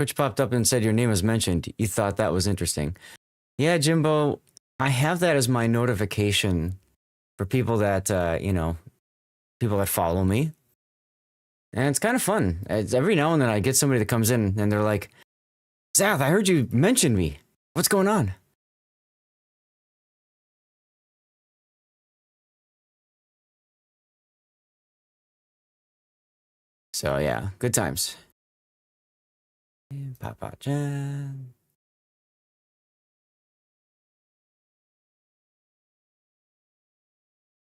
Twitch popped up and said your name was mentioned. You thought that was interesting. Yeah, Jimbo, I have that as my notification for people that, you know, people that follow me. And it's kind of fun. It's every now and then I get somebody that comes in and they're like, Zath, I heard you mention me. What's going on? So yeah, good times. Papa Jan.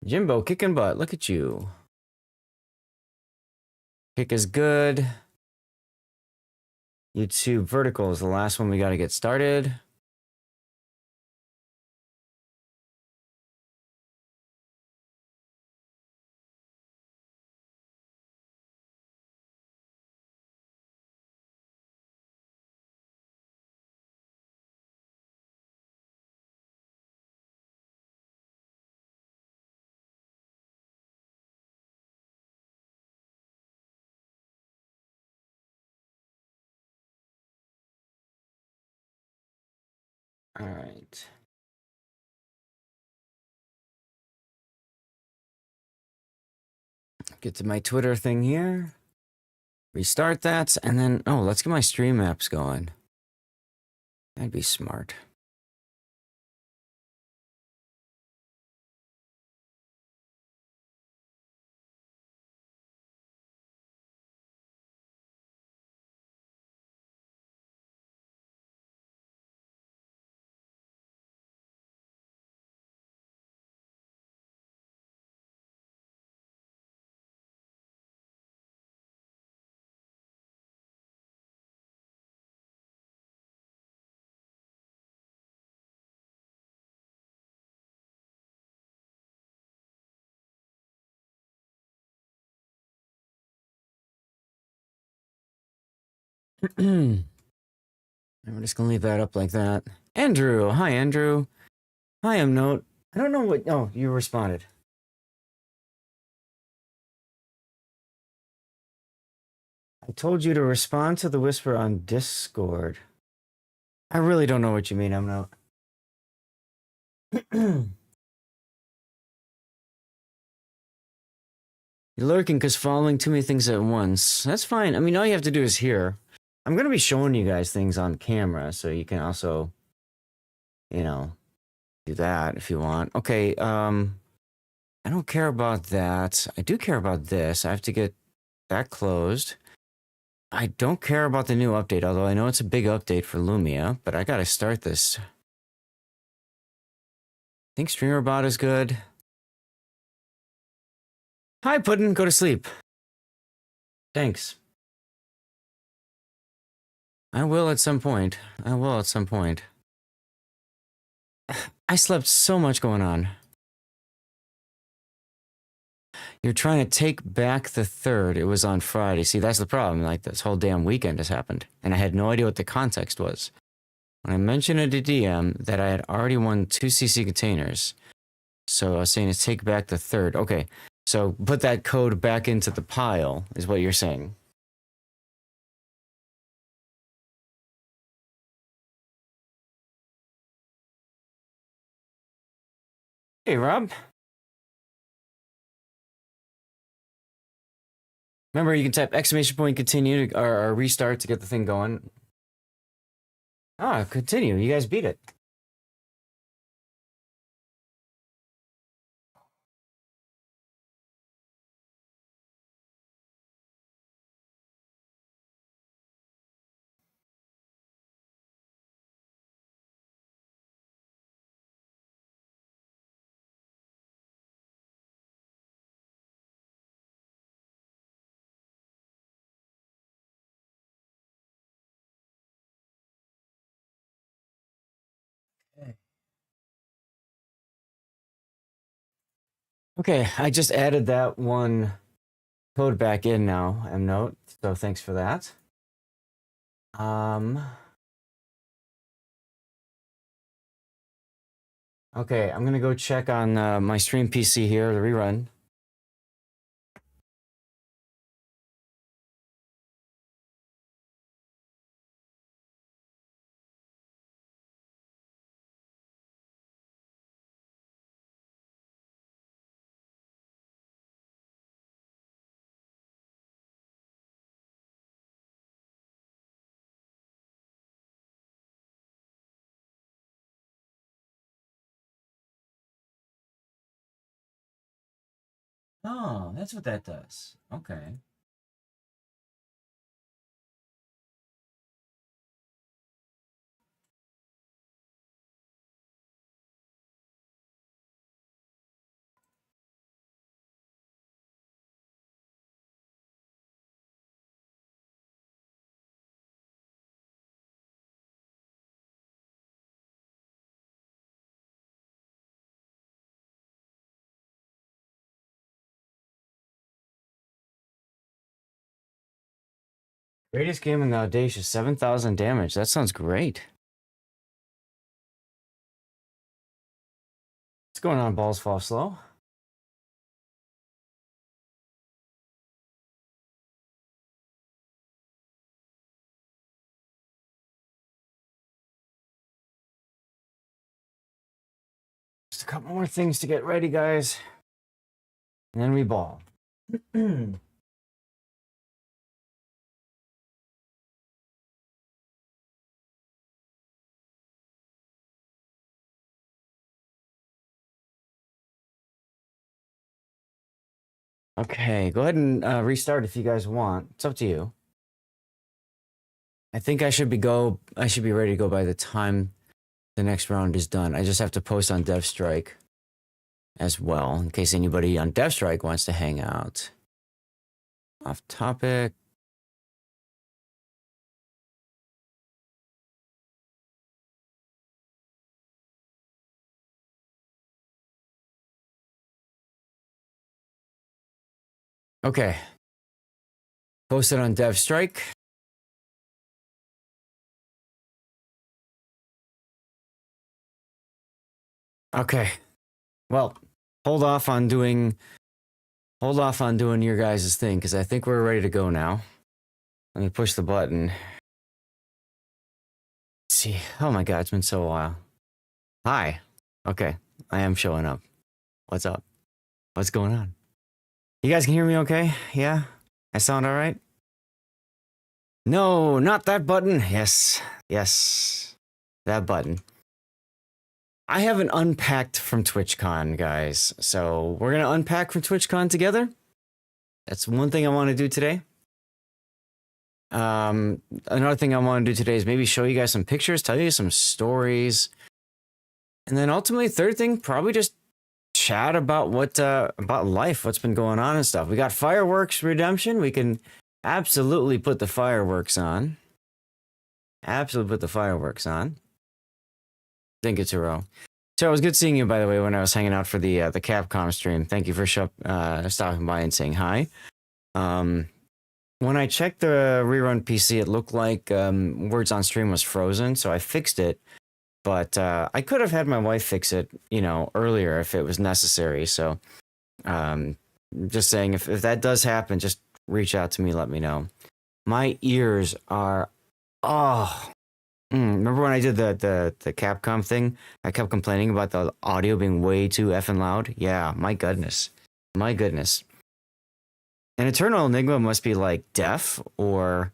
Jimbo kicking butt. Look at you. Kick is good. YouTube vertical is the last one we got to get started. All right. Get to my Twitter thing here. Restart that, and then, oh, let's get my stream apps going. That'd be smart. And we're just gonna leave that up like that. Andrew, hi Andrew. Hi Note. I don't know what. Oh, you responded. I told you to respond to the whisper on Discord. I really don't know what you mean, Note. You're lurking because following too many things at once. That's fine. I mean, all you have to do is hear. I'm going to be showing you guys things on camera, so you can also, you know, do that if you want. Okay, I don't care about that. I do care about this. I have to get that closed. I don't care about the new update, although I know it's a big update for Lumia, but I got to start this. I think StreamerBot is good. Hi, Puddin'. Go to sleep. Thanks. I will at some point. I will at some point. I slept so much going on. You're trying to take back the 3rd. It was on Friday. See, that's the problem. Like, this whole damn weekend has happened. And I had no idea what the context was. When I mentioned it to DM that I had already won 2 CC containers. So I was saying to take back the 3rd. Okay, so put that code back into the pile, is what you're saying. Hey, Rob. Remember, you can type ! Continue to, or restart to get the thing going. Ah, continue. You guys beat it. Okay, I just added that one code back in now, Note. So thanks for that. Okay, I'm gonna go check on my stream PC here, the rerun. Oh, that's what that does. Okay. Greatest game in the Audacious, 7,000 damage. That sounds great. What's going on, Balls Fall Slow? Just a couple more things to get ready, guys. And then we ball. Okay, go ahead and restart if you guys want. It's up to you. I think I should be ready to go by the time the next round is done. I just have to post on DevStrike as well, in case anybody on DevStrike wants to hang out. Off topic. Okay. Posted on DevStrike. Okay. Well, hold off on doing your guys' thing, because I think we're ready to go now. Let me push the button. Let's see. Oh my god, it's been so a while. Hi. Okay. I am showing up. What's up? What's going on? You guys can hear me okay? Yeah? I sound alright? No, not that button. Yes. Yes. That button. I haven't unpacked from TwitchCon, guys. So we're going to unpack from TwitchCon together. That's one thing I want to do today. Another thing I want to do today is maybe show you guys some pictures, tell you some stories. And then ultimately, third thing, probably just chat about about life, what's been going on and stuff. We got Fireworks Redemption. We can absolutely put the fireworks on. Absolutely put the fireworks on. Think it's a row. So it was good seeing you, by the way, when I was hanging out for the Capcom stream. Thank you for stopping by and saying hi. When I checked the rerun PC, it looked like words on stream was frozen, so I fixed it. But I could have had my wife fix it, earlier if it was necessary. So just saying, if that does happen, just reach out to me, let me know. My ears are, remember when I did the Capcom thing? I kept complaining about the audio being way too effing loud. Yeah, my goodness. My goodness. An Eternal Enigma must be like deaf, or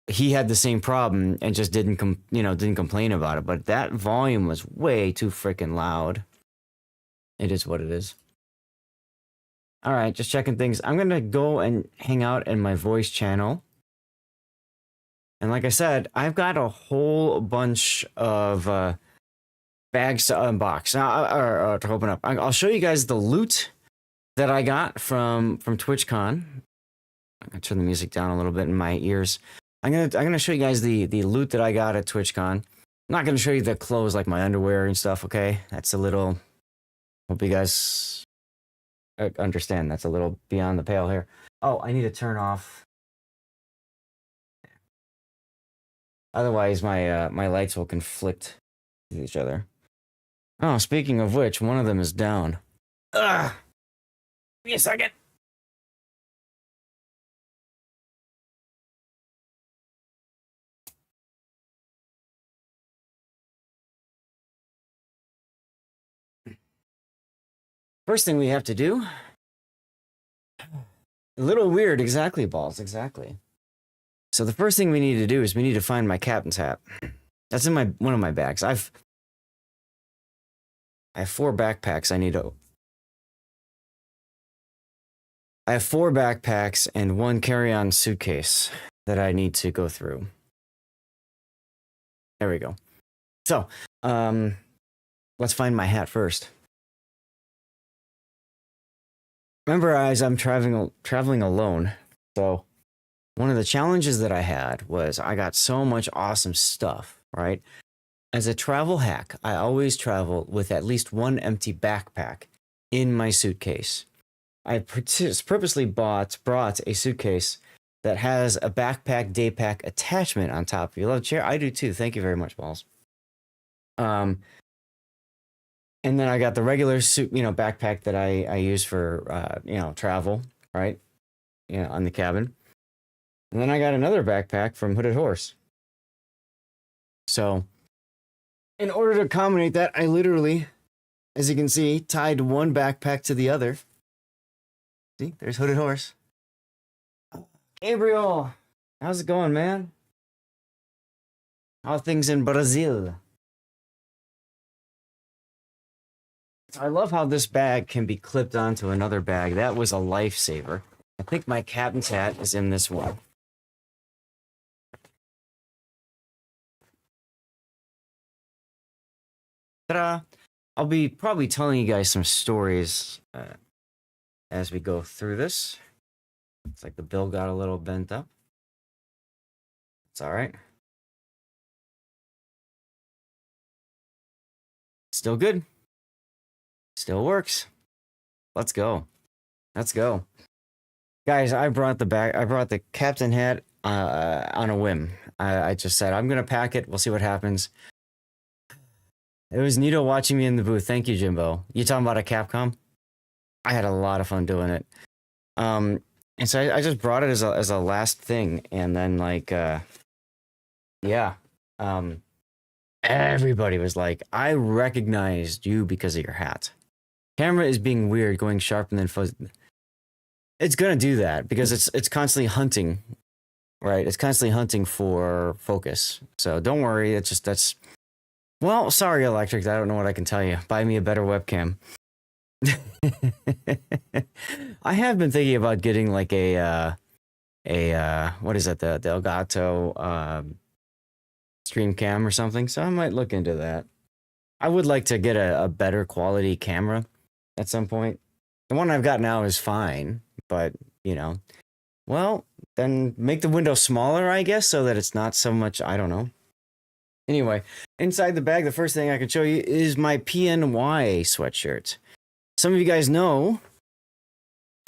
he had the same problem and just didn't complain about it. But that volume was way too freaking loud. It is what it is. All right, just checking things. I'm gonna go and hang out in my voice channel. And like I said, I've got a whole bunch of bags to unbox or to open up. I'll show you guys the loot that I got from TwitchCon. I'm gonna turn the music down a little bit in my ears. I'm gonna show you guys the loot that I got at TwitchCon. I'm not gonna show you the clothes like my underwear and stuff. Okay, that's a little. Hope you guys understand. That's a little beyond the pale here. Oh, I need to turn off. Otherwise, my lights will conflict with each other. Oh, speaking of which, one of them is down. Ugh. Give me a second. First thing we have to do. A little weird, exactly, Balls, exactly. So the first thing we need to do is we need to find my captain's hat. That's in one of my bags. I have 4 backpacks I need to I have 4 backpacks and 1 carry-on suitcase that I need to go through. There we go. So, let's find my hat first. Remember, as I'm traveling alone, so one of the challenges that I had was I got so much awesome stuff, right? As a travel hack, I always travel with at least 1 empty backpack in my suitcase. I purposely brought a suitcase that has a backpack day pack attachment on top. You love chair? I do too. Thank you very much, Balls. And then I got the regular suit, backpack that I use for travel, right? On the cabin. And then I got another backpack from Hooded Horse. So, in order to accommodate that, I literally, as you can see, tied 1 backpack to the other. See, there's Hooded Horse. Gabriel, how's it going, man? How are things in Brazil? I love how this bag can be clipped onto another bag. That was a lifesaver. I think my captain's hat is in this one. Ta-da! I'll be probably telling you guys some stories as we go through this. It's like the bill got a little bent up. It's all right. Still good. Still works. Let's go. Let's go. Guys, I brought the captain hat on a whim. I just said, I'm going to pack it. We'll see what happens. It was neato watching me in the booth. Thank you, Jimbo. You talking about a Capcom? I had a lot of fun doing it. And so I just brought it as a last thing. And then everybody was like, I recognized you because of your hat. Camera is being weird, going sharp and then fuzzy. It's gonna do that because it's constantly hunting, right? It's constantly hunting for focus. So don't worry. It's just well, sorry, Electric. I don't know what I can tell you. Buy me a better webcam. I have been thinking about getting like a what is that? The Elgato stream cam or something. So I might look into that. I would like to get a better quality camera at some point. The one I've got now is fine, but well, then make the window smaller, I guess, so that it's not so much. I don't know. Anyway, inside the bag, the first thing I can show you is my PNY sweatshirt. Some of you guys know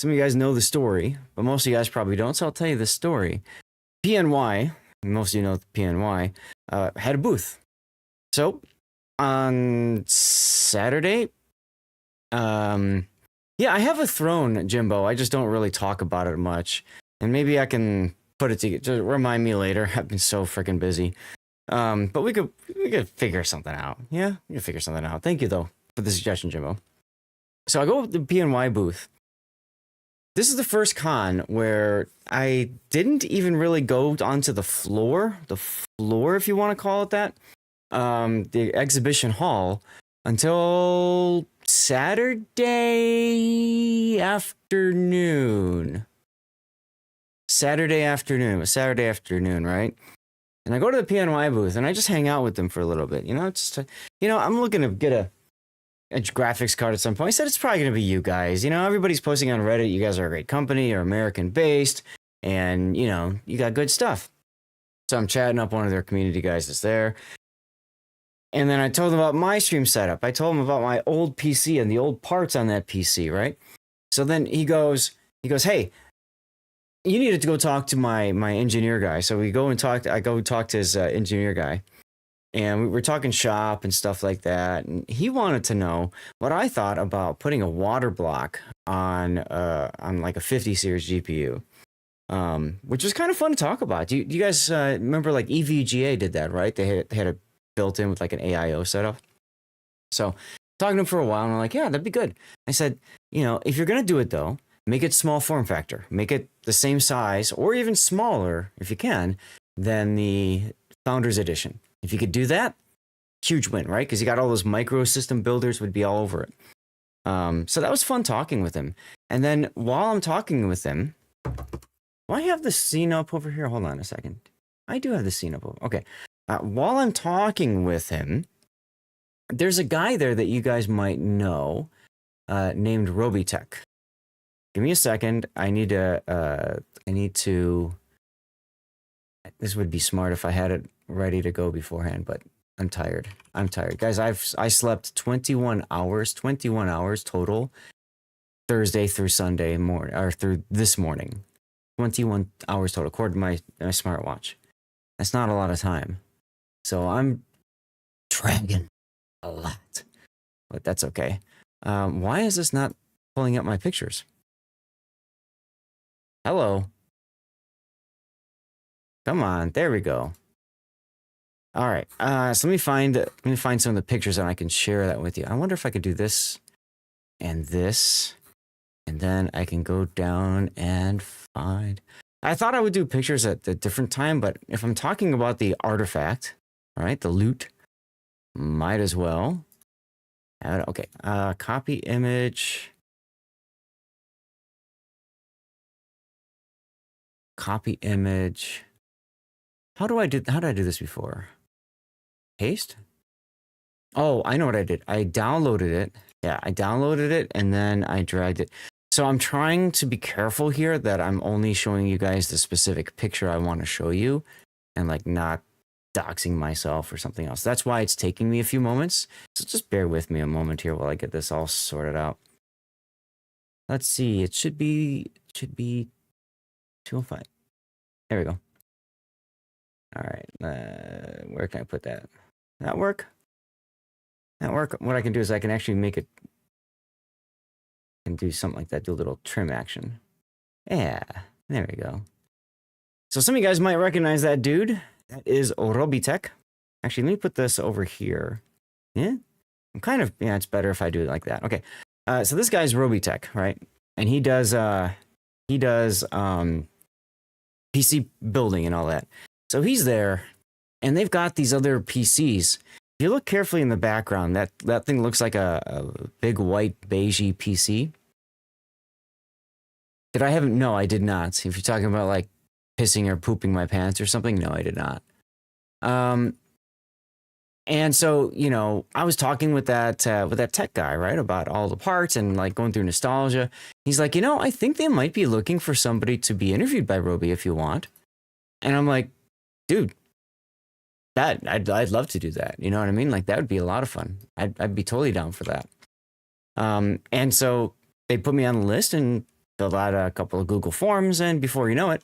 the story, but most of you guys probably don't, so I'll tell you the story. PNY, most of you know PNY, had a booth. So, on Saturday, I have a throne, Jimbo. I just don't really talk about it much. And maybe I can put it together. Just remind me later. I've been so freaking busy. But we could figure something out. Yeah, we could figure something out. Thank you, though, for the suggestion, Jimbo. So I go with the PNY booth. This is the first con where I didn't even really go onto the floor, if you want to call it that, the exhibition hall, until Saturday afternoon. Saturday afternoon, right? And I go to the PNY booth and I just hang out with them for a little bit. I'm looking to get a graphics card at some point. I said it's probably going to be you guys. Everybody's posting on Reddit. You guys are a great company. You're American based, and you got good stuff. So I'm chatting up one of their community guys that's there. And then I told them about my stream setup. I told him about my old PC and the old parts on that PC, right? So then he goes, hey, you needed to go talk to my engineer guy. So I go talk to his engineer guy. And we were talking shop and stuff like that. And he wanted to know what I thought about putting a water block on like a 50 series GPU, which was kind of fun to talk about. Do you guys remember like EVGA did that, right? They had it built in with like an AIO setup. So talking to him for a while, and I'm like, yeah, that'd be good. I said, if you're going to do it, though, make it small form factor. Make it the same size or even smaller, if you can, than the Founders Edition. If you could do that, huge win, right? Because you got all those micro system builders would be all over it. So that was fun talking with him. And then while I'm talking with him, do I have the scene up over here? Hold on a second. I do have the scene up. Okay. While I'm talking with him, there's a guy there that you guys might know named Robitech. Give me a second. I need to. This would be smart if I had it ready to go beforehand, but I'm tired. I'm tired, guys. I slept 21 hours total, Thursday through Sunday morning, or through this morning. 21 hours total, according to my smartwatch. That's not a lot of time, so I'm dragging a lot, but that's okay. Why is this not pulling up my pictures? Hello. Come on, there we go. All right. So let me find some of the pictures and I can share that with you. I wonder if I could do this, and then I can go down and find. I thought I would do pictures at a different time, but if I'm talking about the artifact, right, the loot, might as well. Okay. Copy image. Copy image. How did I do this before? Paste? Oh, I know what I did. I downloaded it. Yeah, I downloaded it and then I dragged it. So I'm trying to be careful here that I'm only showing you guys the specific picture I want to show you and like not doxing myself or something else. That's why it's taking me a few moments. So just bear with me a moment here while I get this all sorted out. Let's see. It should be 205. There we go. All right. Where can I put that? That work? That work? What I can do is I can actually make it and do something like that. Do a little trim action. Yeah. There we go. So some of you guys might recognize that dude. That is Robitech. Actually, let me put this over here. Yeah. Yeah, it's better if I do it like that. Okay. So this guy's Robitech, right? And he does PC building and all that. So he's there, and they've got these other PCs. If you look carefully in the background, that thing looks like a big white beigey PC. Did I have it? No, I did not. If you're talking about like pissing or pooping my pants or something, no, I did not. And so, you know, I was talking with that tech guy, right, about all the parts and like going through nostalgia. He's like, you know, I think they might be looking for somebody to be interviewed by Roby if you want. And I'm like, dude, I'd love to do that. You know what I mean? Like that would be a lot of fun. I'd be totally down for that. And so they put me on the list and filled out a couple of Google forms, and before you know it,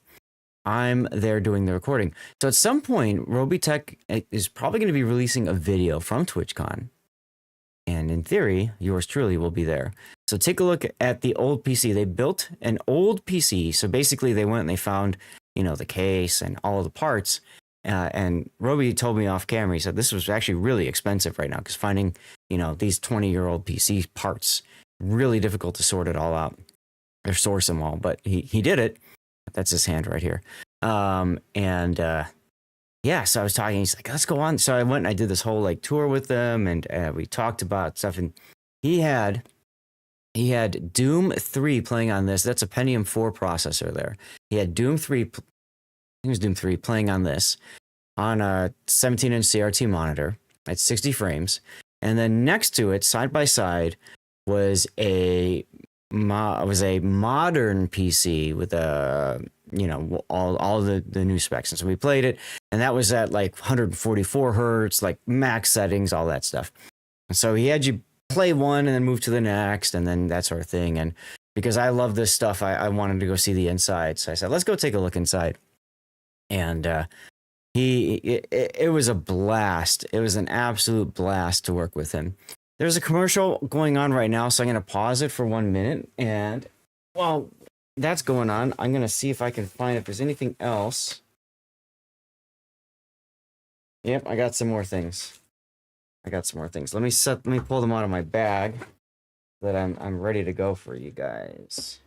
I'm there doing the recording. So at some point, Robitech is probably going to be releasing a video from TwitchCon. And in theory, yours truly will be there. So take a look at the old PC. They built an old PC. So basically they went and they found, you know, the case and all of the parts. And Roby told me off camera, he said this was actually really expensive right now because finding, you know, these 20-year-old PC parts, really difficult to sort it all out or source them all. But he did it. That's his hand right here. Yeah, so I was talking, he's like, let's go on. So I went and I did this whole like tour with them, and we talked about stuff, and he had Doom 3 playing on this. That's a Pentium 4 processor there. He had Doom 3, I think it was Doom 3 playing on this on a 17-inch CRT monitor at 60 frames. And then next to it, side by side, was a modern PC with a, you know, all the new specs. And so we played it, and that was at like 144 hertz, like max settings, all that stuff. And so he had you play one and then move to the next and then that sort of thing. And because I love this stuff, I wanted to go see the inside. So I said, let's go take a look inside. And it was a blast. It was an absolute blast to work with him. There's a commercial going on right now, so I'm going to pause it for 1 minute. And while that's going on, I'm going to see if I can find if there's anything else. Yep, I got some more things. Let me pull them out of my bag so that I'm ready to go for you guys.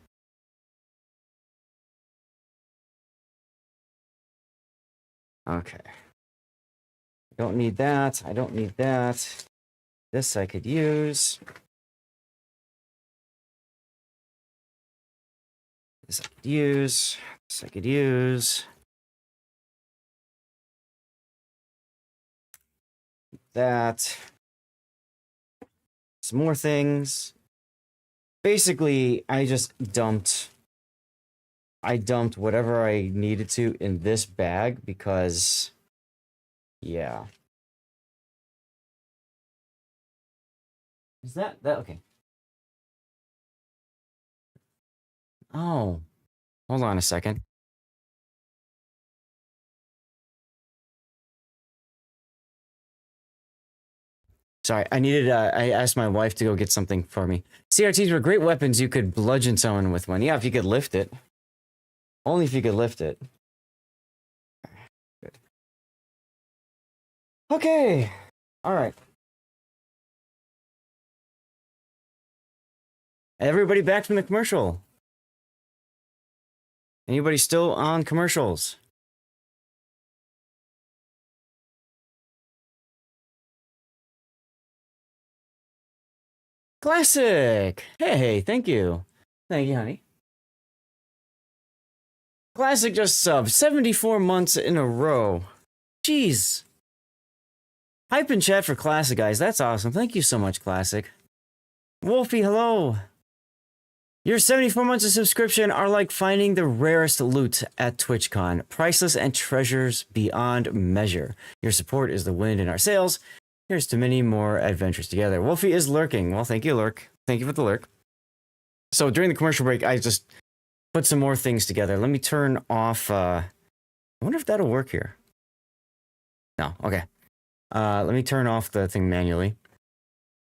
Okay. Don't need that. I don't need that. This I could use. This I could use. This I could use. That. Some more things. Basically, I dumped whatever I needed to in this bag because, yeah. Is that okay? Oh, hold on a second. Sorry, I asked my wife to go get something for me. CRTs were great weapons. You could bludgeon someone with one. Yeah, if you could lift it. Only if you could lift it. Good. Okay. All right. Everybody back from the commercial. Anybody still on commercials? Classic. Hey, thank you. Thank you, honey. Classic just subbed 74 months in a row. Jeez. Hype in chat for Classic, guys. That's awesome. Thank you so much, Classic. Wolfie, hello. Your 74 months of subscription are like finding the rarest loot at TwitchCon. Priceless and treasures beyond measure. Your support is the wind in our sails. Here's to many more adventures together. Wolfie is lurking. Well, thank you, Lurk. Thank you for the lurk. So during the commercial break, I just put some more things together. Let me turn off... I wonder if that'll work here. No, okay. Let me turn off the thing manually.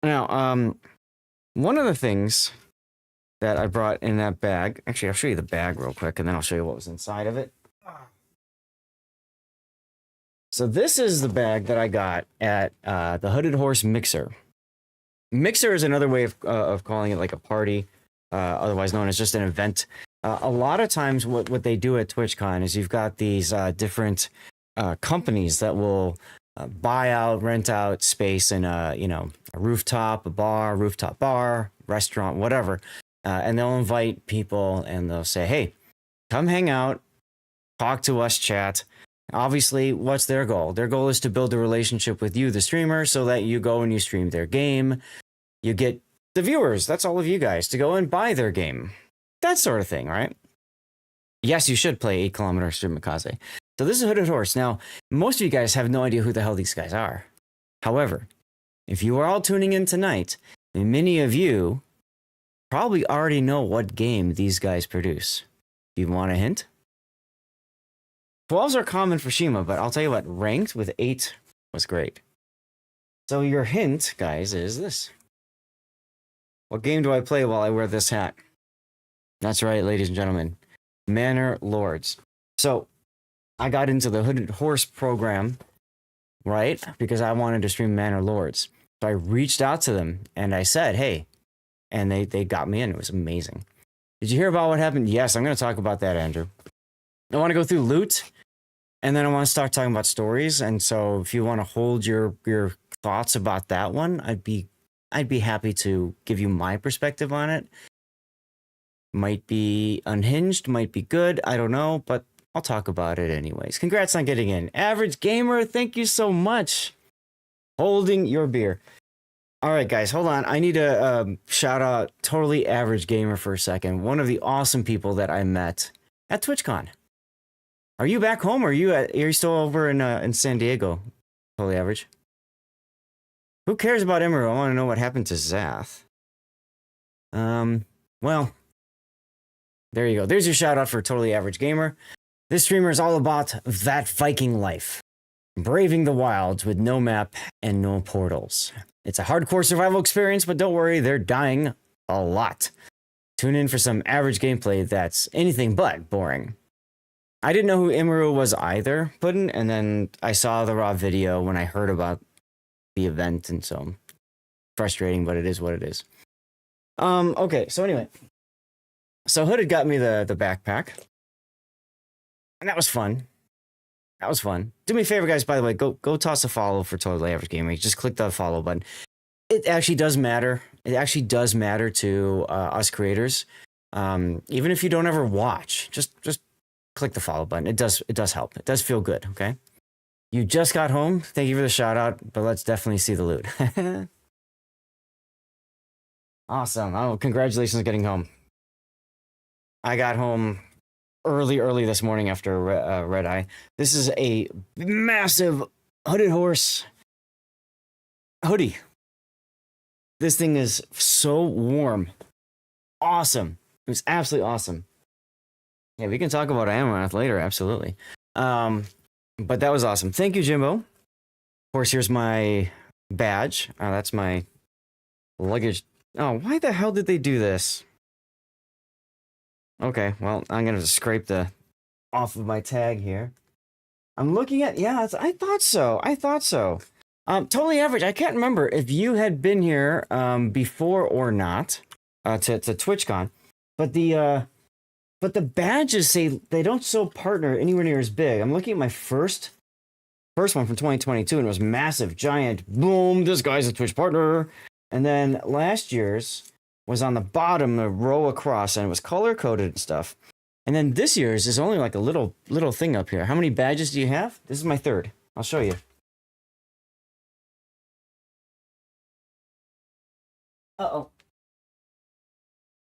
Now, one of the things that I brought in that bag... Actually, I'll show you the bag real quick, and then I'll show you what was inside of it. So this is the bag that I got at the Hooded Horse Mixer. Mixer is another way of calling it like a party, otherwise known as just an event. A lot of times what they do at TwitchCon is you've got these different companies that will buy out, rent out space in a rooftop, a bar, rooftop bar, restaurant, whatever. And they'll invite people and they'll say, hey, come hang out, talk to us, chat. Obviously, what's their goal? Their goal is to build a relationship with you, the streamer, so that you go and you stream their game. You get the viewers, that's all of you guys, to go and buy their game. That sort of thing, right? Yes, you should play 8 Kilometer Stream Mikaze. So this is Hooded Horse. Now, most of you guys have no idea who the hell these guys are. However, if you are all tuning in tonight, many of you probably already know what game these guys produce. Do you want a hint? 12s are common for Shima, but I'll tell you what, ranked with 8 was great. So your hint, guys, is this. What game do I play while I wear this hat? That's right, ladies and gentlemen. Manor Lords. So I got into the Hooded Horse program, right? Because I wanted to stream Manor Lords. So I reached out to them and I said, hey, and they got me in. It was amazing. Did you hear about what happened? Yes, I'm going to talk about that, Andrew. I want to go through loot. And then I want to start talking about stories. And so if you want to hold your thoughts about that one, I'd be happy to give you my perspective on it. Might be unhinged, might be good, I don't know, but I'll talk about it anyways. Congrats on getting in. Average Gamer, thank you so much. Holding your beer. All right, guys, hold on. I need to shout out Totally Average Gamer for a second. One of the awesome people that I met at TwitchCon. Are you back home, or are you still over in San Diego? Totally Average. Who cares about Emerald? I want to know what happened to Zath. Well, there you go. There's your shout out for Totally Average Gamer. This streamer is all about that Viking life. Braving the wilds with no map and no portals. It's a hardcore survival experience, but don't worry, they're dying a lot. Tune in for some average gameplay that's anything but boring. I didn't know who Imuru was either, Puddin', and then I saw the raw video when I heard about the event, and so frustrating, but it is what it is. Okay, so anyway. So Hooded got me the backpack. And that was fun. That was fun. Do me a favor, guys, by the way, go toss a follow for Totally Average Gamer. Just click the follow button. It actually does matter. It actually does matter to us creators. Even if you don't ever watch, just click the follow button. It does help. It does feel good. Okay. You just got home. Thank you for the shout out, but let's definitely see the loot. Awesome. Oh, congratulations on getting home. I got home early this morning after red eye. This is a massive hooded horse hoodie. This thing is so warm. Awesome. It was absolutely awesome. Yeah, we can talk about Amaranth later, absolutely. But that was awesome. Thank you, Jimbo. Of course, here's my badge. That's my luggage. Oh, why the hell did they do this? Okay, well, I'm gonna scrape the off of my tag here. I'm looking at, yeah, I thought so. Totally average. I can't remember if you had been here before or not to TwitchCon, but the badges say they don't show partner anywhere near as big. I'm looking at my first one from 2022, and it was massive, giant, boom, this guy's a Twitch partner. And then last year's was on the bottom, a row across, and it was color-coded and stuff. And then this year's is only like a little thing up here. How many badges do you have? This is my third. I'll show you. Uh-oh.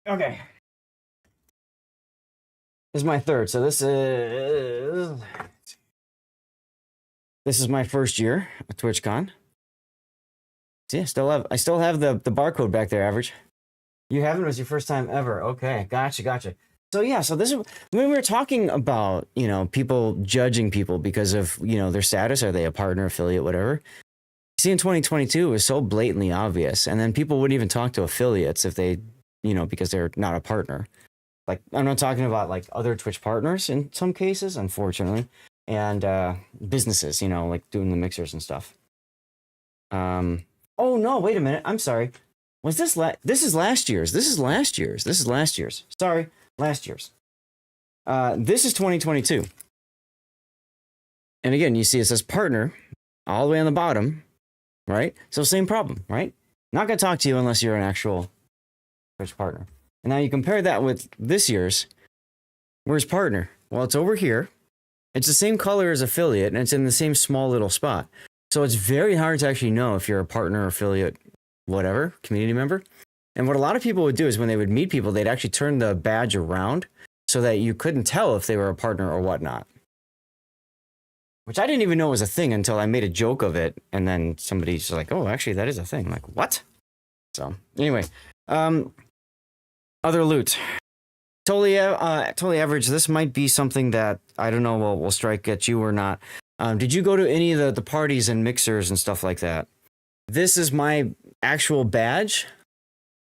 Okay. This is my third. So this is my first year at TwitchCon. See, I still have the barcode back there, average. You haven't? It was your first time ever. Okay, gotcha. So yeah, so this is when we were talking about, people judging people because of, their status. Are they a partner, affiliate, whatever? See, in 2022, it was so blatantly obvious. And then people wouldn't even talk to affiliates if they, because they're not a partner. Like, I'm not talking about like other Twitch partners in some cases, unfortunately, and businesses, like doing the mixers and stuff. Oh no, wait a minute. I'm sorry. Was this this is last year's. Sorry, last year's. This is 2022. And again, you see it says partner all the way on the bottom, right? So same problem, right? Not going to talk to you unless you're an actual Twitch partner. And now you compare that with this year's. Where's partner? Well, it's over here. It's the same color as affiliate, and it's in the same small little spot. So it's very hard to actually know if you're a partner, affiliate, whatever, community member. And what a lot of people would do is when they would meet people, they'd actually turn the badge around so that you couldn't tell if they were a partner or whatnot. Which I didn't even know was a thing until I made a joke of it. And then somebody's like, oh, actually, that is a thing. I'm like, what? So anyway, other loot. Totally average. This might be something that, I don't know, will strike at you or not. Did you go to any of the parties and mixers and stuff like that? This is my actual badge.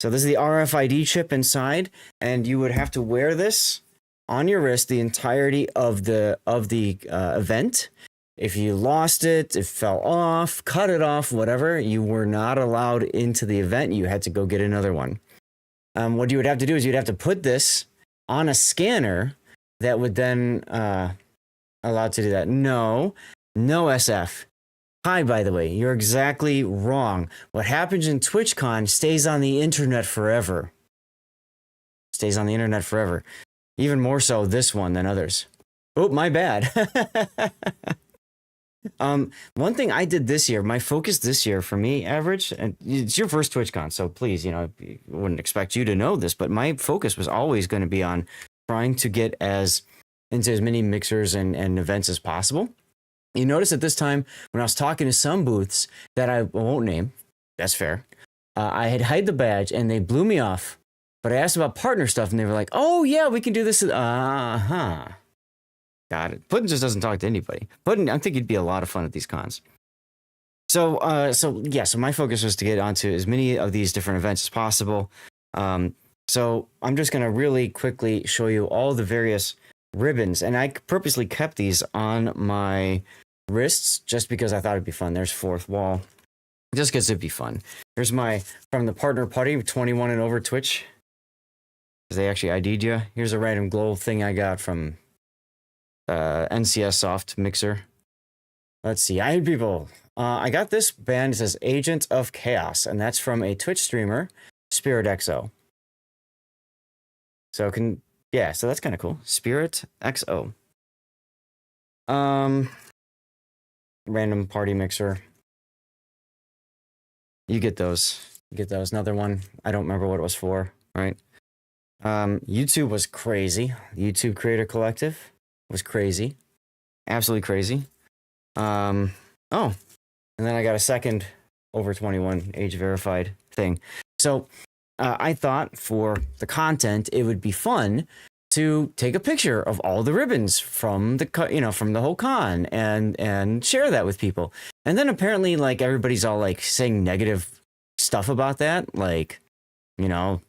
So this is the RFID chip inside, and you would have to wear this on your wrist the entirety of the event. If you lost it, it fell off, cut it off, whatever, you were not allowed into the event. You had to go get another one. What you would have to do is you'd have to put this on a scanner that would then allow to do that. No SF. Hi, by the way, you're exactly wrong. What happens in TwitchCon stays on the internet forever. Stays on the internet forever. Even more so this one than others. Oh, my bad. One thing I did this year, my focus this year for me, average, and it's your first TwitchCon, so please, I wouldn't expect you to know this, but my focus was always going to be on trying to get into as many mixers and events as possible. You notice at this time, when I was talking to some booths that I won't name, that's fair, I had hide the badge and they blew me off. But I asked about partner stuff and they were like, oh yeah, we can do this. Got it. Puddin just doesn't talk to anybody. Puddin, I think it'd be a lot of fun at these cons. So my focus was to get onto as many of these different events as possible. So I'm just going to really quickly show you all the various ribbons. And I purposely kept these on my wrists just because I thought it'd be fun. There's fourth wall. Just because it'd be fun. Here's my, from the partner party, 21 and over Twitch. Because they actually ID'd you. Here's a random glow thing I got from NCS Soft Mixer. Let's see. I had people. I got this band. It says Agent of Chaos. And that's from a Twitch streamer, Spirit XO. So so that's kind of cool. Spirit XO. Random party mixer. You get those. Another one. I don't remember what it was for, right? YouTube was crazy. YouTube Creator Collective was crazy. Absolutely crazy. Oh, and then I got a second over 21 age verified thing. So I thought for the content, it would be fun to take a picture of all the ribbons from the whole con and share that with people. And then apparently, like, everybody's all like saying negative stuff about that, like, blah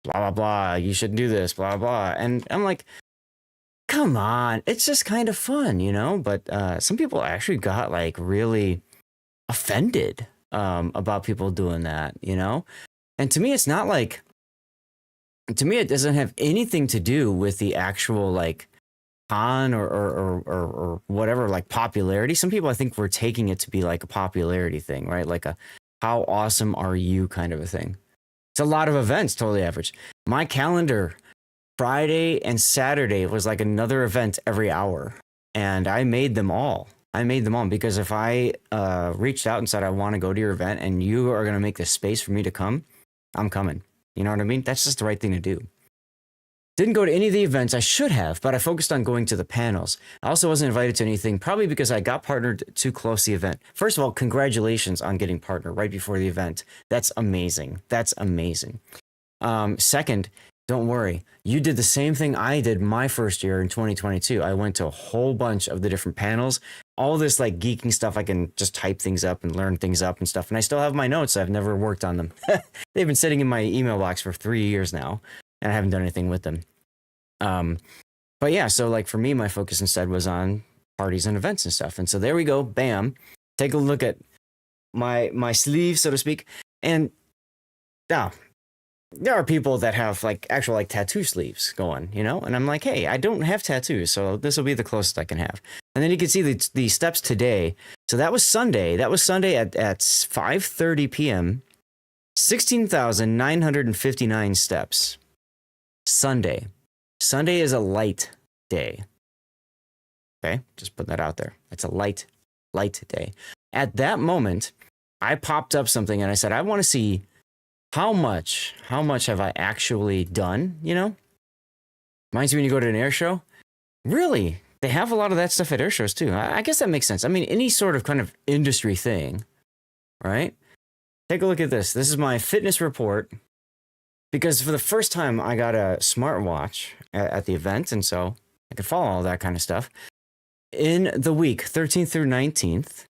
blah blah, you shouldn't do this, blah blah. And I'm like, come on, it's just kind of fun, But some people actually got like really offended about people doing that, And to me, it's not like. To me, it doesn't have anything to do with the actual like con or whatever, like popularity. Some people, I think, were taking it to be like a popularity thing, right? Like a how awesome are you kind of a thing. It's a lot of events, totally average. My calendar, Friday and Saturday was like another event every hour. And I made them all. Because if I reached out and said, I want to go to your event and you are going to make the space for me to come, I'm coming. You know what I mean? That's just the right thing to do. Didn't go to any of the events I should have, but I focused on going to the panels. I also wasn't invited to anything, probably because I got partnered too close to the event. First of all, congratulations on getting partnered right before the event. That's amazing. Second, don't worry. You did the same thing I did my first year in 2022. I went to a whole bunch of the different panels. All this like geeking stuff, I can just type things up and learn things up and stuff. And I still have my notes. I've never worked on them. They've been sitting in my email box for 3 years now, and I haven't done anything with them. But yeah, so like for me, my focus instead was on parties and events and stuff. And so there we go. Bam. Take a look at my sleeve, so to speak. And now, there are people that have like actual like tattoo sleeves going, and I'm like, hey, I don't have tattoos, so this will be the closest I can have. And then you can see the steps today. So that was Sunday. At 5:30 p.m. 16,959 steps. Sunday is a light day. Okay, just put that out there. It's a light day. At that moment, I popped up something and I said, I want to see how much have I actually done, Reminds me when you go to an air show. Really? They have a lot of that stuff at air shows too. I guess that makes sense. I mean, any sort of kind of industry thing, right? Take a look at this. This is my fitness report. Because for the first time, I got a smartwatch at the event, and so I could follow all that kind of stuff. In the week, 13th through 19th,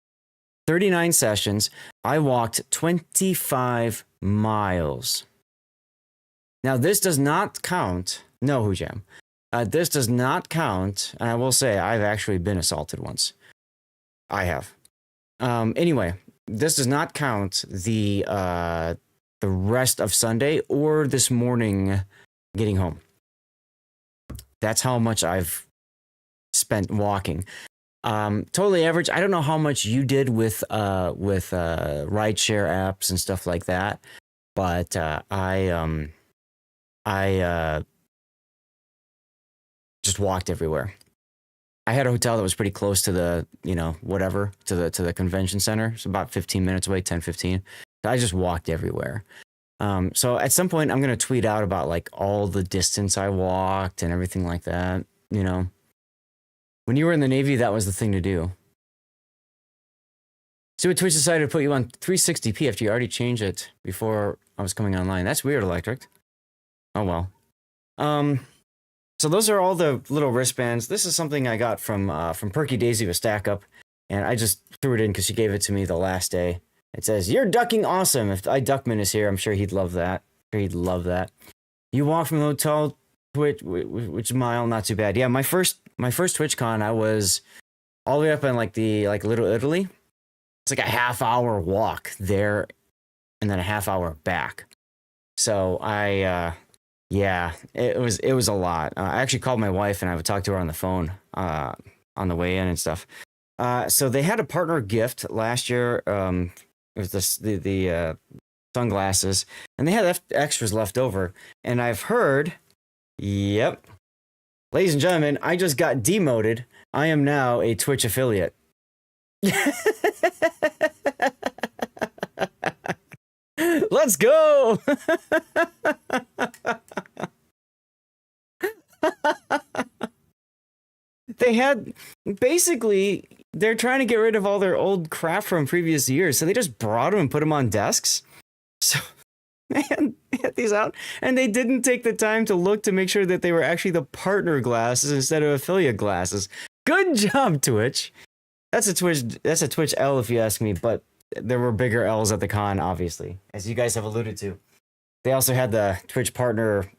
39 sessions, I walked 25 miles. Now, this does not count. No, Hujam. This does not count. And I will say, I've actually been assaulted once. I have. Anyway, this does not count the rest of Sunday or this morning getting home. That's how much I've spent walking. Totally average. I don't know how much you did with rideshare apps and stuff like that, but I just walked everywhere. I had a hotel that was pretty close to the, to the convention center. It's about 15 minutes away, 10, 15. I just walked everywhere. So at some point I'm going to tweet out about like all the distance I walked and everything like that. When you were in the Navy, that was the thing to do. So Twitch decided to put you on 360p after you already changed it before I was coming online. That's weird, Electric. Oh, well. So those are all the little wristbands. This is something I got from Perky Daisy with Stack Up, and I just threw it in because she gave it to me the last day. It says, "You're ducking awesome." If iDuckman is here, I'm sure he'd love that. You walk from the hotel, which mile? Not too bad. Yeah, my first TwitchCon, I was all the way up in like Little Italy. It's like a half-hour walk there, and then a half-hour back. So yeah, it was a lot. I actually called my wife and I would talk to her on the phone on the way in and stuff. So they had a partner gift last year. It was the sunglasses, and they had extras left over. And I've heard, Yep. Ladies and gentlemen, I just got demoted. I am now a Twitch affiliate. Let's go! They had basically they're trying to get rid of all their old crap from previous years, so they just brought them and put them on desks. So man, get these out, and they didn't take the time to look to make sure that they were actually the partner glasses instead of affiliate glasses. Good job, Twitch. That's a Twitch L if you ask me, but there were bigger L's at the con, obviously, as you guys have alluded to. They also had the Twitch partner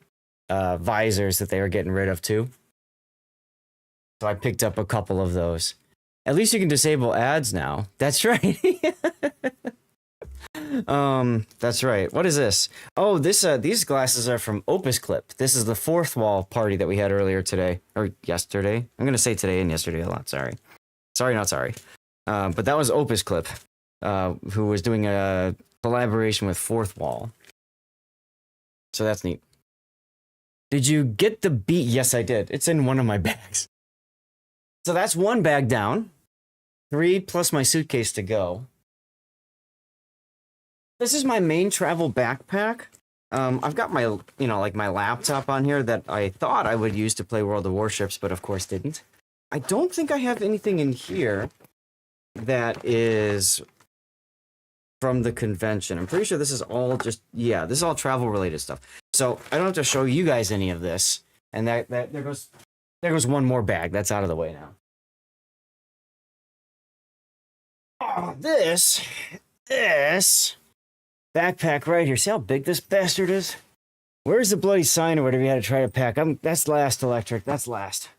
visors that they were getting rid of too. So I picked up a couple of those. At least you can disable ads now. That's right. That's right. What is this? Oh, these glasses are from Opus Clip. This is the fourth wall party that we had earlier today or yesterday. I'm gonna say today and yesterday a lot. Sorry, not sorry. But that was Opus Clip, who was doing a collaboration with Fourth Wall. So that's neat. Did you get the beat? Yes, I did. It's in one of my bags. So that's one bag down. 3 plus my suitcase to go. This is my main travel backpack. I've got my, like my laptop on here that I thought I would use to play World of Warships, but of course didn't. I don't think I have anything in here that is from the convention. I'm pretty sure this is all just, this is all travel related stuff. So I don't have to show you guys any of this. And there goes one more bag. That's out of the way now. Oh, this backpack right here. See how big this bastard is? Where's the bloody sign or whatever you had to try to pack? That's last, Electric. That's last.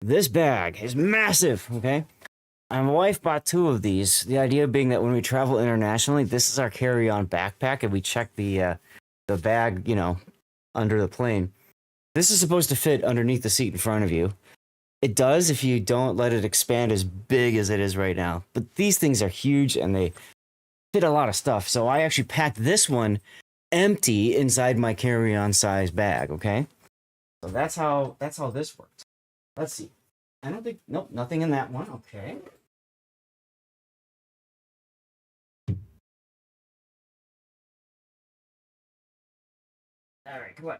This bag is massive, okay? And my wife bought 2 of these. The idea being that when we travel internationally, this is our carry-on backpack, and we check the bag, under the plane. This is supposed to fit underneath the seat in front of you. It does if you don't let it expand as big as it is right now. But these things are huge, and they fit a lot of stuff. So I actually packed this one empty inside my carry-on size bag, okay? So that's how this works. Let's see. I don't think, nope, nothing in that one. Okay. All right, come on.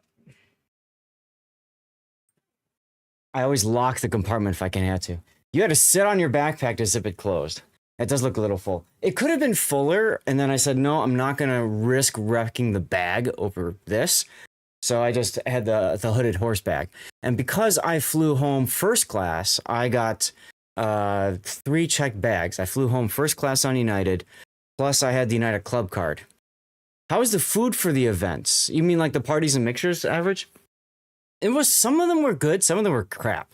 I always lock the compartment if I can have to. You had to sit on your backpack to zip it closed. That does look a little full. It could have been fuller, and then I said, no, I'm not going to risk wrecking the bag over this. So I just had the hooded horse bag. And because I flew home first class, I got 3 checked bags. I flew home first class on United, plus I had the United Club card. How is the food for the events? You mean like the parties and mixers average? It was, some of them were good, some of them were crap.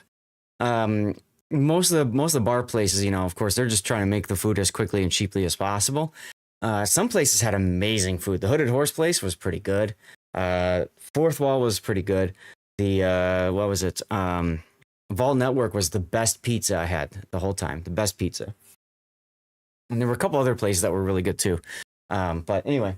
Most of the bar places, of course, they're just trying to make the food as quickly and cheaply as possible. Some places had amazing food. The Hooded Horse place was pretty good. Fourth Wall was pretty good. The what was it? Vol Network was the best pizza I had the whole time. The best pizza. And there were a couple other places that were really good too. But anyway.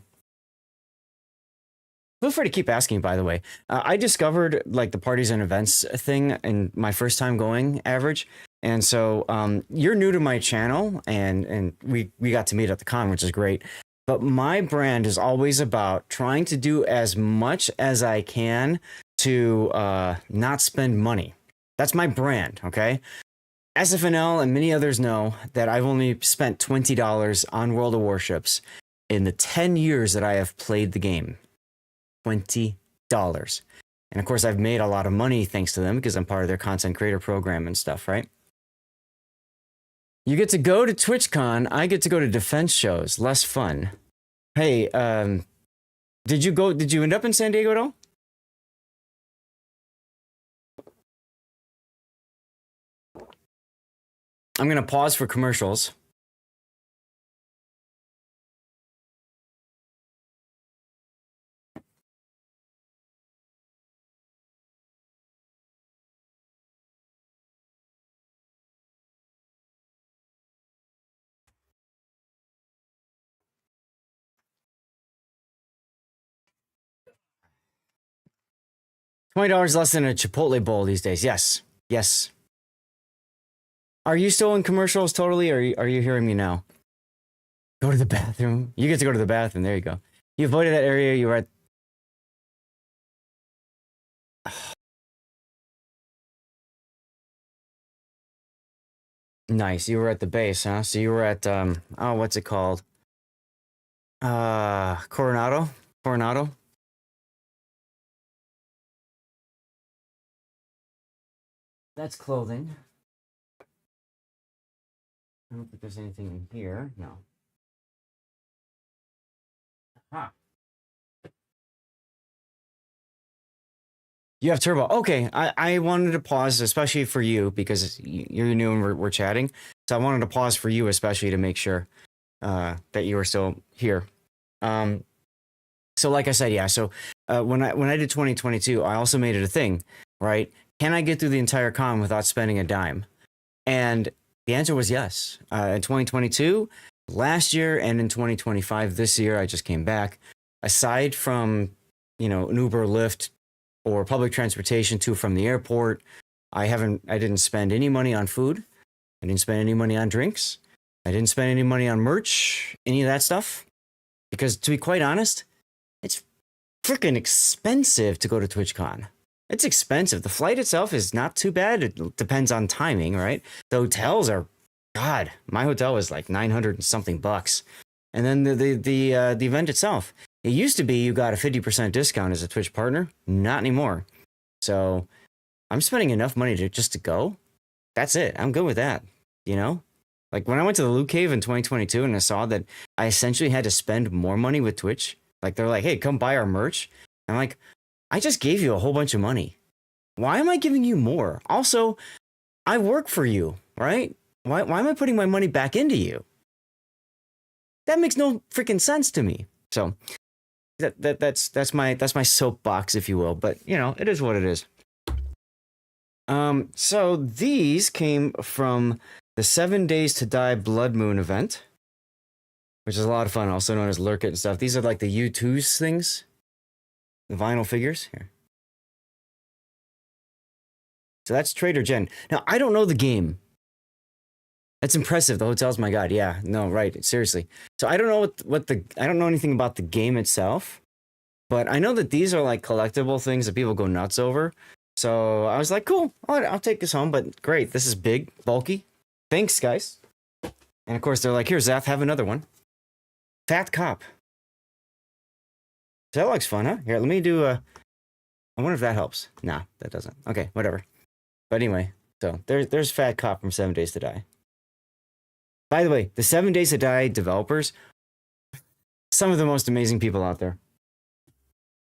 Feel free to keep asking, by the way. I discovered like the parties and events thing in my first time going, Average. And so you're new to my channel, and we got to meet at the con, which is great. But my brand is always about trying to do as much as I can to not spend money. That's my brand, okay? SFNL and many others know that I've only spent $20 on World of Warships in the 10 years that I have played the game. $20. And of course, I've made a lot of money thanks to them because I'm part of their content creator program and stuff, right? You get to go to TwitchCon. I get to go to defense shows. Less fun. Hey, did you end up in San Diego at all? I'm going to pause for commercials. $20 less than a Chipotle bowl these days. Yes. Yes. Are you still in commercials totally, or are you hearing me now? Go to the bathroom. You get to go to the bathroom. There you go. You avoided that area. You were at... Nice. You were at the base, huh? So you were at, oh, what's it called? Coronado? Coronado? That's clothing. I don't think there's anything in here. No. Huh. You have turbo. Okay, I wanted to pause, especially for you, because you're new and we're chatting. So I wanted to pause for you, especially to make sure that you were still here. So like I said, yeah. So when I did 2022, I also made it a thing, right? Can I get through the entire con without spending a dime? And the answer was yes. In 2022, last year, and in 2025, this year, I just came back. Aside from, an Uber, Lyft, or public transportation to from the airport, I didn't spend any money on food. I didn't spend any money on drinks. I didn't spend any money on merch, any of that stuff. Because to be quite honest, it's freaking expensive to go to TwitchCon. It's expensive. The flight itself is not too bad. It depends on timing, right? The hotels are, God, my hotel was like 900 and something bucks. And then the event itself, it used to be you got a 50% discount as a Twitch partner. Not anymore. So I'm spending enough money just to go. That's it. I'm good with that. Like when I went to the Loot Cave in 2022 and I saw that I essentially had to spend more money with Twitch. Like they're like, hey, come buy our merch. I'm like, I just gave you a whole bunch of money. Why am I giving you more? Also, I work for you, right? Why am I putting my money back into you? That makes no freaking sense to me. So that's my soapbox, if you will. But it is what it is. So these came from the 7 Days to Die Blood Moon event, which is a lot of fun, also known as Lurk It and stuff. These are like the U2's things, the vinyl figures here. So that's Trader Jen. Now I don't know the game. That's impressive. The hotel's my god. Yeah, no, right. Seriously. So I don't know I don't know anything about the game itself, but I know that these are like collectible things that people go nuts over. So I was like, cool, I'll take this home, but great. This is big, bulky. Thanks, guys. And of course, they're like, here, Zaf, have another one. Fat Cop. So that looks fun, huh? Here, let me do I wonder if that helps. Nah, that doesn't. Okay, whatever. But anyway, so there's Fat Cop from 7 Days to Die. By the way, the 7 Days to Die developers, some of the most amazing people out there.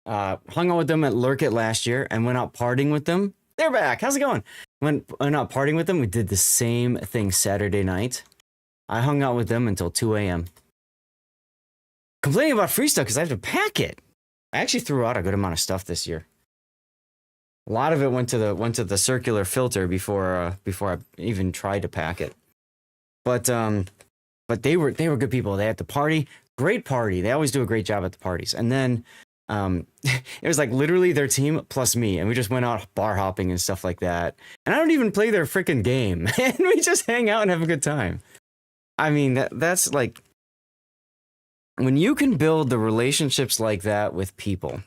Hung out with them at Lurk It last year and went out partying with them. They're back. How's it going? Went out partying with them. We did the same thing Saturday night. I hung out with them until 2 a.m. Complaining about free stuff because I have to pack it. I actually threw out a good amount of stuff this year. A lot of it went to the circular filter before I even tried to pack it. But they were good people. They had the party, great party. They always do a great job at the parties. And then it was like literally their team plus me, and we just went out bar hopping and stuff like that. And I don't even play their freaking game, and we just hang out and have a good time. I mean, that's like when you can build the relationships like that with people,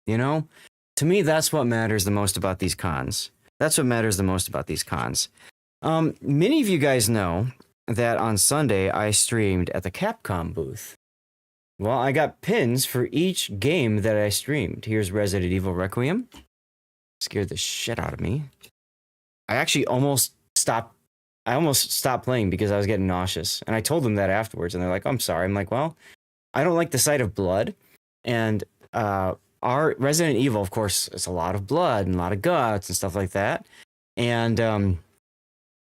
to me, that's what matters the most about these cons. That's what matters the most about these cons. Many of you guys know that on Sunday I streamed at the Capcom booth. Well, I got pins for each game that I streamed. Here's Resident Evil Requiem. Scared the shit out of me. I actually almost stopped playing because I was getting nauseous. And I told them that afterwards, and they're like, I'm sorry. I'm like, well, I don't like the sight of blood. And our Resident Evil, of course, is a lot of blood and a lot of guts and stuff like that. And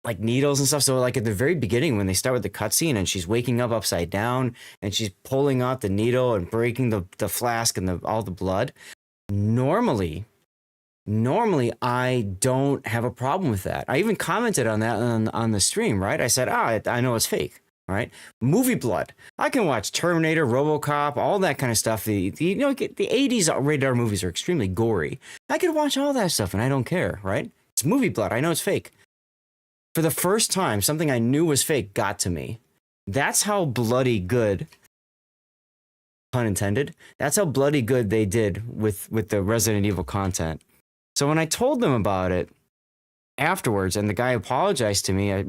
like needles and stuff. So like at the very beginning when they start with the cutscene and she's waking up upside down and she's pulling out the needle and breaking the flask and all the blood. Normally I don't have a problem with that. I even commented on that on the stream, right? I said, I know it's fake. right? Movie blood. I can watch Terminator, RoboCop, all that kind of stuff. The 80s rated R movies are extremely gory. I could watch all that stuff and I don't care, right? It's movie blood. I know it's fake. For the first time, something I knew was fake got to me. That's how bloody good, pun intended, that's how bloody good they did with the Resident Evil content. So when I told them about it afterwards, and the guy apologized to me, I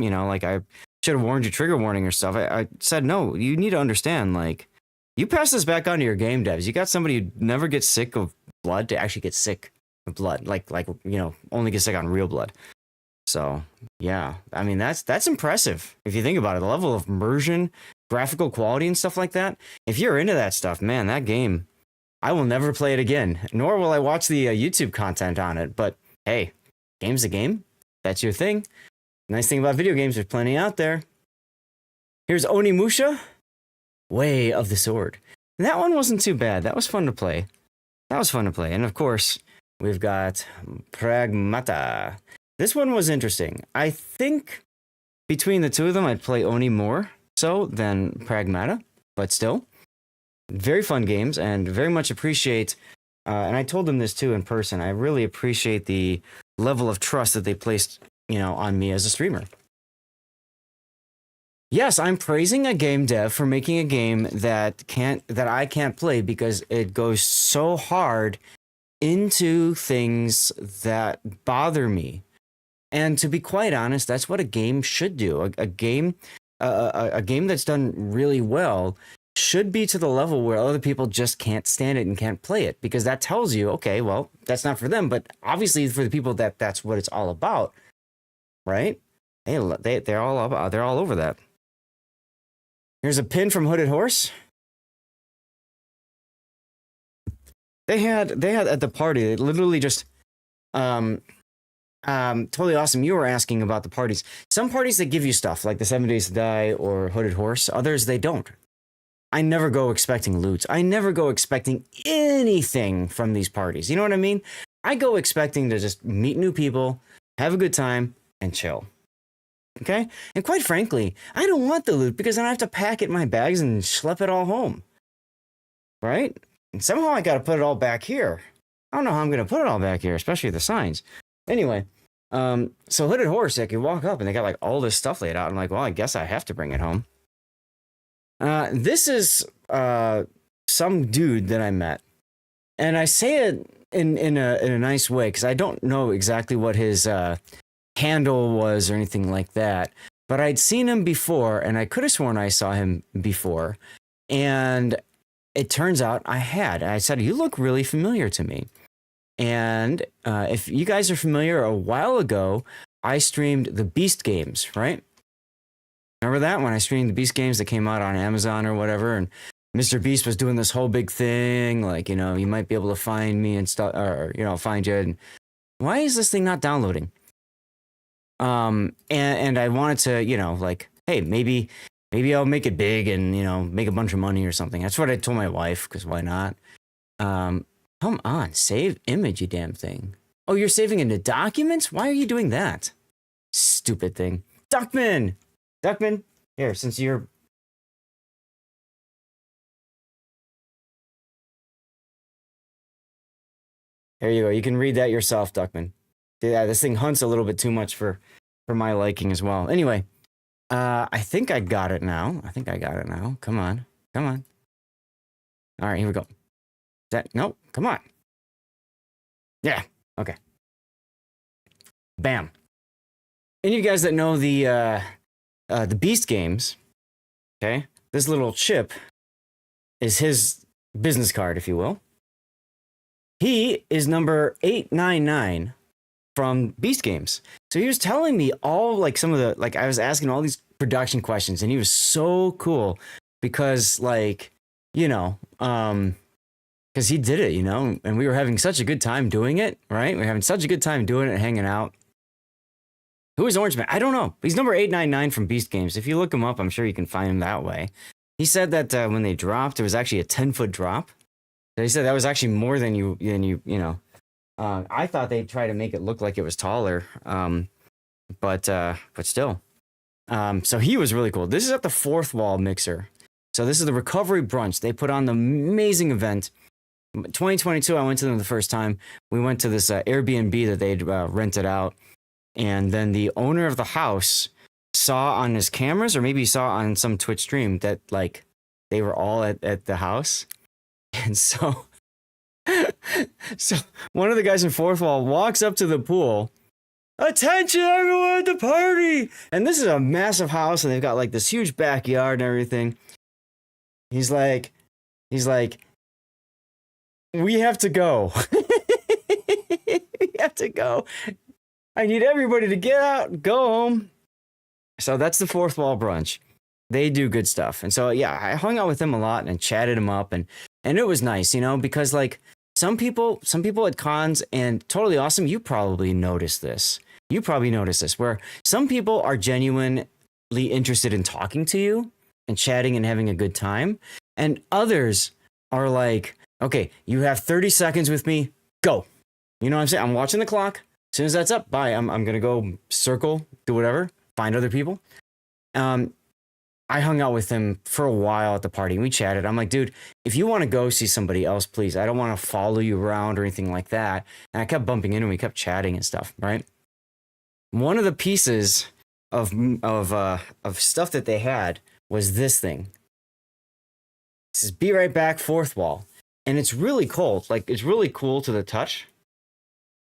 should have warned you, trigger warning or stuff. I said, no, you need to understand, like, you pass this back on to your game devs. You got somebody who never gets sick of blood to actually get sick of blood, like only get sick on real blood. So yeah, I mean, that's impressive if you think about it. The level of immersion, graphical quality, and stuff like that. If you're into that stuff, man, that game, I will never play it again. Nor will I watch the YouTube content on it. But hey, game's a game. That's your thing. Nice thing about video games, there's plenty out there. Here's Onimusha, Way of the Sword. That one wasn't too bad. That was fun to play. And of course, we've got Pragmata. This one was interesting. I think between the two of them, I'd play Oni more so than Pragmata, but still, very fun games, and very much appreciate, and I told them this too in person, I really appreciate the level of trust that they placed, on me as a streamer. Yes, I'm praising a game dev for making a game that I can't play because it goes so hard into things that bother me. And to be quite honest, that's what a game should do. A game that's done really well should be to the level where other people just can't stand it and can't play it, because that tells you, okay, well, that's not for them, but obviously for the people that's what it's all about, right? They're all over that. Here's a pin from Hooded Horse. They had at the party, they literally just totally awesome. You were asking about the parties. Some parties that give you stuff like the 7 Days to Die or Hooded Horse. Others they don't. I never go expecting loot. I never go expecting anything from these parties. You know what I mean? I go expecting to just meet new people, have a good time, and chill. Okay? And quite frankly, I don't want the loot because then I have to pack it in my bags and schlep it all home. Right? And somehow I got to put it all back here. I don't know how I'm going to put it all back here, especially the signs. Anyway, so Hooded Horse, I could walk up and they got like all this stuff laid out. I'm like, well, I guess I have to bring it home. This is some dude that I met, and I say it in a nice way because I don't know exactly what his handle was or anything like that. But I'd seen him before, and I could have sworn I saw him before, and it turns out I had. I said, "You look really familiar to me." And if you guys are familiar, a while ago, I streamed the Beast games, right? Remember that when I streamed the Beast games that came out on Amazon or whatever, and Mr. Beast was doing this whole big thing, like, you might be able to find me and stuff, or, find you. And why is this thing not downloading? And I wanted to, like, hey, maybe I'll make it big and, make a bunch of money or something. That's what I told my wife, because why not? Come on, save image, you damn thing. Oh, you're saving into documents? Why are you doing that? Stupid thing. Duckman, here, since you're... There you go. You can read that yourself, Duckman. Yeah, this thing hunts a little bit too much for my liking as well. Anyway, I think I got it now. Come on. All right, here we go. Nope, come on. Yeah, okay. Bam. Any of you guys that know the Beast games, okay, this little chip is his business card, if you will. He is number 899 from Beast Games. So he was telling me all, like, some of the, like, I was asking all these production questions, and he was so cool because, like, because he did it, and we were having such a good time doing it, right? We were having such a good time doing it, hanging out. Who is Orange Man? I don't know. He's number 899 from Beast Games. If you look him up, I'm sure you can find him that way. He said that when they dropped, it was actually a 10-foot drop. So he said that was actually more than you. I thought they'd try to make it look like it was taller, but still. So he was really cool. This is at the Fourth Wall Mixer. So this is the Recovery Brunch. They put on the amazing event. 2022, I went to them the first time. We went to this Airbnb that they'd rented out. And then the owner of the house saw on his cameras, or maybe he saw on some Twitch stream, that like they were all at the house. And so, so one of the guys in Fourth Wall walks up to the pool. Attention, everyone at the party! And this is a massive house, and they've got like this huge backyard and everything. He's like, we have to go. We have to go. I need everybody to get out, go home. So that's the Fourth Wall Brunch. They do good stuff. And so, yeah, I hung out with them a lot and chatted them up. And it was nice, you know, because like some people at cons, and totally awesome, you probably noticed this. You probably noticed this, where some people are genuinely interested in talking to you and chatting and having a good time. And others are like, okay, you have 30 seconds with me, go. You know what I'm saying? I'm watching the clock. As soon as that's up, bye. I'm going to go circle, do whatever, find other people. I hung out with him for a while at the party and we chatted. I'm like, dude, if you want to go see somebody else, please. I don't want to follow you around or anything like that. And I kept bumping into him. We kept chatting and stuff, right? One of the pieces of stuff that they had was this thing. This is Be Right Back Fourth Wall. And it's really cold. Like, it's really cool to the touch,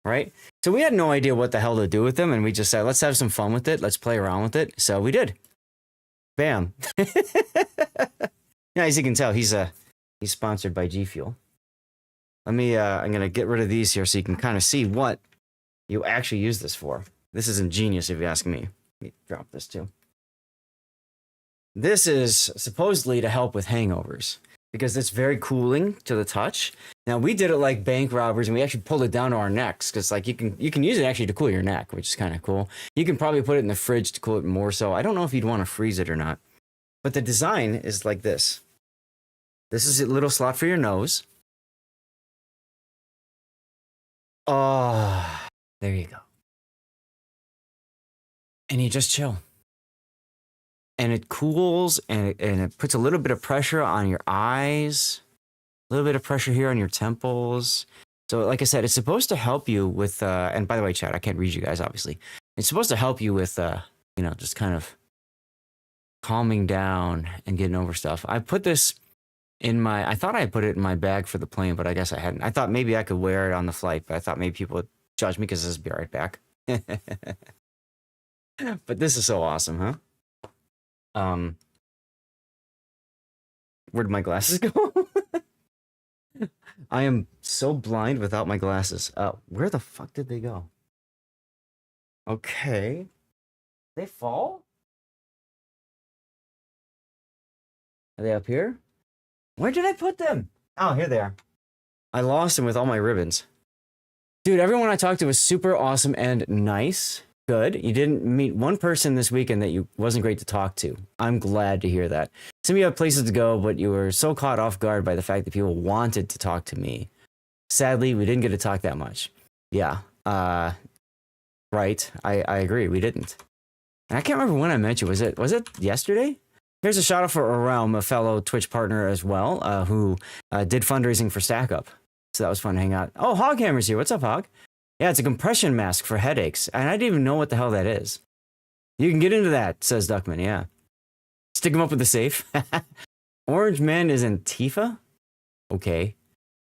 right? So we had no idea what the hell to do with them. And we just said, let's have some fun with it. Let's play around with it. So we did. Bam. Yeah, as you can tell, he's sponsored by G Fuel. Let me, I'm going to get rid of these here so you can kind of see what you actually use this for. This is ingenious if you ask me. Let me drop this too. This is supposedly to help with hangovers because it's very cooling to the touch. Now we did it like bank robbers and we actually pulled it down to our necks because like you can use it actually to cool your neck, which is kind of cool. You can probably put it in the fridge to cool it more so. I don't know if you'd want to freeze it or not. But the design is like this. This is a little slot for your nose. Oh, there you go. And you just chill. And it cools and it puts a little bit of pressure on your eyes, a little bit of pressure here on your temples. So like I said, it's supposed to help you with, and by the way, chat, I can't read you guys, obviously. It's supposed to help you with, you know, just kind of calming down and getting over stuff. I put this in my, I thought I put it in my bag for the plane, but I guess I hadn't. I thought maybe I could wear it on the flight, but I thought maybe people would judge me because this is Be Right Back. But this is so awesome, huh? Where'd my glasses go? I am so blind without my glasses. Where the fuck did they go? Okay. They fall? Are they up here? Where did I put them? Oh, here they are. I lost them with all my ribbons. Dude, everyone I talked to was super awesome and nice. Good. You didn't meet one person this weekend that you wasn't great to talk to. I'm glad to hear that. Some of you have places to go, but you were so caught off guard by the fact that people wanted to talk to me. Sadly, we didn't get to talk that much. Yeah. Right. I agree. We didn't. And I can't remember when I met you. Was it yesterday? Here's a shout out for Realm, a fellow Twitch partner as well, who did fundraising for Stack Up. So that was fun to hang out. Oh, Hoghammer's here. What's up, Hog? Yeah, it's a compression mask for headaches. And I didn't even know what the hell that is. You can get into that, says Duckman, yeah. Stick him up with the safe. Orange Man is Antifa? Okay.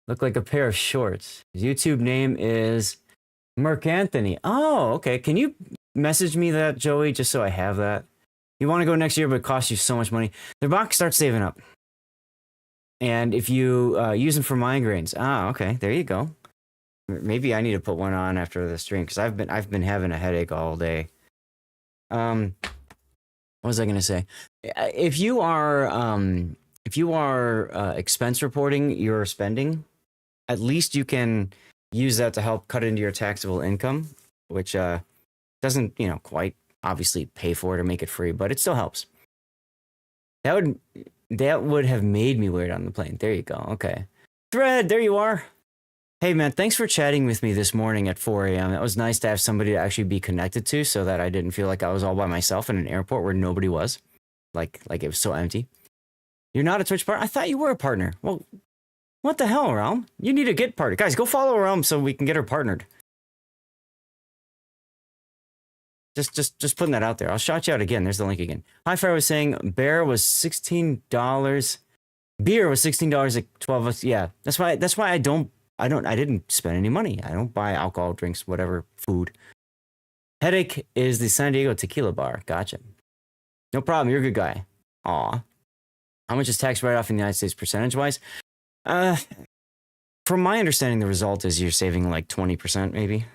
Look like a pair of shorts. His YouTube name is Merc Anthony. Oh, okay. Can you message me that, Joey, just so I have that? You want to go next year, but it costs you so much money. The box starts saving up. And if you use them for migraines. Ah, okay. There you go. Maybe I need to put one on after the stream because I've been having a headache all day. What was I going to say? If you are expense reporting your spending, at least you can use that to help cut into your taxable income, which doesn't, you know, quite obviously pay for it or make it free, but it still helps. That would have made me wear it on the plane. There you go. Okay. Thread, there you are. Hey man, thanks for chatting with me this morning at 4 a.m. It was nice to have somebody to actually be connected to so that I didn't feel like I was all by myself in an airport where nobody was. Like it was so empty. You're not a Twitch partner? I thought you were a partner. Well, what the hell, Realm? You need to get partnered. Guys, go follow Realm so we can get her partnered. Just putting that out there. I'll shout you out again. There's the link again. Hi Fire was saying beer was $16. Beer was $16 at 12. Yeah, that's why I didn't spend any money. I don't buy alcohol, drinks, whatever, food. Headache is the San Diego tequila bar. Gotcha. No problem. You're a good guy. Aw. How much is tax write-off in the United States percentage-wise? From my understanding, the result is you're saving like 20% maybe.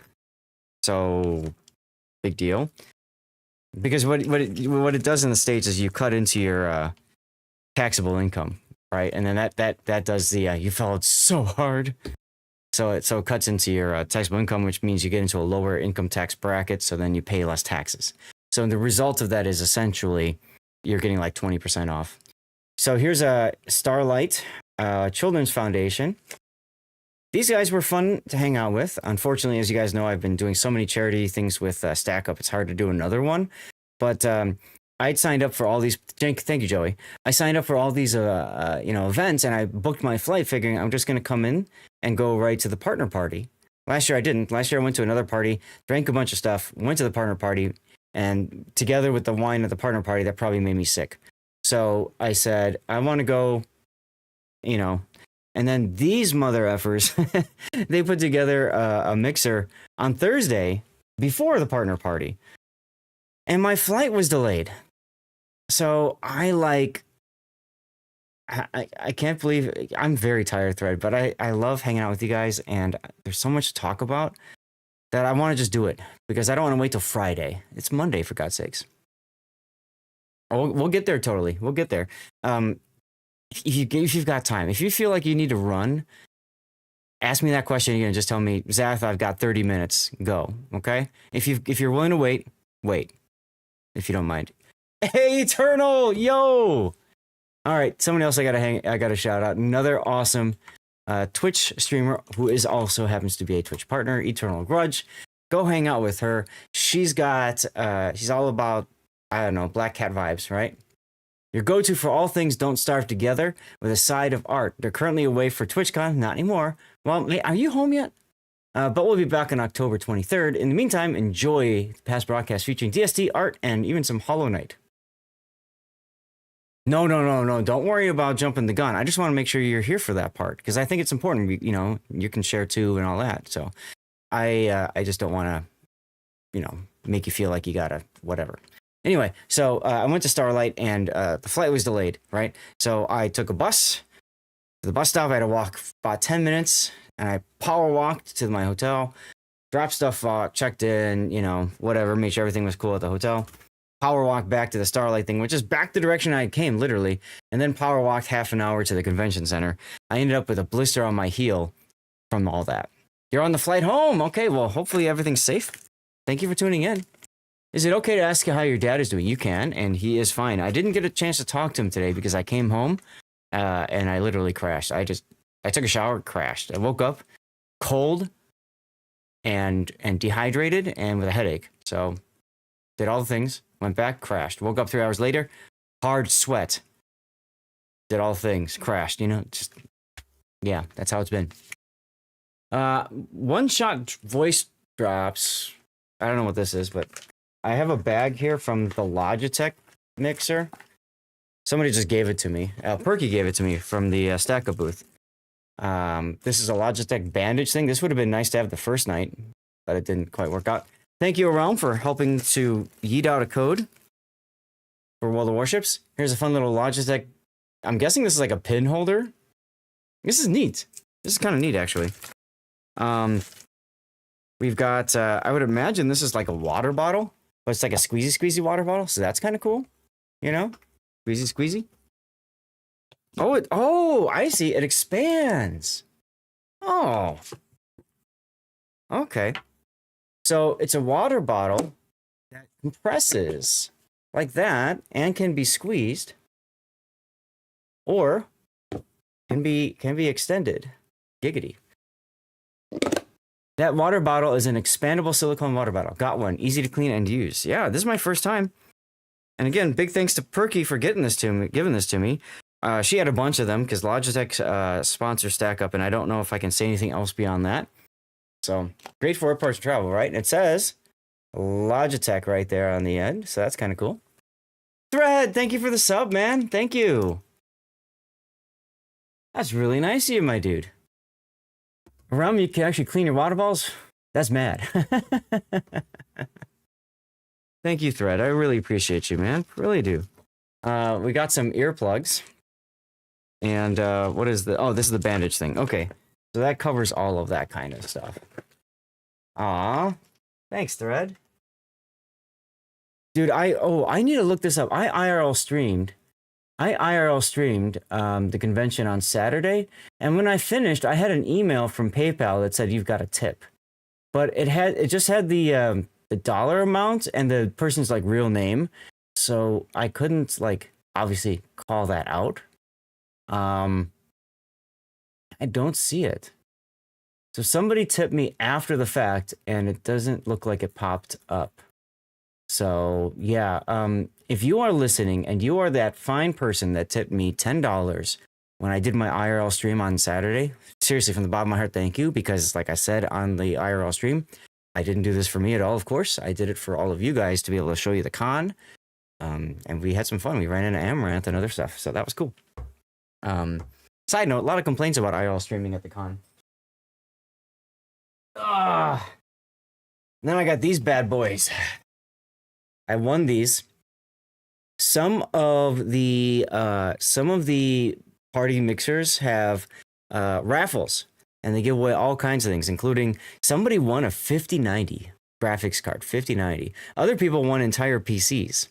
So, big deal. Because what it does in the States is you cut into your taxable income, right? And then that does the you followed so hard. So it cuts into your taxable income, which means you get into a lower income tax bracket. So then you pay less taxes. So the result of that is essentially you're getting like 20% off. So here's a Starlight Children's Foundation. These guys were fun to hang out with. Unfortunately, as you guys know, I've been doing so many charity things with Stack Up. It's hard to do another one. But I'd signed up for all these. Thank you, Joey. I signed up for all these events, and I booked my flight figuring I'm just going to come in and go right to the partner party. Last year I didn't. Last year I went to another party, drank a bunch of stuff, went to the partner party, and together with the wine at the partner party, that probably made me sick. So I said, I want to go, and then these mother effers, they put together a mixer on Thursday before the partner party. And my flight was delayed. So I can't believe I'm very tired, Thread, but I love hanging out with you guys, and there's so much to talk about that I want to just do it because I don't want to wait till Friday. It's Monday, for God's sakes. Oh, we'll get there, totally. We'll get there. If you've got time, if you feel like you need to run, ask me that question again and just tell me, Zath, I've got 30 minutes. Go, okay? If you're willing to wait, if you don't mind. Hey, Eternal, yo! All right, someone else I gotta shout out. Another awesome Twitch streamer who is also happens to be a Twitch partner, Eternal Grudge. Go hang out with her. She's all about, I don't know, Black Cat vibes, right? Your go-to for all things Don't Starve Together with a side of art. They're currently away for TwitchCon, not anymore. Well, are you home yet? But we'll be back on October 23rd. In the meantime, enjoy past broadcasts featuring DST, art, and even some Hollow Knight. No. Don't worry about jumping the gun. I just want to make sure you're here for that part because I think it's important. You can share too and all that. So I just don't want to, make you feel like you gotta whatever. Anyway, so I went to Starlight and the flight was delayed, right? So I took a bus to the bus stop. I had to walk about 10 minutes and I power walked to my hotel, dropped stuff off, checked in, whatever, made sure everything was cool at the hotel. Power walked back to the Starlight thing, which is back the direction I came, literally, and then power walked half an hour to the convention center. I ended up with a blister on my heel from all that. You're on the flight home. Okay, well, hopefully everything's safe. Thank you for tuning in. Is it okay to ask you how your dad is doing? You can, and he is fine. I didn't get a chance to talk to him today because I came home and I literally crashed. I took a shower, crashed. I woke up cold and dehydrated and with a headache. So did all the things, went back, crashed. Woke up 3 hours later, hard sweat. Did all the things, crashed. Yeah, that's how it's been. One shot voice drops. I don't know what this is, but I have a bag here from the Logitech mixer. Somebody just gave it to me. Perky gave it to me from the Stack Up booth. This is a Logitech bandage thing. This would have been nice to have the first night, but it didn't quite work out. Thank you, Realm, for helping to yeet out a code for World of Warships. Here's a fun little Logitech. I'm guessing this is like a pin holder. This is neat. This is kind of neat, actually. We've got, I would imagine this is like a water bottle, but it's like a squeezy water bottle. So that's kind of cool. Squeezy. Oh, I see. It expands. Oh. Okay. So it's a water bottle that compresses like that and can be squeezed or can be extended. Giggity. That water bottle is an expandable silicone water bottle. Got one. Easy to clean and use. Yeah, this is my first time. And again, big thanks to Perky for giving this to me. She had a bunch of them because Logitech sponsors Stack Up, and I don't know if I can say anything else beyond that. So great for parts of travel, right? And it says Logitech right there on the end, so that's kind of cool. Thread, thank you for the sub, man. Thank you. That's really nice of you, my dude. Around you can actually clean your water bottles? That's mad. Thank you, Thread. I really appreciate you, man. Really do. We got some earplugs. And what is the... Oh, this is the bandage thing. Okay. So that covers all of that kind of stuff. Aw. Thanks, Thread. Dude, I need to look this up. I IRL streamed the convention on Saturday, and when I finished, I had an email from PayPal that said you've got a tip, but it just had the dollar amount and the person's like real name, so I couldn't like obviously call that out. I don't see it. So somebody tipped me after the fact, and it doesn't look like it popped up. So yeah, if you are listening and you are that fine person that tipped me $10 when I did my IRL stream on Saturday, seriously, from the bottom of my heart, thank you. Because like I said on the IRL stream, I didn't do this for me at all, of course. I did it for all of you guys to be able to show you the con. And we had some fun. We ran into Amaranth and other stuff, so that was cool. Side note, a lot of complaints about IRL streaming at the con. Then I got these bad boys. I won these. Some of the party mixers have raffles, and they give away all kinds of things, including somebody won a 5090 graphics card, 5090. Other people won entire PCs,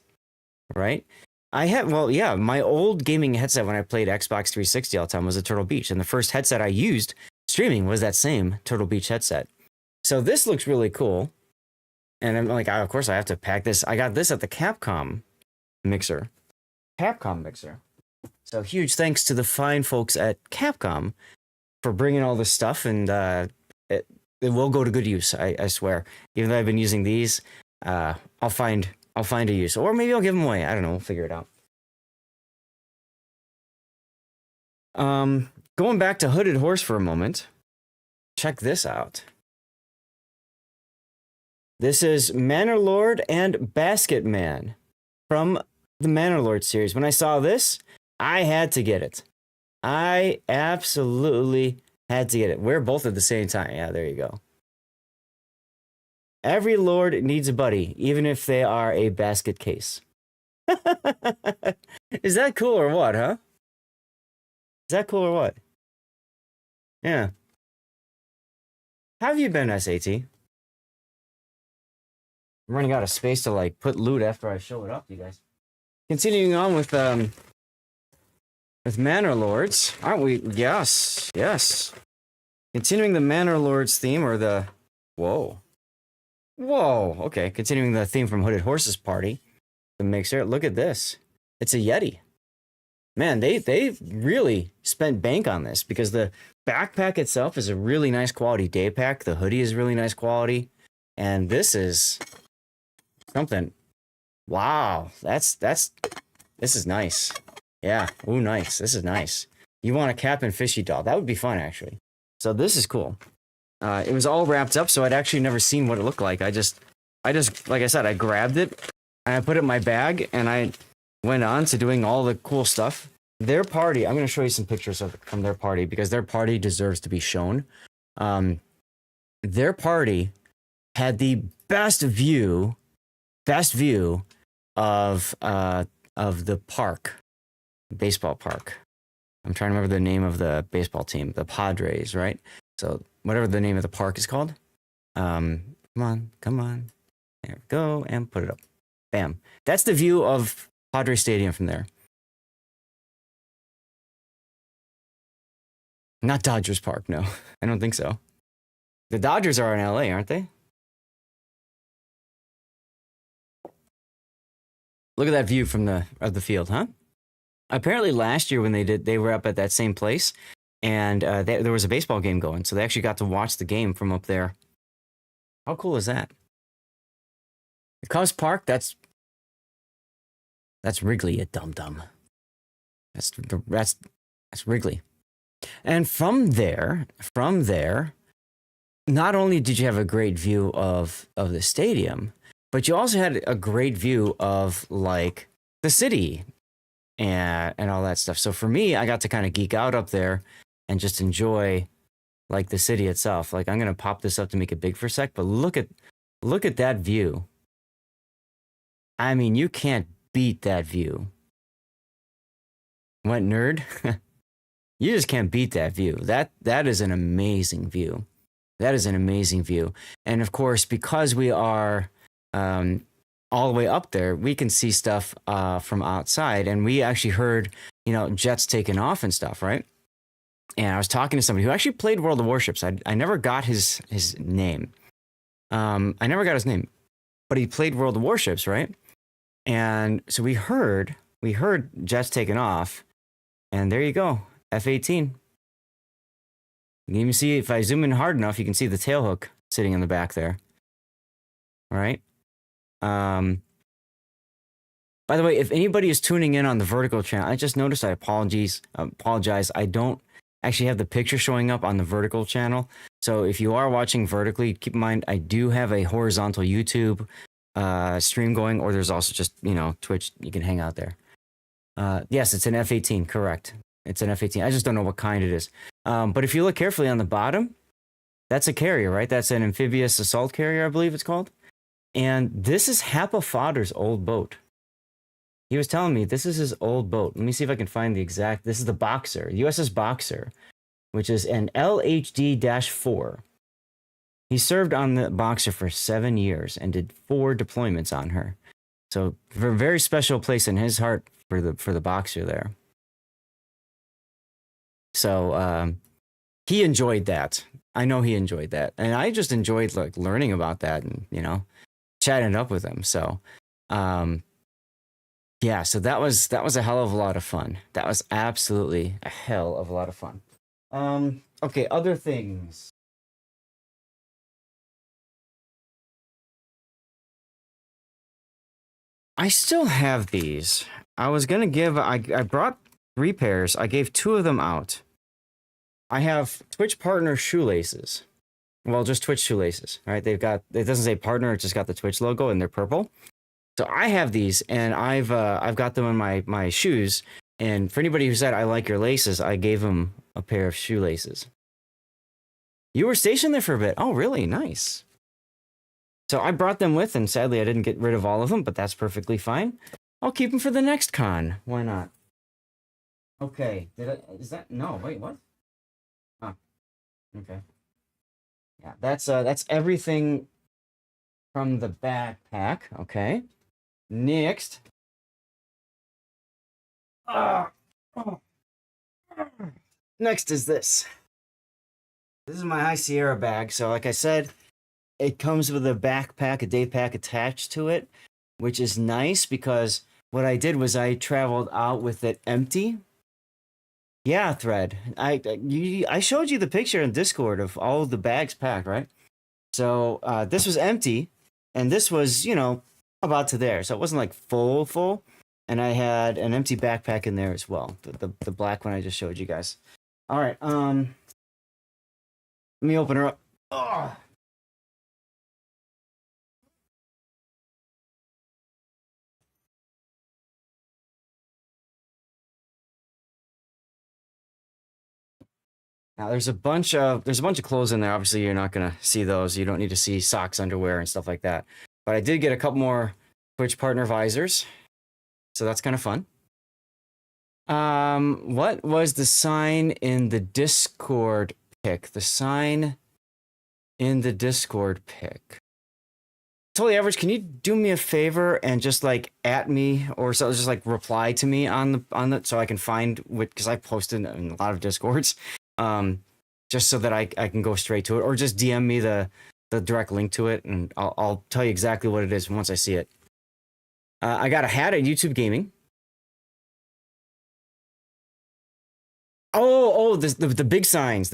right? My old gaming headset when I played Xbox 360 all the time was a Turtle Beach, and the first headset I used streaming was that same Turtle Beach headset. So this looks really cool. And I'm like, of course I have to pack this. I got this at the Capcom mixer. So huge thanks to the fine folks at Capcom for bringing all this stuff, and it will go to good use. I swear. Even though I've been using these, I'll find a use, or maybe I'll give them away. I don't know. We'll figure it out. Going back to Hooded Horse for a moment. Check this out. This is Manor Lord and Basket Man from the Manor Lord series. When I saw this, I had to get it. I absolutely had to get it. We're both at the same time. Yeah, there you go. Every Lord needs a buddy, even if they are a basket case. Is that cool or what, huh? Is that cool or what? Yeah. How have you been, SAT? I'm running out of space to like put loot after I show it up, you guys. Continuing on with Manor Lords, aren't we? Yes. Continuing the Manor Lords theme, or the whoa. Okay, continuing the theme from Hooded Horse's party, the mixer. Look at this. It's a Yeti. Man, they really spent bank on this, because the backpack itself is a really nice quality day pack. The hoodie is really nice quality, and this is something. Wow, this is nice. Yeah, ooh, nice. This is nice. You want a cap and fishy doll? That would be fun, actually. So this is cool. It was all wrapped up, so I'd actually never seen what it looked like. I just, like I said, I grabbed it and I put it in my bag, and I went on to doing all the cool stuff. Their party, I'm going to show you some pictures from their party, because their party deserves to be shown. Their party had the best view of the park, baseball park. I'm trying to remember the name of the baseball team, the Padres, right? So whatever the name of the park is called. Come on. There we go, and put it up. Bam. That's the view of Padre Stadium from there. Not Dodgers Park, no. I don't think so. The Dodgers are in LA, aren't they? Look at that view from the field, huh? Apparently last year when they were up at that same place, and there was a baseball game going, so they actually got to watch the game from up there. How cool is that? The Cubs Park, that's Wrigley, you dum-dum. That's Wrigley. And from there, not only did you have a great view of the stadium, but you also had a great view of like the city and all that stuff. So for me, I got to kind of geek out up there and just enjoy like the city itself. Like I'm gonna pop this up to make it big for a sec, but look at that view. I mean, you can't beat that view. What, nerd? You just can't beat that view. That is an amazing view. That is an amazing view. And of course, because we are all the way up there, we can see stuff from outside. And we actually heard, jets taking off and stuff, right? And I was talking to somebody who actually played World of Warships. I never got his name. I never got his name, but he played World of Warships, right? And so we heard jets taking off, and there you go, F-18. You can even see, if I zoom in hard enough, you can see the tailhook sitting in the back there. All right. By the way, if anybody is tuning in on the vertical channel, I just noticed, I apologize. I don't actually have the picture showing up on the vertical channel. So if you are watching vertically, keep in mind, I do have a horizontal YouTube stream going, or there's also just, Twitch. You can hang out there. Yes, it's an F-18, correct. It's an F-18. I just don't know what kind it is. But if you look carefully on the bottom, that's a carrier, right? That's an amphibious assault carrier, I believe it's called. And this is Happa Fodder's old boat. He was telling me this is his old boat. Let me see if I can find the exact. This is the Boxer, USS Boxer, which is an LHD-4. He served on the Boxer for 7 years and did 4 deployments on her. So, for a very special place in his heart for the Boxer there. So, he enjoyed that. I know he enjoyed that, and I just enjoyed like learning about that and chatting it up with him. So, yeah. So that was a hell of a lot of fun. That was absolutely a hell of a lot of fun. Okay, other things. I still have these. I was gonna give. I brought 3 pairs. I gave 2 of them out. I have Twitch partner shoelaces. Well, just Twitch shoelaces, right? They've got, it doesn't say partner, it just got the Twitch logo and they're purple. So I have these, and I've got them in my shoes. And for anybody who said I like your laces, I gave them a pair of shoelaces. You were stationed there for a bit. Oh, really? Nice. So I brought them with, and sadly I didn't get rid of all of them, but that's perfectly fine. I'll keep them for the next con. Why not? Okay. Is that? No. Wait. What? Oh. Okay. Yeah. That's everything from the backpack. Okay. Next. Next is this. This is my High Sierra bag. So, like I said, it comes with a backpack, a day pack attached to it, which is nice because what I did was I traveled out with it empty. Yeah, Thread. I showed you the picture in Discord of all of the bags packed, right? So this was empty, and this was, about to there. So it wasn't like full. And I had an empty backpack in there as well. The black one I just showed you guys. All right. Let me open her up. Oh. Now there's a bunch of clothes in there. Obviously, you're not gonna see those. You don't need to see socks, underwear, and stuff like that. But I did get a couple more Twitch partner visors, so that's kind of fun. What was the sign in the Discord pic? The sign in the Discord pic. Totally Average, can you do me a favor and just like at me or so, just like reply to me on the so I can find what, because I posted in a lot of Discords, just so that I can go straight to it, or just DM me the direct link to it, and I'll tell you exactly what it is once I see it. I got a hat at YouTube Gaming. Oh, the big signs,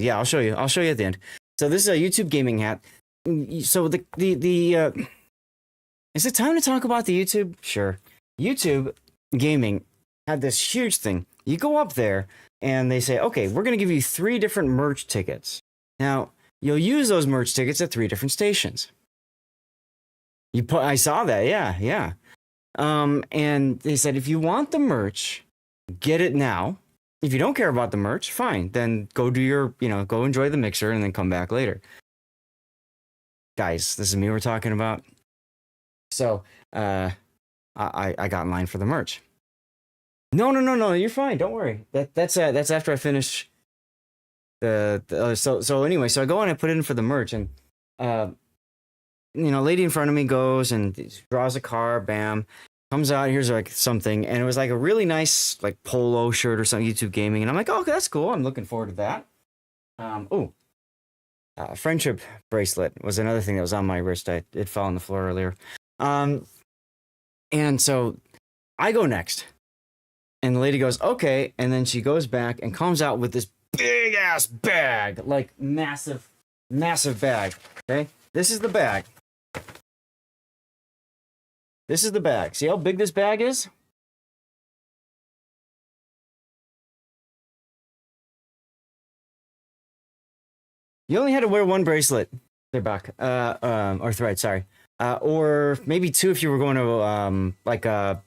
Yeah, I'll show you at the end. So this is a YouTube Gaming hat. so is it time to talk about the YouTube? Sure. YouTube gaming had this huge thing. You go up there and they say, okay, we're going to give you 3 different merch tickets. Now, you'll use those merch tickets at 3 different stations. I saw that. Yeah. And they said, if you want the merch, get it now. If you don't care about the merch, fine. Then go do your, go enjoy the mixer and then come back later. Guys, this is me we're talking about. So, I got in line for the merch. No, you're fine. Don't worry. That's after I finish so anyway, so I go and I put it in for the merch, and lady in front of me goes and draws a card, bam, comes out, here's like something, and it was like a really nice like polo shirt or something, YouTube gaming, and I'm like, oh, okay, that's cool. I'm looking forward to that. Friendship bracelet was another thing that was on my wrist. It fell on the floor earlier. And so I go next, and the lady goes, okay, and then she goes back and comes out with this big ass bag, like massive bag. Okay, this is the bag. See how big this bag is? You only had to wear 1 bracelet. They're back. Or thread, sorry. Or maybe 2 if you were going to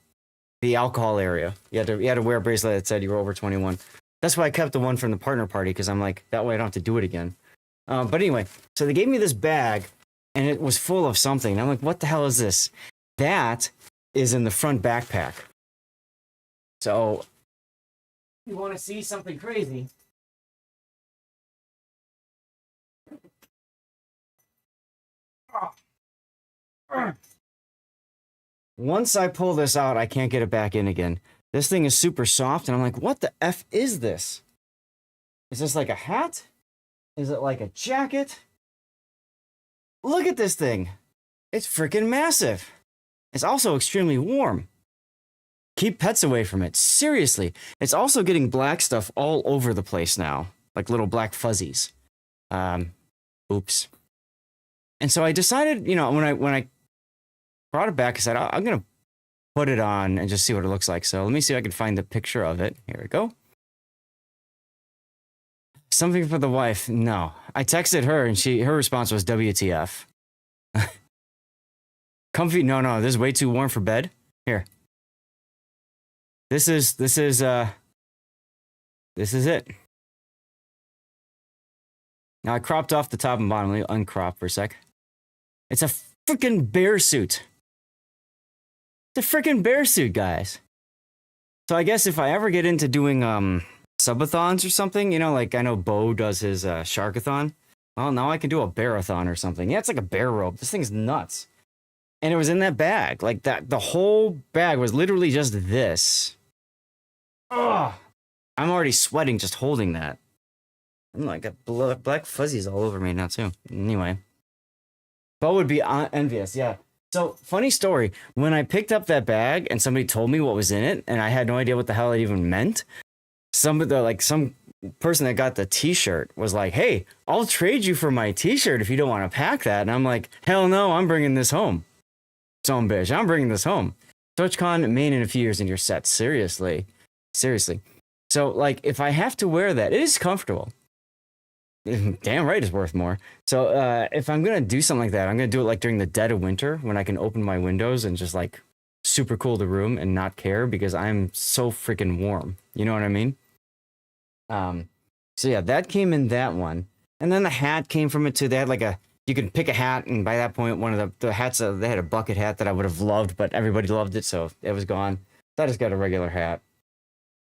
the alcohol area. You had to wear a bracelet that said you were over 21. That's why I kept the one from the partner party, because I'm like, that way I don't have to do it again. But anyway, so they gave me this bag, and it was full of something. And I'm like, what the hell is this? That is in the front backpack. So, if you want to see something crazy, once I pull this out, I can't get it back in again. This thing is super soft, and I'm like, what the F is this? Is this like a hat? Is it like a jacket? Look at this thing. It's freaking massive. It's also extremely warm. Keep pets away from it. Seriously. It's also getting black stuff all over the place now. Like little black fuzzies. Oops. And so I decided, when I brought it back, I said, I'm going to put it on and just see what it looks like. So let me see if I can find the picture of it. Here we go. Something for the wife. No. I texted her and her response was WTF. Comfy. No, this is way too warm for bed. Here. This is it. Now I cropped off the top and bottom. Let me uncrop for a sec. It's a freaking bear suit. It's a freaking bear suit, guys. So I guess if I ever get into doing subathons or something, like I know Bo does his sharkathon. Well, now I can do a bearathon or something. Yeah, it's like a bear rope. This thing's nuts. And it was in that bag. Like that, the whole bag was literally just this. Oh, I'm already sweating just holding that. I'm like, got black fuzzies all over me now too. Anyway. Bo would be envious, yeah. So, funny story. When I picked up that bag and somebody told me what was in it, and I had no idea what the hell it even meant, some person that got the t-shirt was like, hey, I'll trade you for my t-shirt if you don't want to pack that. And I'm like, hell no, I'm bringing this home. Some bitch, I'm bringing this home. TwitchCon, Maine in a few years and you're set. Seriously. So, like, if I have to wear that, it is comfortable. Damn right it's worth more. So if I'm gonna do something like that, I'm gonna do it like during the dead of winter when I can open my windows and just like super cool the room and not care because I'm so freaking warm. You know what I mean? So yeah, that came in that one. And then the hat came from it too. They had you could pick a hat, and by that point one of the hats, they had a bucket hat that I would have loved, but everybody loved it, so it was gone. So I just got a regular hat.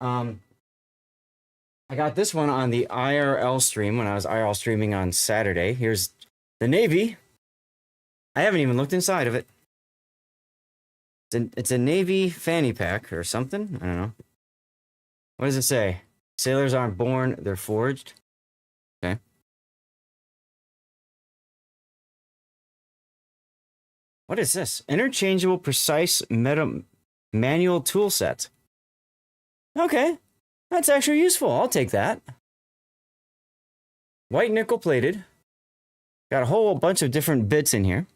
I got this one on the IRL stream when I was IRL streaming on Saturday. Here's the Navy. I haven't even looked inside of it. It's a Navy fanny pack or something. I don't know. What does it say? Sailors aren't born, they're forged. Okay. What is this? Interchangeable precise manual tool set. Okay. That's actually useful. I'll take that. White nickel plated. Got a whole bunch of different bits in here.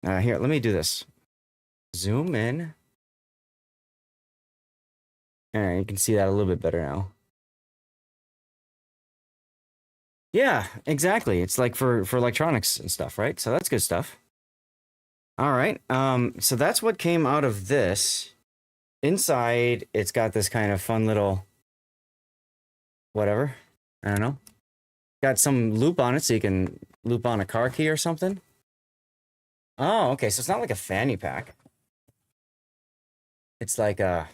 Here, let me do this. Zoom in. All right, you can see that a little bit better now. Yeah, exactly. It's like for electronics and stuff, right? So that's good stuff. All right. So that's what came out of this. Inside, it's got this kind of fun little whatever. I don't know. Got some loop on it so you can loop on a car key or something. Oh, okay. So it's not like a fanny pack. It's like a...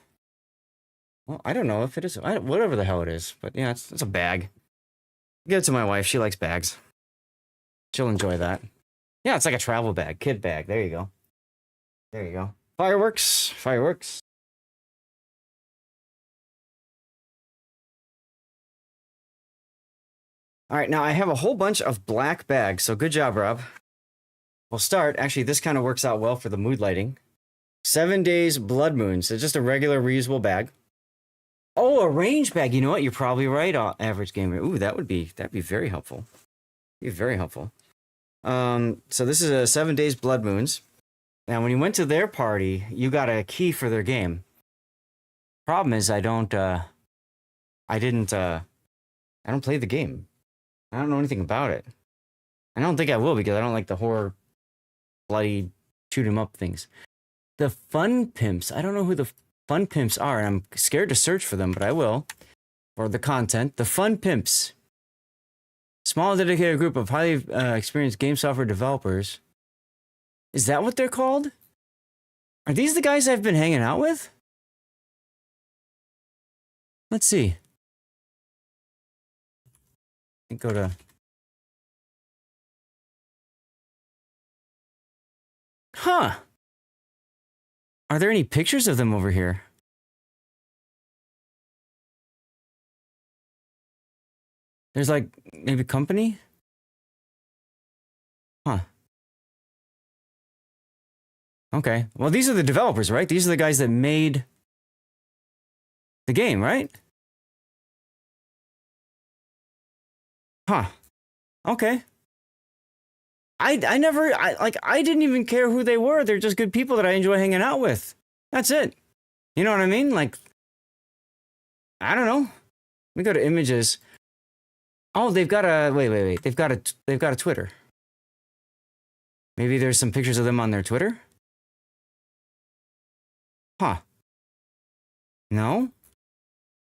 Well, I don't know if it is. Whatever the hell it is. But yeah, it's a bag. Give it to my wife. She likes bags. She'll enjoy that. Yeah, it's like a travel bag. Kid bag. There you go. There you go. Fireworks. Fireworks. All right, now I have a whole bunch of black bags, so good job, Rob. We'll start. Actually, this kind of works out well for the mood lighting. 7 days blood moon. So just a regular reusable bag. Oh, a range bag. You know what? You're probably right, average gamer. Ooh, that'd be very helpful. Be very helpful. So this is a 7 days blood moons. Now, when you went to their party, you got a key for their game. Problem is, I don't play the game. I don't know anything about it. I don't think I will because I don't like the horror, bloody, shoot 'em up things. The fun pimps. I don't know who the fun pimps are, and I'm scared to search for them, but I will. Or the content. The fun pimps. Small dedicated group of highly experienced game software developers. Is that what they're called? Are these the guys I've been hanging out with? Let's see. Go to... Huh. Are there any pictures of them over here? There's like maybe company? Huh. Okay. Well, these are the developers, right? These are the guys that made the game, right? Huh. Okay. I didn't even care who they were. They're just good people that I enjoy hanging out with. That's it. You know what I mean? Like, I don't know. Let me go to images. Oh, they've got a wait. They've got a Twitter. Maybe there's some pictures of them on their Twitter? Huh. No?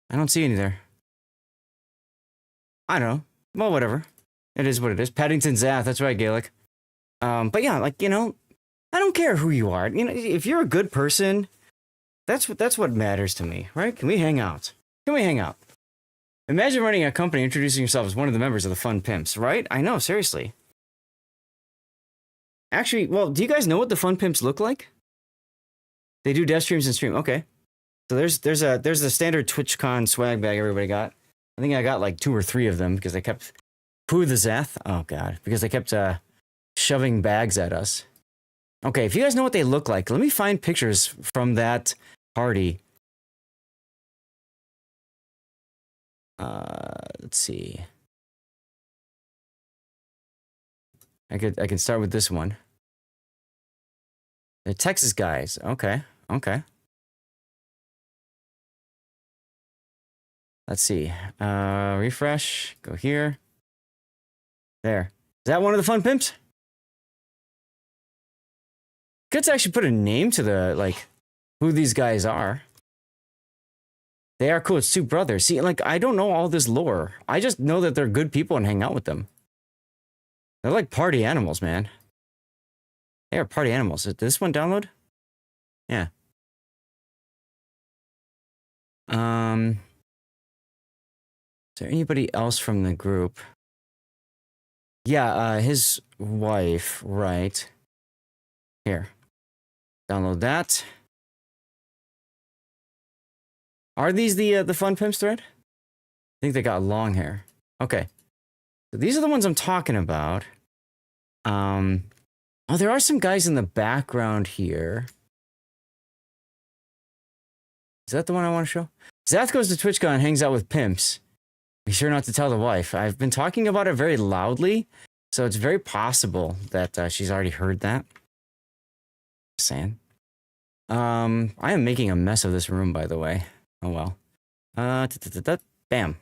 I don't see any there. I don't know. Well, whatever. It is what it is. Paddington Zath, that's right, Gaelic. But yeah, like, you know, I don't care who you are. You know, if you're a good person, that's what matters to me, right? Can we hang out? Can we hang out? Imagine running a company, introducing yourself as one of the members of the Fun Pimps, right? I know, seriously. Actually, well, do you guys know what the Fun Pimps look like? They do dev streams and stream. Okay. So there's the standard TwitchCon swag bag everybody got. I think I got like 2 or 3 of them because they kept... Who the Zath? Oh, God. Because they kept shoving bags at us. Okay, if you guys know what they look like, let me find pictures from that party. Let's see. I can start with this one. The Texas guys. Okay. Let's see. Refresh. Go here. There. Is that one of the Fun Pimps? Good to actually put a name to the, like, who these guys are. They are cool. It's 2 brothers. See, like, I don't know all this lore. I just know that they're good people and hang out with them. They're like party animals, man. They are party animals. Did this one download? Yeah. Is there anybody else from the group? Yeah, his wife, right. Here. Download that. Are these the Fun Pimps thread? I think they got long hair. Okay. So these are the ones I'm talking about. Oh, there are some guys in the background here. Is that the one I want to show? Zath goes to TwitchCon and hangs out with pimps. Be sure not to tell the wife. I've been talking about it very loudly, so it's very possible that she's already heard that. Just saying. I am making a mess of this room, by the way. Oh well. Bam.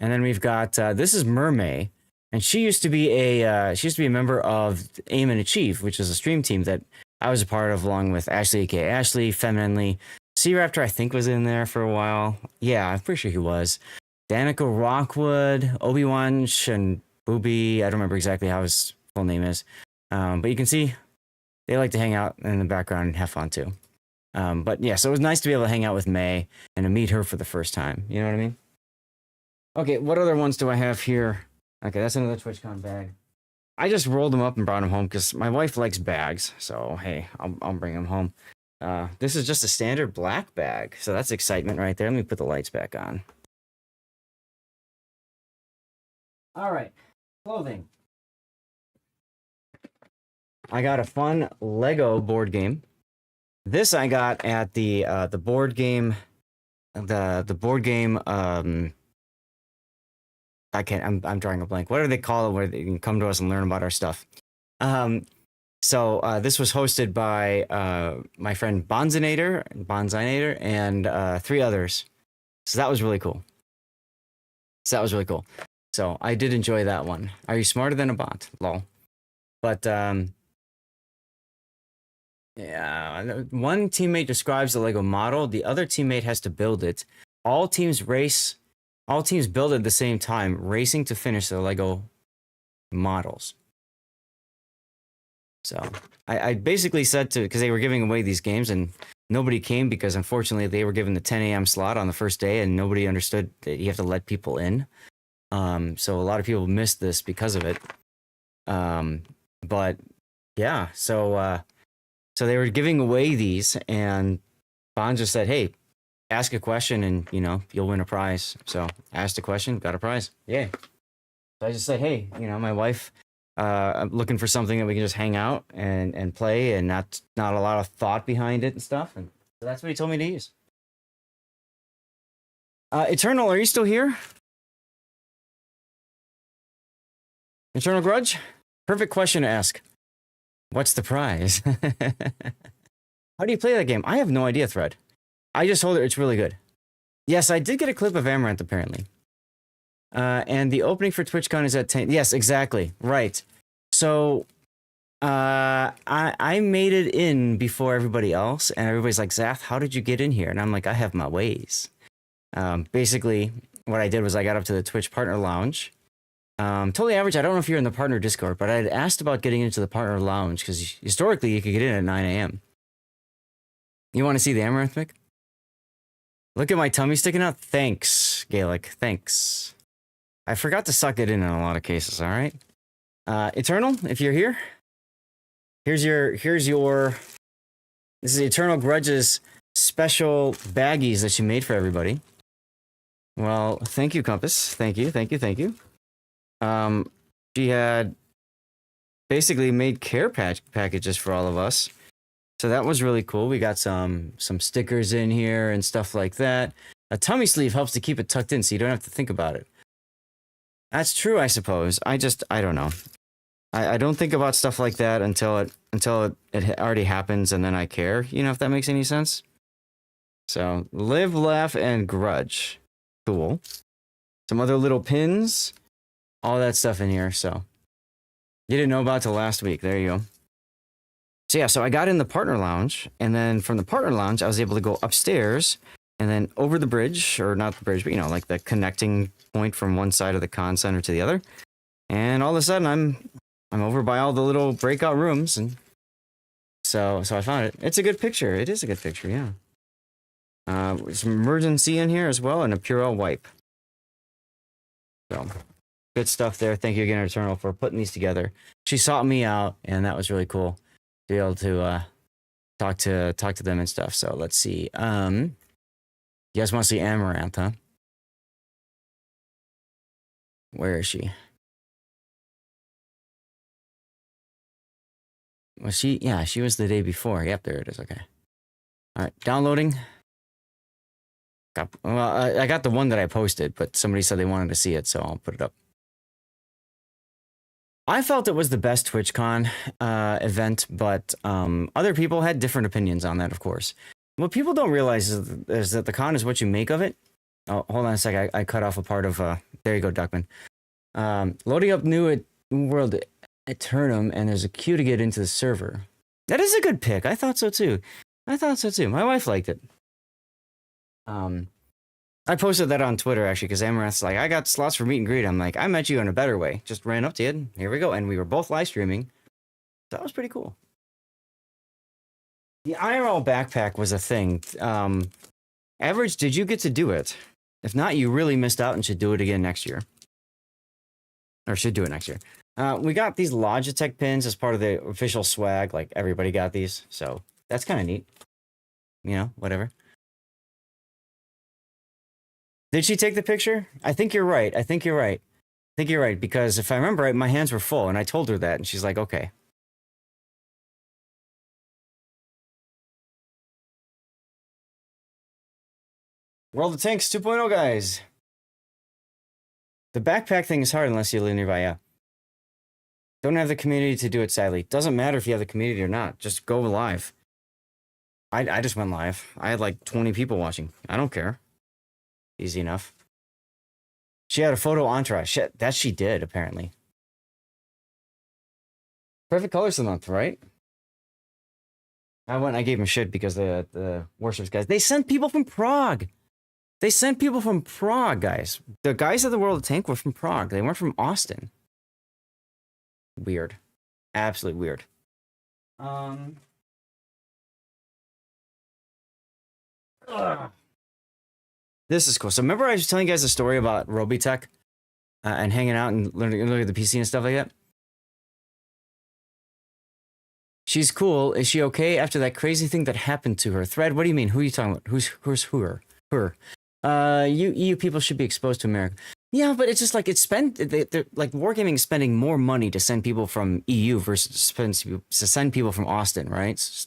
And then we've got this is Mermay, and she used to be a member of Aim and Achieve, which is a stream team that I was a part of, along with Ashley, aka Ashley, Femininely. Sea Raptor, I think, was in there for a while. Yeah, I'm pretty sure he was. Danica Rockwood, Obi-Wan and Booby. I don't remember exactly how his full name is, but you can see they like to hang out in the background and have fun too. But yeah, so it was nice to be able to hang out with May and to meet her for the first time. You know what I mean? Okay, what other ones do I have here? Okay, that's another TwitchCon bag. I just rolled them up and brought them home because my wife likes bags. So hey, I'll bring them home. This is just a standard black bag, so that's excitement right there. Let me put the lights back on. All right, clothing. I got a fun Lego board game. This I got at the board game, the board game. I can't. I'm drawing a blank. What do they call it? Where they can come to us and learn about our stuff. So this was hosted by my friend Bonzinator, and 3 others. So that was really cool. So I did enjoy that one. Are you smarter than a bot? Lol. But yeah, one teammate describes the Lego model. The other teammate has to build it. All teams build at the same time, racing to finish the Lego models. So I basically said because they were giving away these games and nobody came because unfortunately they were given the 10 a.m. slot on the first day and nobody understood that you have to let people in. So a lot of people missed this because of it. But yeah, so they were giving away these and Bond just said, hey, ask a question and, you'll win a prize. So I asked a question, got a prize. Yay. So I just said, hey, my wife, I'm looking for something that we can just hang out and play and not a lot of thought behind it and stuff. And so that's what he told me to use. Eternal, are you still here? Eternal Grudge? Perfect question to ask. What's the prize? How do you play that game? I have no idea, Thread. I just told her it's really good. Yes, I did get a clip of Amaranth, apparently. And the opening for TwitchCon is at 10. Yes, exactly. Right. So I made it in before everybody else, and everybody's like, Zath, how did you get in here? And I'm like, I have my ways. Basically, what I did was I got up to the Twitch Partner Lounge. Totally average. I don't know if you're in the partner Discord, but I had asked about getting into the partner lounge because historically you could get in at 9 a.m. You want to see the Amaranth, Mick? Look at my tummy sticking out. Thanks, Gaelic. Thanks. I forgot to suck it in a lot of cases. All right. Eternal, if you're here, here's your. This is Eternal Grudge's special baggies that she made for everybody. Well, thank you, Compass. Thank you. She had basically made care packages for all of us. So that was really cool. We got some stickers in here and stuff like that. A tummy sleeve helps to keep it tucked in so you don't have to think about it. That's true, I suppose. I don't know. I don't think about stuff like that until it already happens and then I care, if that makes any sense. So, live, laugh, and grudge. Cool. Some other little pins. All that stuff in here, so. You didn't know about it till last week. There you go. So yeah, so I got in the partner lounge, and then from the partner lounge, I was able to go upstairs and then over the bridge, or not the bridge, but like the connecting point from one side of the con center to the other. And all of a sudden, I'm over by all the little breakout rooms, and so I found it. It's a good picture. It is a good picture, yeah. Some emergency in here as well, and a Purell wipe. So good stuff there. Thank you again, Eternal, for putting these together. She sought me out, and that was really cool. To be able to talk to them and stuff. So let's see. You guys want to see Amaranth, huh? Where is she? Was she? Yeah, she was the day before. Yep, there it is. Okay. All right, downloading. Well, I got the one that I posted, but somebody said they wanted to see it, so I'll put it up. I felt it was the best TwitchCon event, but other people had different opinions on that, of course. What people don't realize is that the con is what you make of it. Oh, hold on a sec. I cut off a part of... there you go, Duckman. Loading up new world Eternum, and there's a queue to get into the server. That is a good pick. I thought so, too. My wife liked it. I posted that on Twitter, actually, because Amaranth's like, I got slots for meet and greet. I'm like, I met you in a better way. Just ran up to you, and here we go. And we were both live streaming. That was pretty cool. The IRL backpack was a thing. Average, did you get to do it? If not, you really missed out and should do it again next year. Or should do it next year. We got these Logitech pins as part of the official swag. Like, everybody got these. So, that's kind of neat. You know, whatever. Did she take the picture? I think you're right. Because if I remember right, my hands were full, and I told her that, and she's like, okay. World of Tanks 2.0, guys. The backpack thing is hard unless you live nearby, yeah. Don't have the community to do it, sadly. Doesn't matter if you have the community or not. Just go live. I just went live. I had like 20 people watching. I don't care. Easy enough. She had a photo entourage. Shit, that she did, apparently. Perfect colors of the month, right? I gave him shit because the worships guys, they sent people from Prague. Guys. The guys of the World of Tank were from Prague. They weren't from Austin. Weird. Absolutely weird. This is cool. So remember I was telling you guys a story about Robitech and hanging out and learning at the PC and stuff like that? She's cool. Is she okay after that crazy thing that happened to her? Thread, what do you mean? Who are you talking about? Who's her? You EU people should be exposed to America. Yeah, but it's just like they're like Wargaming is spending more money to send people from EU versus to send people from Austin, right?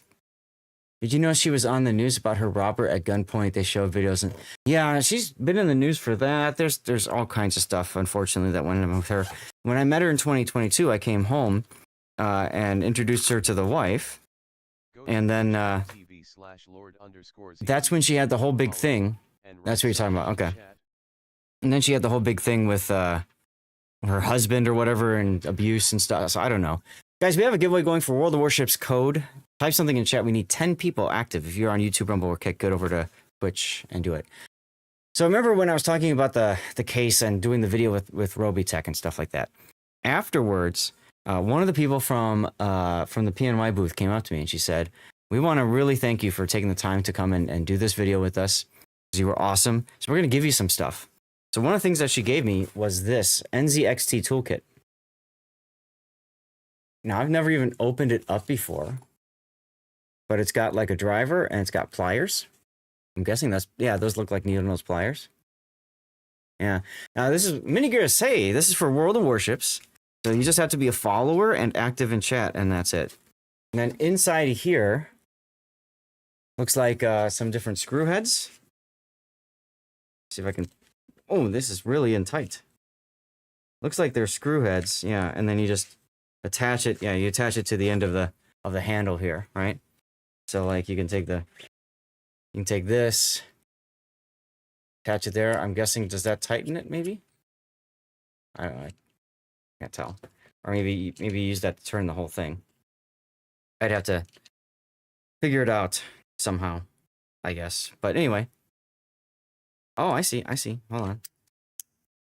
Did you know she was on the news about her robber at gunpoint? They showed videos, and yeah, she's been in the news for that. There's all kinds of stuff, unfortunately, that went on with her. When I met her in 2022, I came home and introduced her to the wife, and then that's when she had the whole big thing. That's what you're talking about, okay? And then she had the whole big thing with her husband or whatever, and abuse and stuff. So I don't know. Guys, we have a giveaway going for World of Warships code. Type something in chat. We need 10 people active. If you're on YouTube, Rumble, or Kick, go over to Twitch and do it. So remember when I was talking about the case and doing the video with Robitech and stuff like that. Afterwards, one of the people from the PNY booth came up to me and she said, we want to really thank you for taking the time to come and do this video with us. You were awesome. So we're going to give you some stuff. So one of the things that she gave me was this NZXT toolkit. Now, I've never even opened it up before, but it's got like a driver and it's got pliers. I'm guessing those look like needle nose pliers. Yeah. Now, this is Minigear Say. This is for World of Warships. So you just have to be a follower and active in chat, and that's it. And then inside here, looks like some different screw heads. See if I can... Oh, this is really in tight. Looks like they're screw heads, yeah, and then you just attach it. Yeah, you attach it to the end of the handle here, right? So like you can take this, attach it there. I'm guessing, does that tighten it maybe? I don't know. I can't tell. Or maybe use that to turn the whole thing. I'd have to figure it out somehow, I guess. But anyway. Oh, I see. Hold on.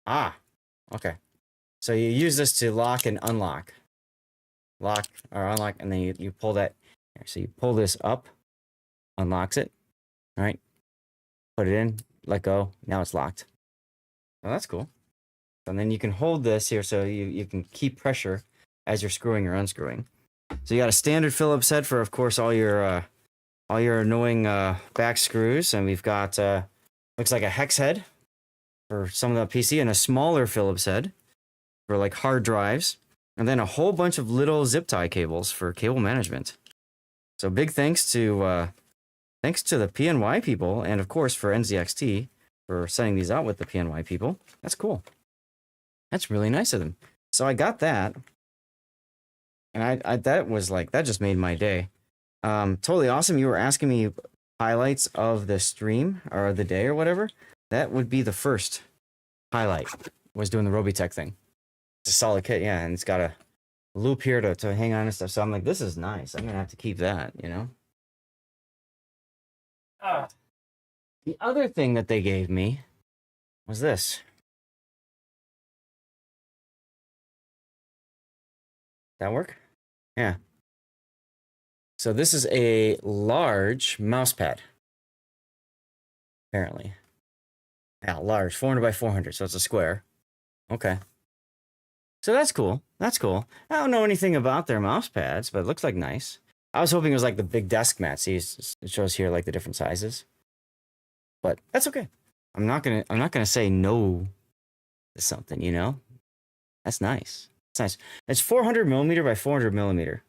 Ah, okay. So you use this to lock and unlock. Lock or unlock, and then you pull that. So you pull this up, unlocks it, all right? Put it in, let go. Now it's locked. Oh, that's cool. And then you can hold this here so you can keep pressure as you're screwing or unscrewing. So you got a standard Phillips head for, of course, all your annoying back screws, and we've got looks like a hex head for some of the PC, and a smaller Phillips head for like hard drives, and then a whole bunch of little zip tie cables for cable management. So big thanks to thanks to the PNY people, and of course for NZXT for sending these out with the PNY people. That's cool. That's really nice of them. So I got that, and I that was like, that just made my day. Totally awesome. You were asking me highlights of the stream or the day or whatever. That would be the first highlight, was doing the Robitech thing. It's a solid kit, yeah, and it's got a loop here to hang on and stuff. So I'm like, this is nice. I'm gonna have to keep that, you know. The other thing that they gave me was this. That work? Yeah. So this is a large mouse pad. Apparently. Yeah, large, 400 by 400, so it's a square. Okay. So that's cool. That's cool. I don't know anything about their mouse pads, but it looks like nice. I was hoping it was like the big desk mat. See, it shows here like the different sizes. But that's okay. I'm not gonna say no to something, you know? That's nice. It's nice. It's 400 millimeter by 400 millimeter.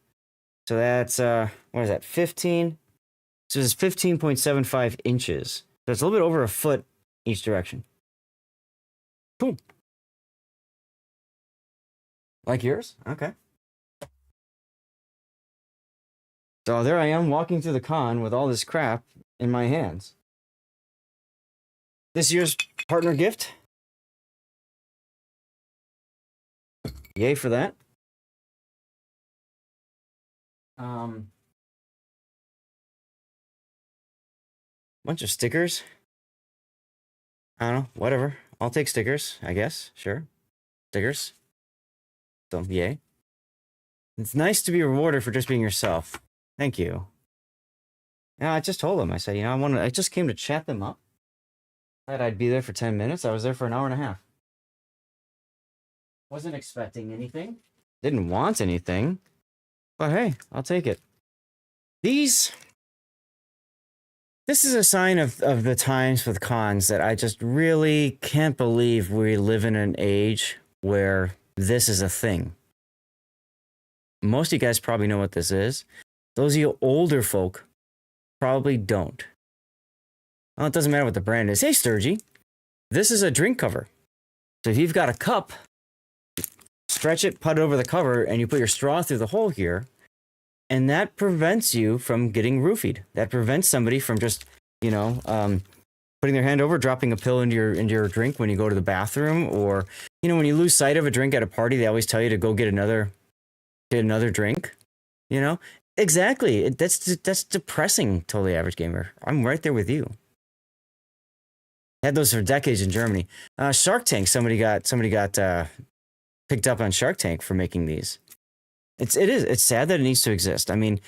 So that's what is that? 15. So it's 15.75 inches. So it's a little bit over a foot each direction. Boom. Like yours? Okay. So there I am walking through the con with all this crap in my hands. This year's partner gift. Yay for that. Bunch of stickers. I don't know, whatever. I'll take stickers, I guess. Sure. Stickers. So, yay. It's nice to be rewarded for just being yourself. Thank you. Yeah, I just told them. I said, you know, I just came to chat them up. Thought I'd be there for 10 minutes. I was there for an hour and a half. Wasn't expecting anything. Didn't want anything. But hey, I'll take it. This is a sign of the times with cons that I just really can't believe we live in an age where this is a thing. Most of you guys probably know what this is. Those of you older folk probably don't. Well, it doesn't matter what the brand is. Hey, Sturgy, this is a drink cover. So if you've got a cup, stretch it, put it over the cover, and you put your straw through the hole here, and that prevents you from getting roofied. That prevents somebody from just, you know, putting their hand over, dropping a pill into your drink when you go to the bathroom, or, you know, when you lose sight of a drink at a party, they always tell you to go get another drink. You know, exactly. That's depressing. Totally Average Gamer. I'm right there with you. Had those for decades in Germany. Shark Tank. Somebody got picked up on Shark Tank for making these. It's sad that it needs to exist. I mean,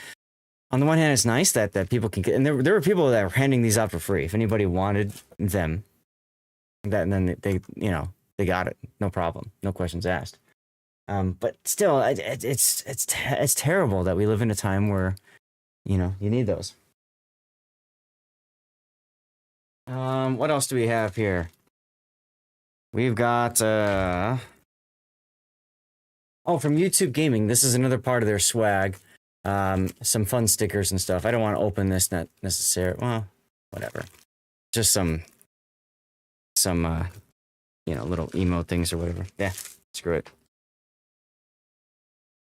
on the one hand, it's nice that people can get, and there were people that were handing these out for free. If anybody wanted them, and then they got it, no problem, no questions asked. But still, it's terrible that we live in a time where, you know, you need those. What else do we have here? We've got from YouTube Gaming. This is another part of their swag. Some fun stickers and stuff. I don't want to open this, not necessarily. Well, whatever. Just some little emote things or whatever. Yeah, screw it.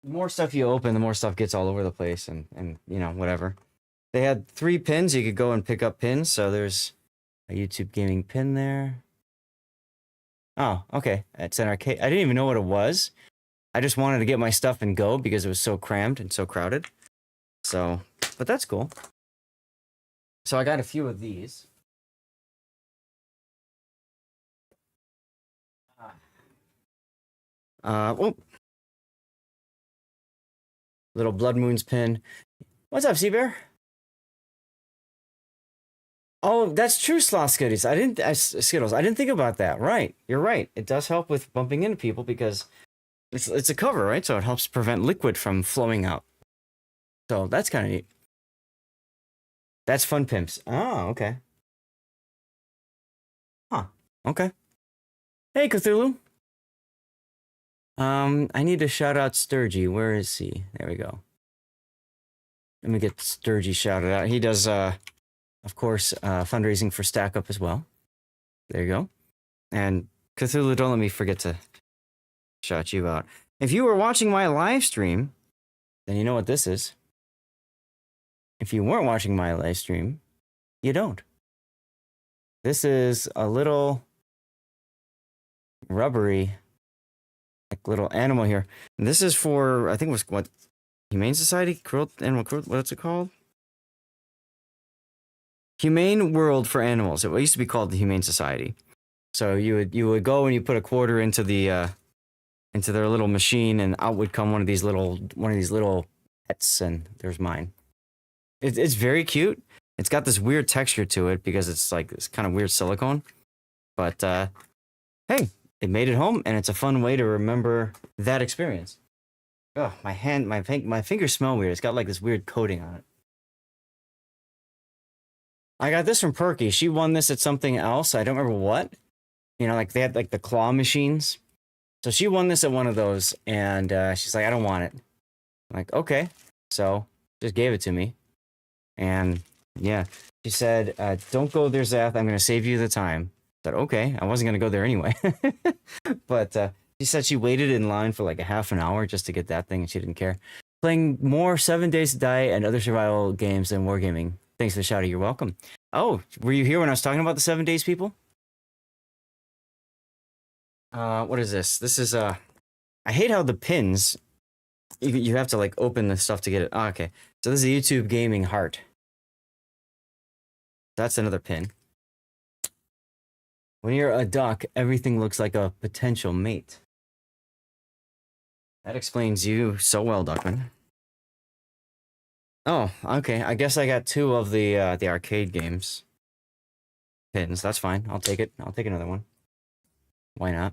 The more stuff you open, the more stuff gets all over the place, and you know, whatever. They had 3 pins. You could go and pick up pins. So there's a YouTube Gaming pin there. Oh, okay. It's an arcade. I didn't even know what it was. I just wanted to get my stuff and go because it was so crammed and so crowded. So, but that's cool. So I got a few of these. Oh. Little Blood Moons pin. What's up, Seabear? Oh, that's true, Sloth Skittles. Skittles. I didn't think about that. Right, you're right. It does help with bumping into people because it's a cover, right? So it helps prevent liquid from flowing out. So that's kind of neat. That's Fun Pimps. Oh, okay. Huh. Okay. Hey, Cthulhu. I need to shout out Sturgy. Where is he? There we go. Let me get Sturgy shouted out. He does of course, fundraising for Stack Up as well. There you go. And Cthulhu, don't let me forget to shout you out. If you were watching my live stream, then you know what this is. If you weren't watching my live stream, you don't. This is a little rubbery, like little animal here. And this is for, I think it was what, Humane Society? Animal Cruelty, what's it called? Humane World for Animals. It used to be called the Humane Society. So you would go and you put a quarter into the into their little machine, and out would come one of these little pets, and there's mine. It's very cute. It's got this weird texture to it because it's like this kind of weird silicone. But hey, it made it home, and it's a fun way to remember that experience. Oh, my fingers smell weird. It's got like this weird coating on it. I got this from Perky. She won this at something else. I don't remember what. You know, like they had like the claw machines. So she won this at one of those, and she's like, I don't want it. I'm like, okay. So just gave it to me. And yeah, she said, don't go there, Zath. I'm going to save you the time. I said, okay. I wasn't going to go there anyway. But she said she waited in line for like a half an hour just to get that thing, and she didn't care. Playing more 7 Days to Die and other survival games than wargaming. Thanks for the shout-out. You're welcome. Oh, were you here when I was talking about the 7 days, people? What is this? This is, I hate how the pins, you have to, like, open the stuff to get it. Oh, okay. So this is a YouTube Gaming Heart. That's another pin. When you're a duck, everything looks like a potential mate. That explains you so well, Duckman. Oh, okay. I guess I got 2 of the arcade games pins. That's fine. I'll take it. I'll take another one. Why not?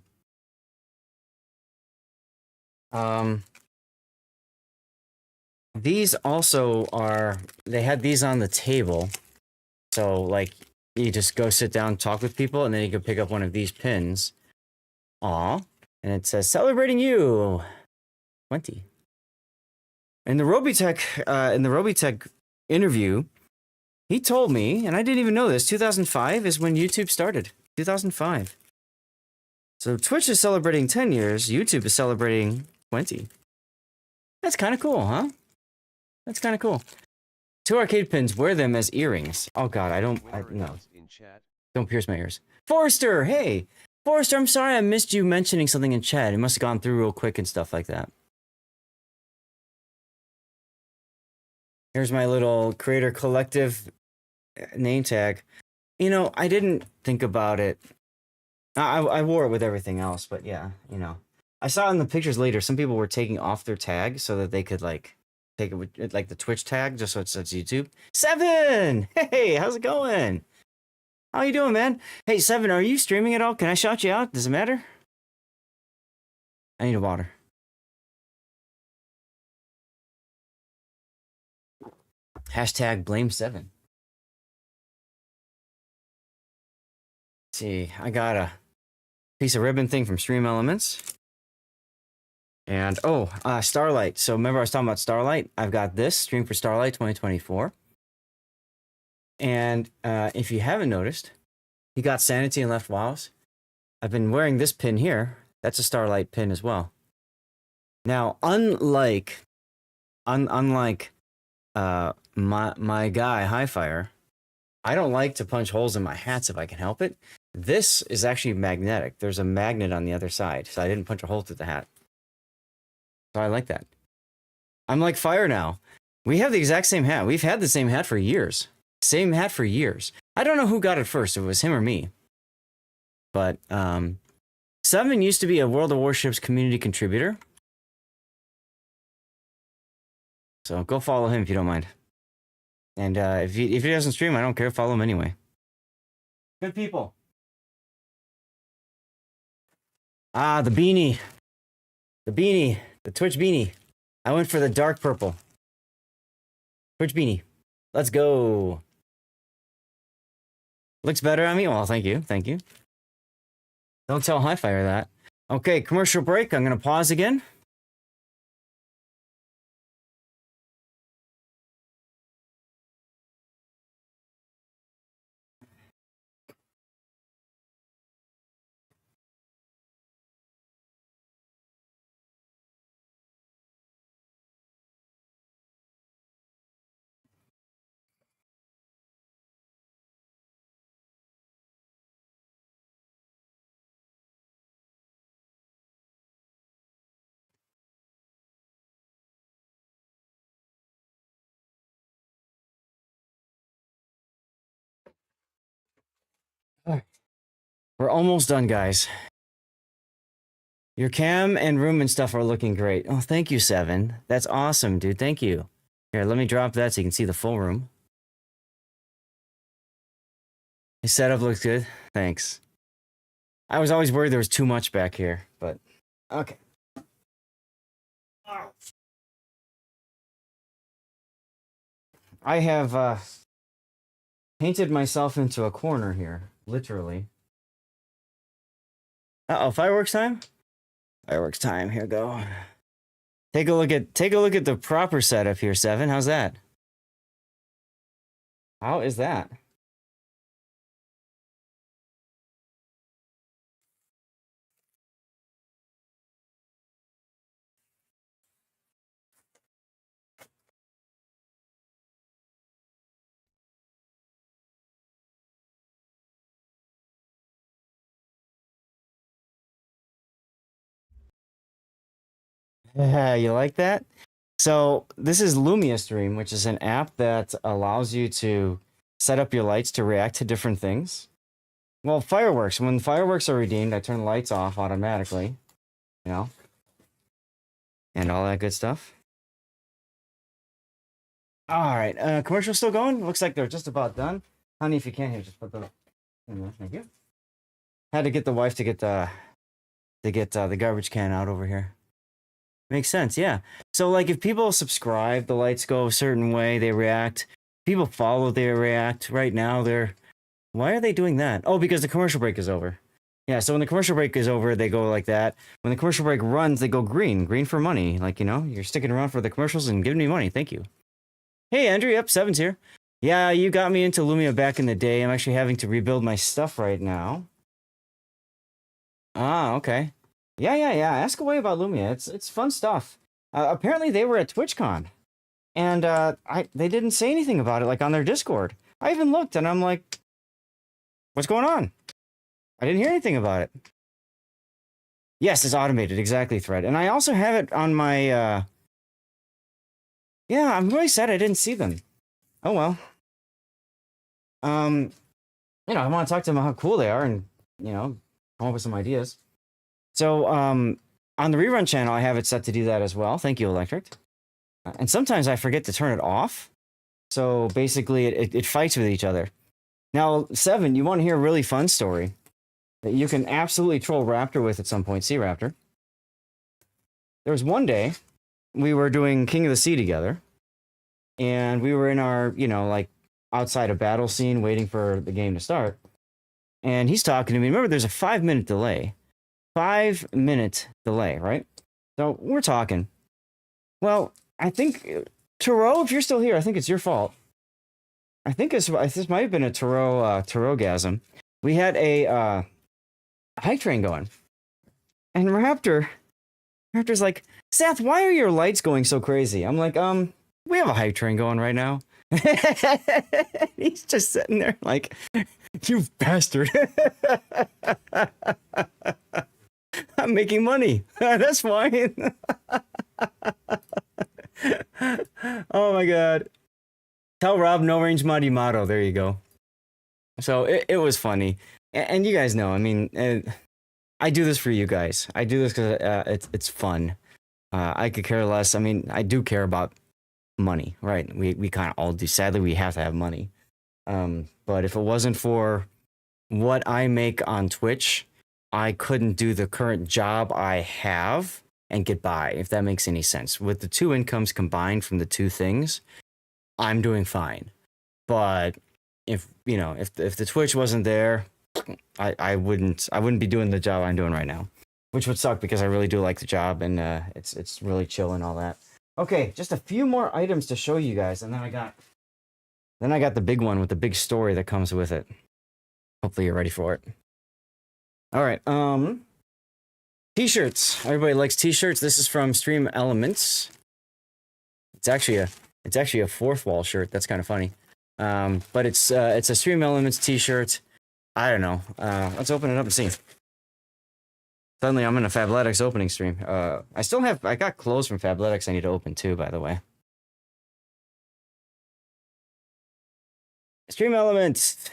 These also are, they had these on the table. So, like, you just go sit down, talk with people, and then you can pick up one of these pins. Aw. And it says, celebrating you. 20. In the Robitech interview, he told me, and I didn't even know this, 2005 is when YouTube started. 2005. So Twitch is celebrating 10 years, YouTube is celebrating 20. That's kind of cool, huh? That's kind of cool. 2 arcade pins, wear them as earrings. Oh god, no. Don't pierce my ears. Forrester, hey! Forrester, I'm sorry I missed you mentioning something in chat. It must have gone through real quick and stuff like that. Here's my little creator collective name tag. You know, I didn't think about it. I wore it with everything else, but yeah, you know. I saw in the pictures later, some people were taking off their tag so that they could, like, take it with, like, the Twitch tag, just so it says YouTube. 7! Hey, how's it going? How you doing, man? Hey, 7, are you streaming at all? Can I shout you out? Does it matter? I need a water. Hashtag blame 7. Let's see, I got a piece of ribbon thing from Stream Elements. And, Starlight. So remember I was talking about Starlight? I've got this, Stream for Starlight 2024. And if you haven't noticed, you got Sanity and Left Wows. I've been wearing this pin here. That's a Starlight pin as well. Now, unlike my guy, Highfire, I don't like to punch holes in my hats if I can help it. This is actually magnetic. There's a magnet on the other side, so I didn't punch a hole through the hat. So I like that. I'm like Fire now. We have the exact same hat. We've had the same hat for years. Same hat for years. I don't know who got it first, if it was him or me. But 7 used to be a World of Warships community contributor. So go follow him if you don't mind. And if he doesn't stream, I don't care. Follow him anyway. Good people. Ah, the beanie. The beanie. The Twitch beanie. I went for the dark purple. Twitch beanie. Let's go. Looks better on me. Well, thank you. Thank you. Don't tell Highfire that. Okay, commercial break. I'm going to pause again. We're almost done, guys. Your cam and room and stuff are looking great. Oh, thank you, Seven. That's awesome, dude. Thank you. Here, let me drop that so you can see the full room. His setup looks good. Thanks. I was always worried there was too much back here, but okay. I have painted myself into a corner here, literally. Uh-oh, fireworks time? Fireworks time. Here we go. Take a look at the proper setup here, Seven. How's that? How is that? You like that? So this is Lumia Stream, which is an app that allows you to set up your lights to react to different things. Well, fireworks. When fireworks are redeemed, I turn the lights off automatically, you know, and all that good stuff. All right, commercial still going? Looks like they're just about done. Honey, if you can, here, just put the. Thank you. Had to get the wife to get the garbage can out over here. Makes sense, yeah. So, like, if people subscribe, the lights go a certain way, they react. People follow, they react. Right now, they're... Why are they doing that? Oh, because the commercial break is over. Yeah, so when the commercial break is over, they go like that. When the commercial break runs, they go green. Green for money. Like, you know, you're sticking around for the commercials and giving me money. Thank you. Hey, Andrew. Yep, Seven's here. Yeah, you got me into Lumia back in the day. I'm actually having to rebuild my stuff right now. Ah, okay. Yeah. Ask away about Lumia. It's fun stuff. Apparently they were at TwitchCon, and they didn't say anything about it like on their Discord. I even looked, and I'm like, what's going on? I didn't hear anything about it. Yes, it's automated, exactly, Thread. And I also have it on my. Yeah, I'm really sad I didn't see them. Oh well. You know, I want to talk to them about how cool they are, and you know, come up with some ideas. So, on the rerun channel, I have it set to do that as well. Thank you, Electric. And sometimes I forget to turn it off. So basically, it fights with each other. Now, Seven, you want to hear a really fun story that you can absolutely troll Raptor with at some point. See, Raptor. There was one day we were doing King of the Sea together, and we were in our, you know, like outside a battle scene waiting for the game to start. And he's talking to me. Remember, there's a 5-minute delay. 5-minute delay, right? So we're talking. Well, I think Taro, if you're still here, I think it's your fault. I think this might have been a Taro-gasm. We had a hype train going, and Raptor's like, Seth, why are your lights going so crazy? I'm like, we have a hype train going right now. He's just sitting there like, you bastard. I'm making money. That's fine. Oh my god. Tell Rob no range Madi motto. There you go. So it was funny. And you guys know, I mean, I do this for you guys. I do this because it's fun. I could care less. I mean, I do care about money, right? We kind of all do. Sadly, we have to have money. But if it wasn't for what I make on Twitch, I couldn't do the current job I have and get by, if that makes any sense. With the two incomes combined from the two things, I'm doing fine. But if you know, if the Twitch wasn't there, I wouldn't be doing the job I'm doing right now, which would suck because I really do like the job, and it's really chill and all that. Okay, just a few more items to show you guys, and then I got the big one with the big story that comes with it. Hopefully you're ready for it. All right, t-shirts. Everybody likes t-shirts. This is from Stream Elements. It's actually a fourth wall shirt. That's kind of funny. But it's a Stream Elements t-shirt. I don't know. Let's open it up and see. Suddenly I'm in a Fabletics opening stream. I got clothes from Fabletics I need to open too, by the way. Stream Elements.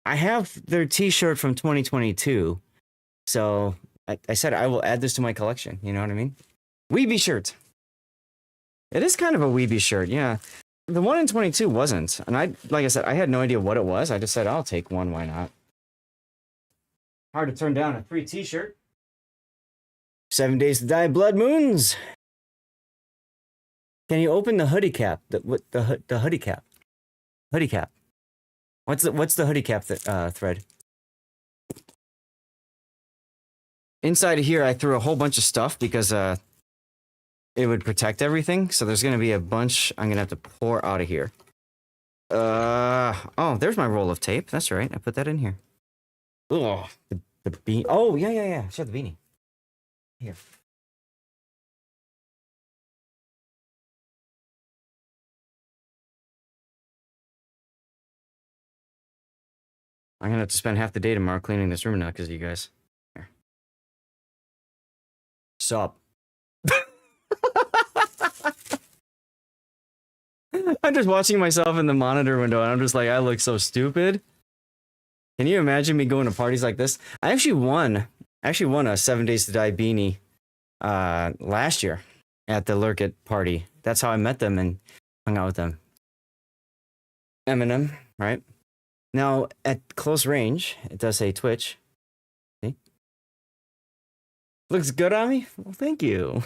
I have their T-shirt from 2022, so I said I will add this to my collection. You know what I mean? Weeby shirt. It is kind of a weeby shirt, yeah. The one in 22 wasn't, and like I said, I had no idea what it was. I just said I'll take one. Why not? Hard to turn down a free T-shirt. 7 Days to Die Blood Moons. Can you open the hoodie cap? The hoodie cap. Hoodie cap. What's the hoodie cap thread? Inside of here, I threw a whole bunch of stuff because it would protect everything. So there's gonna be a bunch I'm gonna have to pour out of here. Oh, there's my roll of tape. That's right. I put that in here. Ugh, the bean. Oh yeah. Show the beanie. Here. I'm gonna have to spend half the day tomorrow cleaning this room now because of you guys. Here. Sup? I'm just watching myself in the monitor window and I'm just like, I look so stupid. Can you imagine me going to parties like this? I actually won a 7 Days to Die beanie last year at the Lurk It party. That's how I met them and hung out with them. Eminem, right? Now, at close range, it does say Twitch. See? Looks good on me? Well, thank you.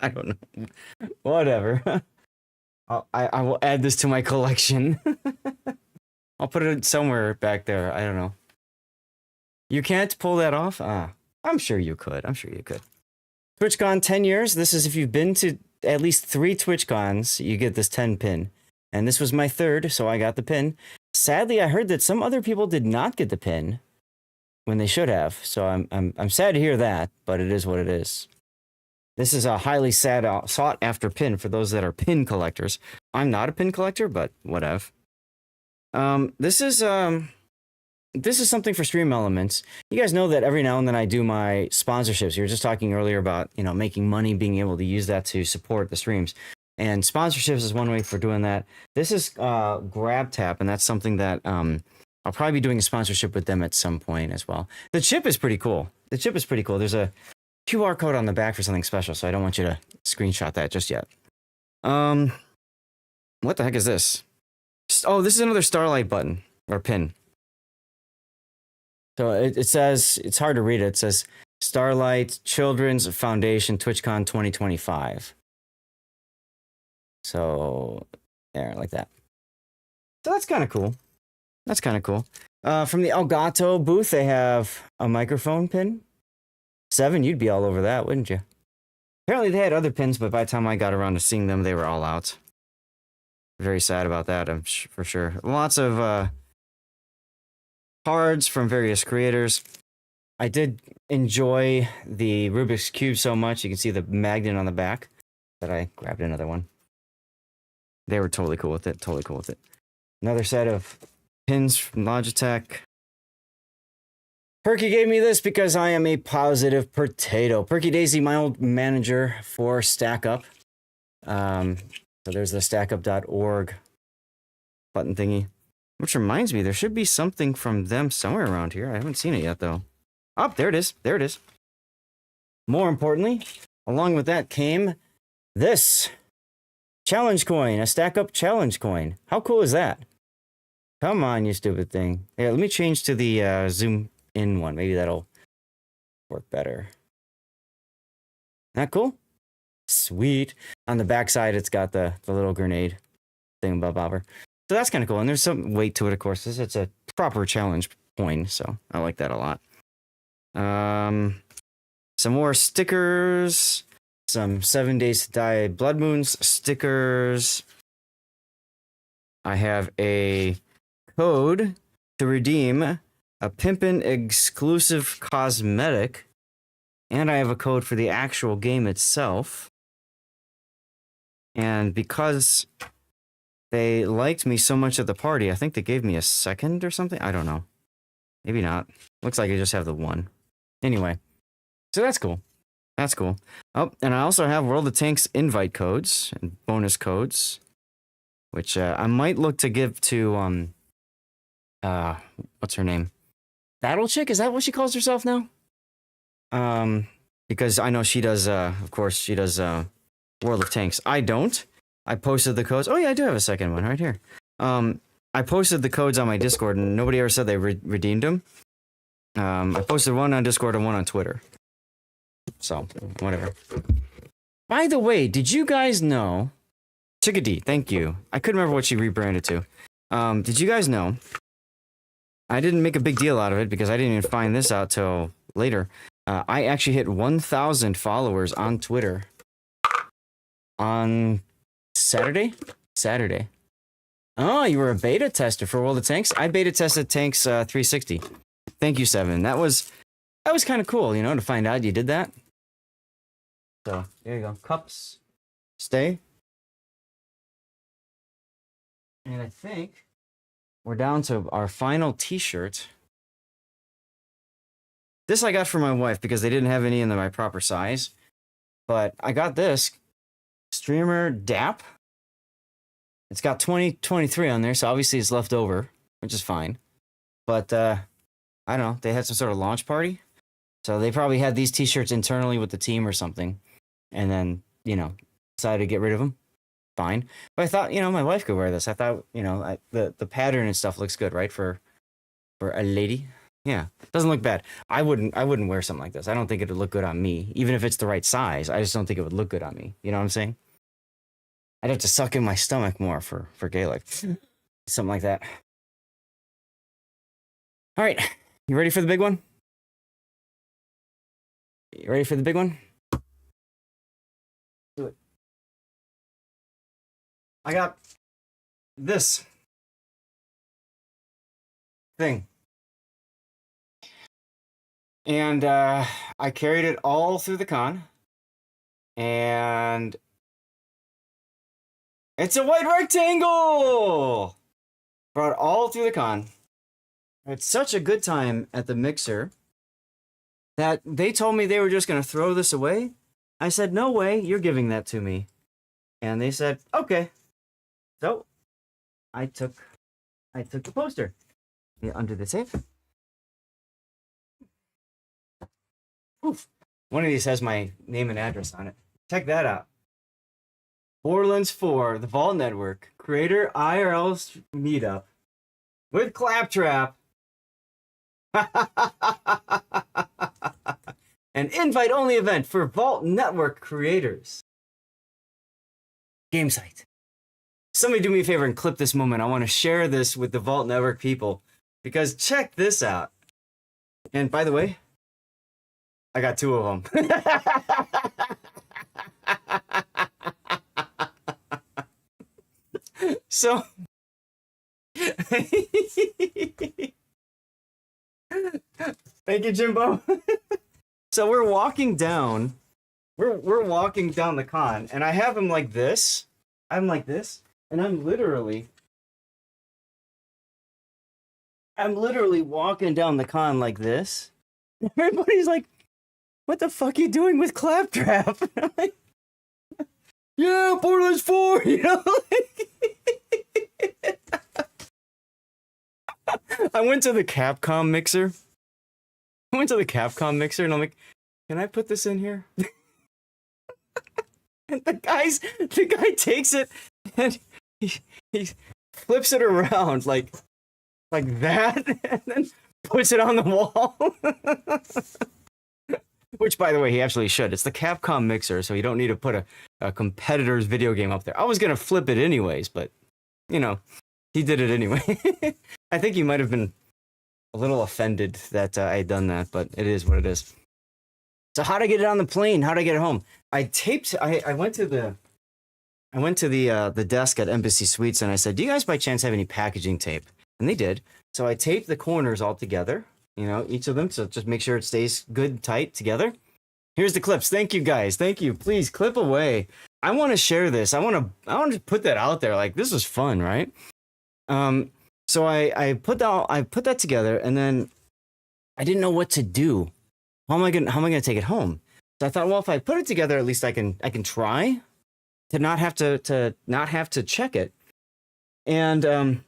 I don't know. Whatever. I will add this to my collection. I'll put it somewhere back there. I don't know. You can't pull that off? I'm sure you could. TwitchCon 10 years. This is if you've been to at least 3 TwitchCons, you get this 10 pin. And this was my 3rd, so I got the pin. Sadly, I heard that some other people did not get the pin when they should have. So I'm sad to hear that, but it is what it is. This is a highly sought after pin for those that are pin collectors. I'm not a pin collector, but whatever. This is something for Stream Elements. You guys know that every now and then I do my sponsorships. You were just talking earlier about, making money, being able to use that to support the streams. And sponsorships is one way for doing that. This is GrabTap, and that's something that I'll probably be doing a sponsorship with them at some point as well. The chip is pretty cool. There's a QR code on the back for something special, so I don't want you to screenshot that just yet. What the heck is this? Oh, this is another Starlight button, or pin. So it says, it's hard to read it. It says Starlight Children's Foundation TwitchCon 2025. So, there, like that. So that's kind of cool. From the Elgato booth, they have a microphone pin. 7, you'd be all over that, wouldn't you? Apparently they had other pins, but by the time I got around to seeing them, they were all out. Very sad about that, for sure. Lots of cards from various creators. I did enjoy the Rubik's Cube so much. You can see the magnet on the back that I grabbed another one. They were totally cool with it. Another set of pins from Logitech. Perky gave me this because I am a positive potato. Perky Daisy, my old manager for StackUp. So there's the stackup.org button thingy. Which reminds me, there should be something from them somewhere around here. I haven't seen it yet, though. Oh, there it is. More importantly, along with that came this challenge coin, a StackUp challenge coin. How cool is that? Come on, you stupid thing. Yeah, let me change to the zoom in one. Maybe that'll work better. That cool? Sweet. On the back side, it's got the little grenade thing above bobber. So that's kind of cool. And there's some weight to it, of course. It's a proper challenge coin, so I like that a lot. Some more stickers. Some 7 Days to Die Blood Moons stickers. I have a code to redeem a Pimpin' exclusive cosmetic. And I have a code for the actual game itself. And because they liked me so much at the party, I think they gave me a second or something. I don't know. Maybe not. Looks like I just have the one. Anyway, so that's cool. Oh, and I also have World of Tanks invite codes and bonus codes, which I might look to give to what's her name? Battle Chick? Is that what she calls herself now? Because I know she does, of course, she does, World of Tanks. I don't. I posted the codes. Oh yeah, I do have a second one right here. I posted the codes on my Discord and nobody ever said they redeemed them. I posted one on Discord and one on Twitter. So, whatever. By the way, did you guys know... Chickadee, thank you. I couldn't remember what she rebranded to. Did you guys know... I didn't make a big deal out of it because I didn't even find this out till later. I actually hit 1,000 followers on Twitter on Saturday? Saturday. Oh, you were a beta tester for World of Tanks? I beta tested Tanks 360. Thank you, Seven. That was kind of cool, you know, to find out you did that. So, there you go. Cups. Stay. And I think we're down to our final t-shirt. This I got for my wife because they didn't have any in my proper size. But I got this. Streamer DAP. It's got 2023 on there, so obviously it's left over, which is fine. But, I don't know. They had some sort of launch party. So they probably had these t-shirts internally with the team or something. And then, you know, decided to get rid of them. Fine. But I thought, you know, my wife could wear this. I thought, you know, the pattern and stuff looks good, right? For a lady. Yeah. Doesn't look bad. I wouldn't wear something like this. I don't think it would look good on me. Even if it's the right size. I just don't think it would look good on me. You know what I'm saying? I'd have to suck in my stomach more for Gaelic. Something like that. All right. You ready for the big one? You ready for the big one? Do it. I got this thing. And I carried it all through the con. And it's a white rectangle! Brought it all through the con. I had such a good time at the mixer that they told me they were just going to throw this away. I said, no way, you're giving that to me. And they said, okay. So I took the poster. Yeah, under the tape. Oof. One of these has my name and address on it. Check that out. Borderlands 4, the Vault Network, creator IRL meetup with Claptrap. An invite-only event for Vault Network creators. Game site. Somebody do me a favor and clip this moment. I want to share this with the Vault Network people because check this out. And by the way, I got 2 of them. So, thank you, Jimbo. So we're walking down. We're walking down the con, and I have him like this. I'm like this, and I'm literally walking down the con like this. Everybody's like, "What the fuck are you doing with Claptrap?" I'm like, yeah, Borderlands 4, you know? I went to the Capcom mixer. And I'm like, can I put this in here? And the guy takes it and he flips it around like that and then puts it on the wall. Which, by the way, he actually should. It's the Capcom mixer, so you don't need to put a competitor's video game up there. I was going to flip it anyways, but, you know, he did it anyway. I think he might have been a little offended that I had done that, but it is what it is. So how'd I get it on the plane? How'd I get it home? I went to the desk at Embassy Suites and I said, do you guys by chance have any packaging tape? And they did. So I taped the corners all together. You know, each of them, so just make sure it stays good, tight, together. Here's the clips. Thank you, guys. Thank you. Please, clip away. I want to share this. I want to put that out there. Like, this was fun, right? So I put that together, and then I didn't know what to do. How am I gonna take it home? So I thought, well, if I put it together, at least I can try to not have to check it. And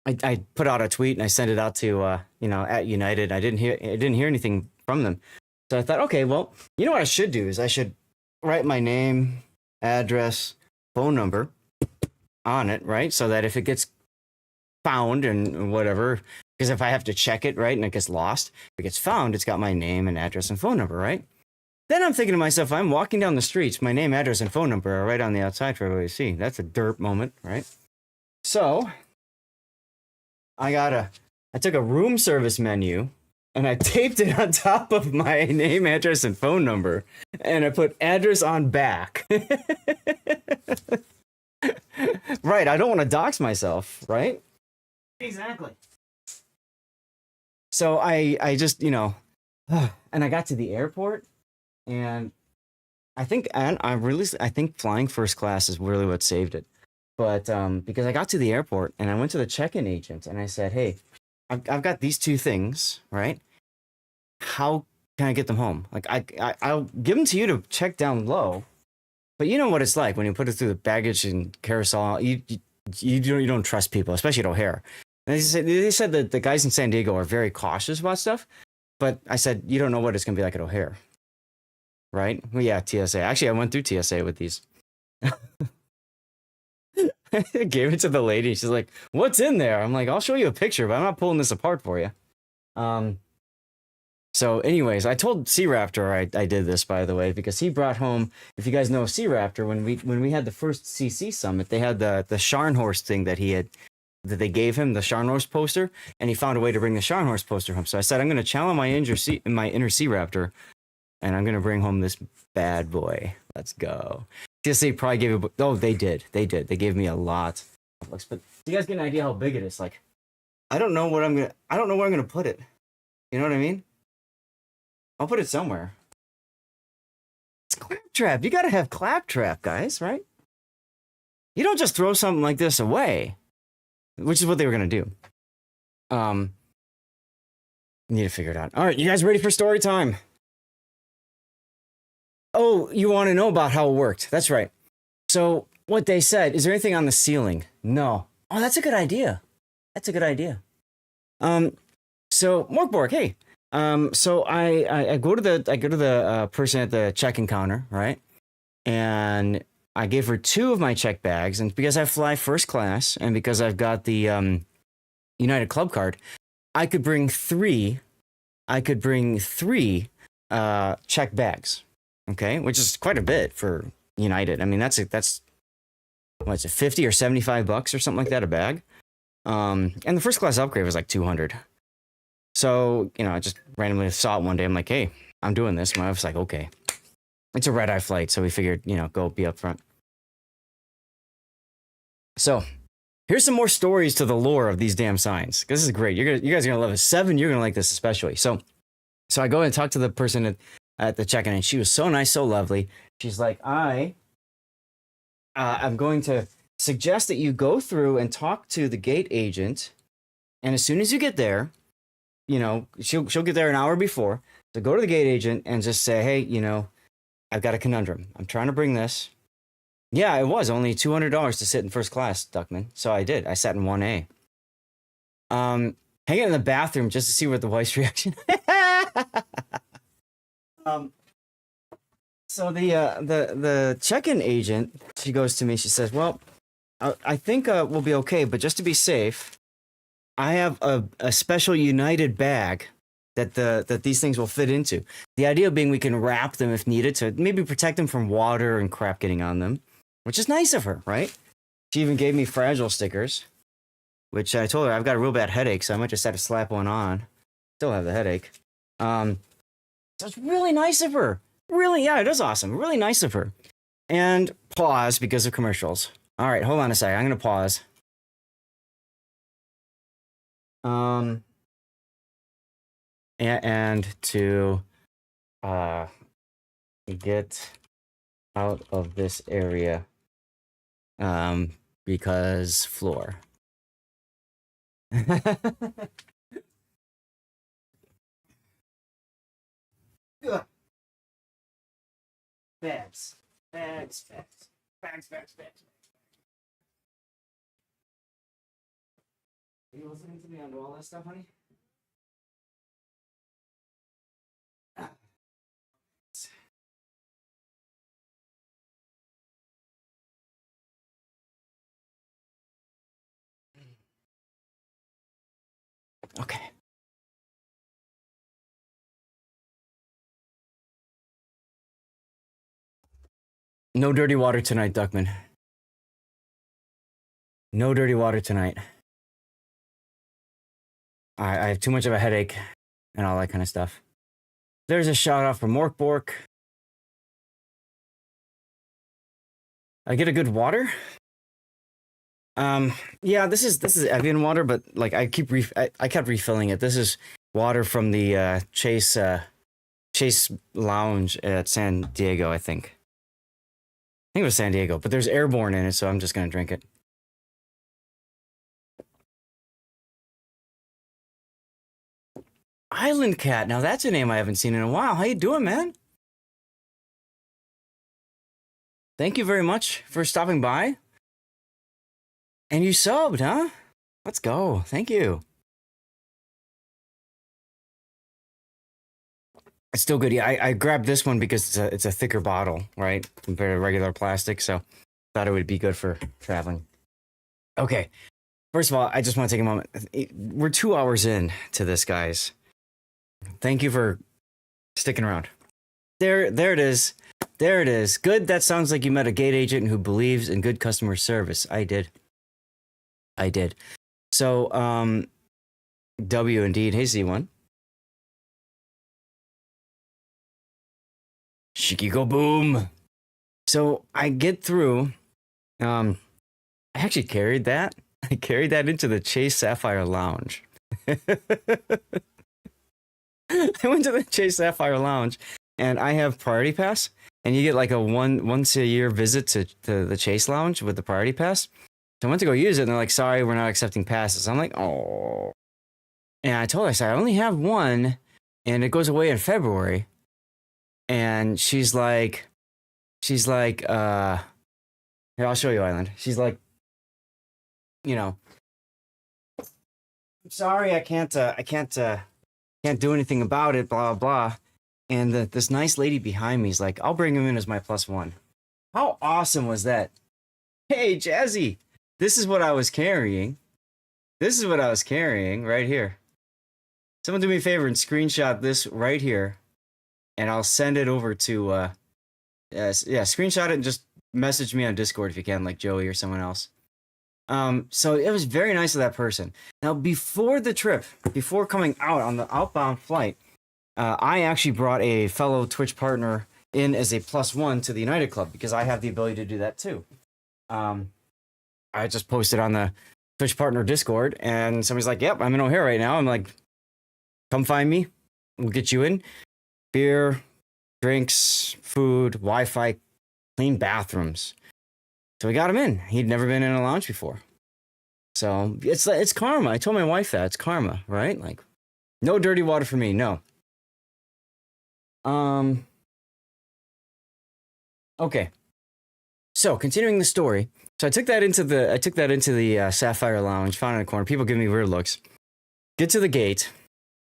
I put out a tweet and I sent it out to at United. I didn't hear anything from them. So I thought, okay, well, you know what I should do is I should write my name, address, phone number on it, right? So that if it gets found and whatever, because if I have to check it, right, and it gets lost, if it gets found, it's got my name and address and phone number, right? Then I'm thinking to myself, I'm walking down the streets, my name, address, and phone number are right on the outside for everybody to see. That's a derp moment, right? So I took a room service menu and I taped it on top of my name, address, and phone number, and I put address on back. Right, I don't want to dox myself, right? Exactly. So I just, and I got to the airport, and I think flying first class is really what saved it. But because I got to the airport and I went to the check-in agent and I said, hey, I've got these two things, right? How can I get them home? Like I'll give them to you to check down low, but you know what it's like when you put it through the baggage and carousel. You don't trust people, especially at O'Hare. And they said that the guys in San Diego are very cautious about stuff, but I said you don't know what it's gonna be like at O'Hare, right? Well, yeah, TSA. Actually, I went through TSA with these. I gave it to the lady. She's like, "What's in there?" I'm like, "I'll show you a picture, but I'm not pulling this apart for you." So, anyways, I told Sea Raptor I did this, by the way, because he brought home. If you guys know Sea Raptor, when we had the first CC summit, they had the Scharnhorst thing that they gave him, the Scharnhorst poster, and he found a way to bring the Scharnhorst poster home. So I said, I'm going to channel my inner Sea Raptor, and I'm going to bring home this bad boy. Let's go. TSA probably gave it. Oh, they did. They gave me a lot of looks. But do you guys get an idea how big it is? Like, I don't know where I'm gonna put it. You know what I mean? I'll put it somewhere. It's Claptrap. You gotta have Claptrap, guys, right? You don't just throw something like this away, which is what they were gonna do. Need to figure it out. All right, you guys ready for story time? Oh, you want to know about how it worked? That's right. So what they said, is there anything on the ceiling? No. Oh, that's a good idea. That's a good idea. So Morkborg, hey. So I go to the person at the check-in counter, right? And I gave her 2 of my check bags, and because I fly first class and because I've got the United Club card, I could bring 3 check bags. Okay, which is quite a bit for United. I mean, that's what's it, $50 or $75 or something like that a bag. And the first class upgrade was like $200. So I just randomly saw it one day. I'm like, hey, I'm doing this. My wife's like, okay. It's a red-eye flight, so we figured go be up front. So here's some more stories to the lore of these damn signs. This is great. You guys are gonna love it. 7, you're gonna like this especially. So I go and talk to the person at the check-in, and she was so nice, so lovely. She's like, I'm going to suggest that you go through and talk to the gate agent, and as soon as you get there, she'll get there an hour before. So go to the gate agent and just say, hey, I've got a conundrum. I'm trying to bring this. Yeah, it was only $200 to sit in first class, Duckman. So I did. I sat in 1A. Hang it in the bathroom just to see what the wife's reaction. So the check-in agent, she goes to me, she says, well, I think we'll be okay, but just to be safe, I have a special United bag that these things will fit into. The idea being we can wrap them if needed to maybe protect them from water and crap getting on them, which is nice of her, right? She even gave me fragile stickers, which I told her I've got a real bad headache, so I might just have to slap one on. Still have the headache. So it's really nice of her. Really, yeah, it is awesome. Really nice of her. And pause because of commercials. All right, hold on a second. I'm going to pause. And to get out of this area because floor. Bags. Are you listening to me on all that stuff, honey? Okay. No dirty water tonight, Duckman. No dirty water tonight. I have too much of a headache and all that kind of stuff. There's a shout out from Morkbork. I get a good water. Yeah, this is Evian water, but like I kept refilling it. This is water from the Chase Lounge at San Diego, I think. I think it was San Diego, but there's airborne in it, so I'm just gonna drink it. Island Cat. Now that's a name I haven't seen in a while. How you doing, man? Thank you very much for stopping by. And you subbed, huh? Let's go. Thank you. It's still good. Yeah, I grabbed this one because it's a thicker bottle, right? Compared to regular plastic, so thought it would be good for traveling. Okay. First of all, I just want to take a moment. We're 2 hours in to this, guys. Thank you for sticking around. There it is. There it is. Good. That sounds like you met a gate agent who believes in good customer service. I did. So, W indeed. Hey, Z1. Shiki go boom. So I get through. I actually carried that. I carried that into the Chase Sapphire Lounge. I went to the Chase Sapphire Lounge, and I have Priority Pass, and you get like a once a year visit to the Chase Lounge with the Priority Pass. So I went to go use it, and they're like, "Sorry, we're not accepting passes." I'm like, "Oh," and I told her, I said, "I only have one, and it goes away in February." And she's like, here, I'll show you, Island. She's like, you know, "I'm sorry, I can't do anything about it, blah, blah." And this nice lady behind me is like, "I'll bring him in as my +1. How awesome was that? Hey, Jazzy, this is what I was carrying. This is what I was carrying right here. Someone do me a favor and screenshot this right here, and I'll send it over to, screenshot it and just message me on Discord if you can, like Joey or someone else. So it was very nice of that person. Now, before the trip, before coming out on the outbound flight, I actually brought a fellow Twitch partner in as a +1 to the United Club because I have the ability to do that too. I just posted on the Twitch partner Discord, and somebody's like, "Yep, I'm in O'Hare right now." I'm like, "Come find me. We'll get you in. Beer, drinks, food, Wi-Fi, clean bathrooms." So we got him in. He'd never been in a lounge before. So it's karma. I told my wife that. It's karma, right? Like, no dirty water for me. No. Okay. So continuing the story. So I took that into the Sapphire Lounge, found it in a corner. People give me weird looks. Get to the gate.